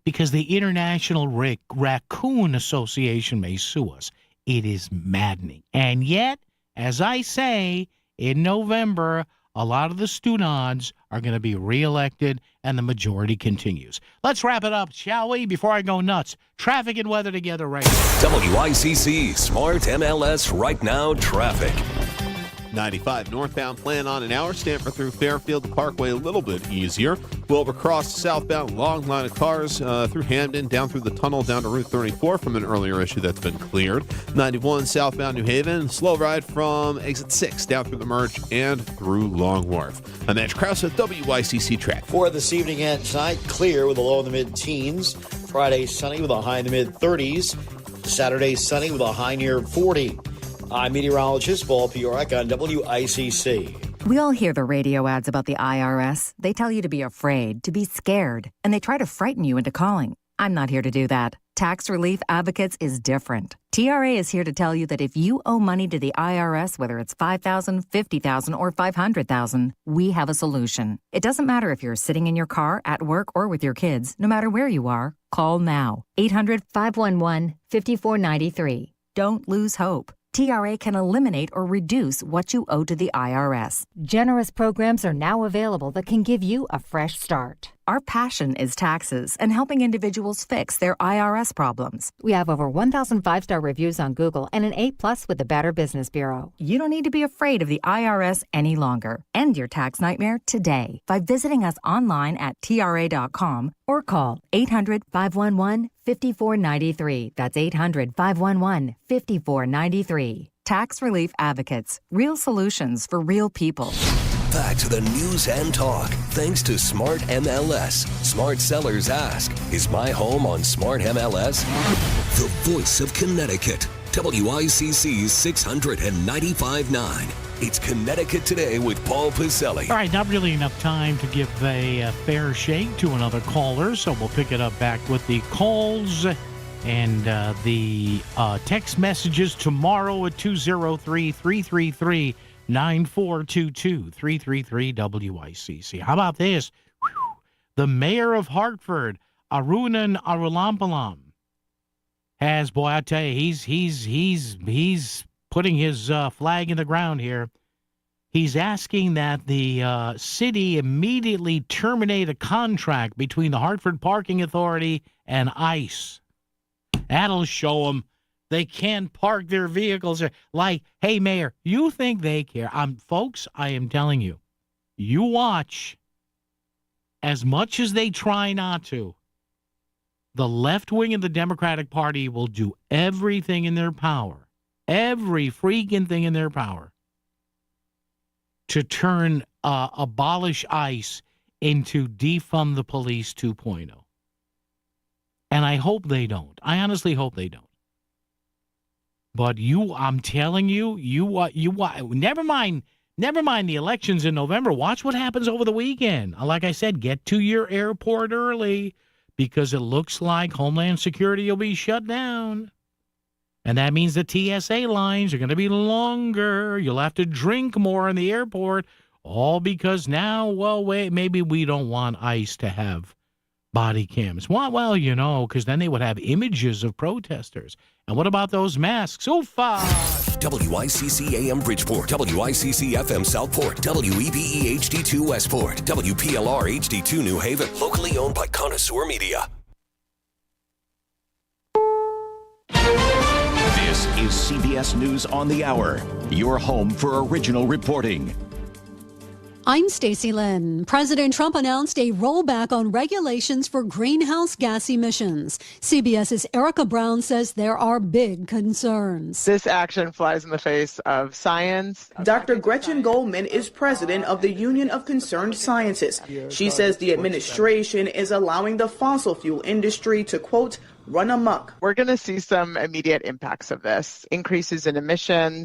Because the International Raccoon Association may sue us. It is maddening. And yet, as I say, in November, a lot of the Stunads are going to be reelected, and the majority continues. Let's wrap it up, shall we, before I go nuts. Traffic and weather together right now. WICC Smart MLS Right Now Traffic. 95 northbound, plan on an hour. Stanford through Fairfield, the Parkway a little bit easier. Wilbur Cross southbound, long line of cars through Hamden, down through the tunnel, down to Route 34 from an earlier issue that's been cleared. 91 southbound New Haven, slow ride from exit 6 down through the Merge and through Long Wharf. I'm Edge Krause at WICC Track. For this evening and tonight, clear with a low in the mid-teens. Friday, sunny with a high in the mid-30s. Saturday, sunny with a high near 40. I'm meteorologist Paul Piorek on WICC. We all hear the radio ads about the IRS. They tell you to be afraid, to be scared, and they try to frighten you into calling. I'm not here to do that. Tax Relief Advocates is different. TRA is here to tell you that if you owe money to the IRS, whether it's $5,000, $50,000, or $500,000, we have a solution. It doesn't matter if you're sitting in your car, at work, or with your kids. No matter where you are, call now. 800-511-5493. Don't lose hope. TRA can eliminate or reduce what you owe to the IRS. Generous programs are now available that can give you a fresh start. Our passion is taxes and helping individuals fix their IRS problems. We have over 1,000 5-star reviews on Google and an A+ with the Better Business Bureau. You don't need to be afraid of the IRS any longer. End your tax nightmare today by visiting us online at TRA.com or call 800-511-5493. That's 800-511-5493. Tax Relief Advocates. Real solutions for real people. Back to the news and talk. Thanks to Smart MLS. Smart sellers ask, is my home on Smart MLS? The voice of Connecticut. WICC's 695.9. It's Connecticut Today with Paul Pacelli. All right, not really enough time to give a fair shake to another caller, so we'll pick it up back with the calls and the text messages tomorrow at 203-333-9422, 333-WICC. How about this? The mayor of Hartford, Arunan Arulampalam, has, boy, I tell you, he's putting his flag in the ground here. He's asking that the city immediately terminate a contract between the Hartford Parking Authority and ICE. That'll show them they can't park their vehicles there. Like, hey, Mayor, you think they care? Folks, I am telling you, you watch. As much as they try not to, the left wing of the Democratic Party will do everything in their power, every freaking thing in their power, to turn abolish ICE into defund the police 2.0. And I hope they don't. I honestly hope they don't. But I'm telling you, never mind the elections in November. Watch what happens over the weekend. Like I said, get to your airport early because it looks like Homeland Security will be shut down. And that means the TSA lines are going to be longer. You'll have to drink more in the airport. All because now, wait, maybe we don't want ICE to have body cams. Well, because then they would have images of protesters. And what about those masks? Oofa! WICC AM Bridgeport, WICC FM Southport, WEBE HD2 Westport, WPLR HD2 New Haven. Locally owned by Connoisseur Media. This is CBS News on the Hour, your home for original reporting. I'm Stacey Lynn. President Trump announced a rollback on regulations for greenhouse gas emissions. CBS's Erica Brown says there are big concerns. This action flies in the face of science. Dr. Gretchen Goldman is president of the Union of Concerned Scientists. She says the administration is allowing the fossil fuel industry to, quote, run amok. We're going to see some immediate impacts of this, increases in emissions.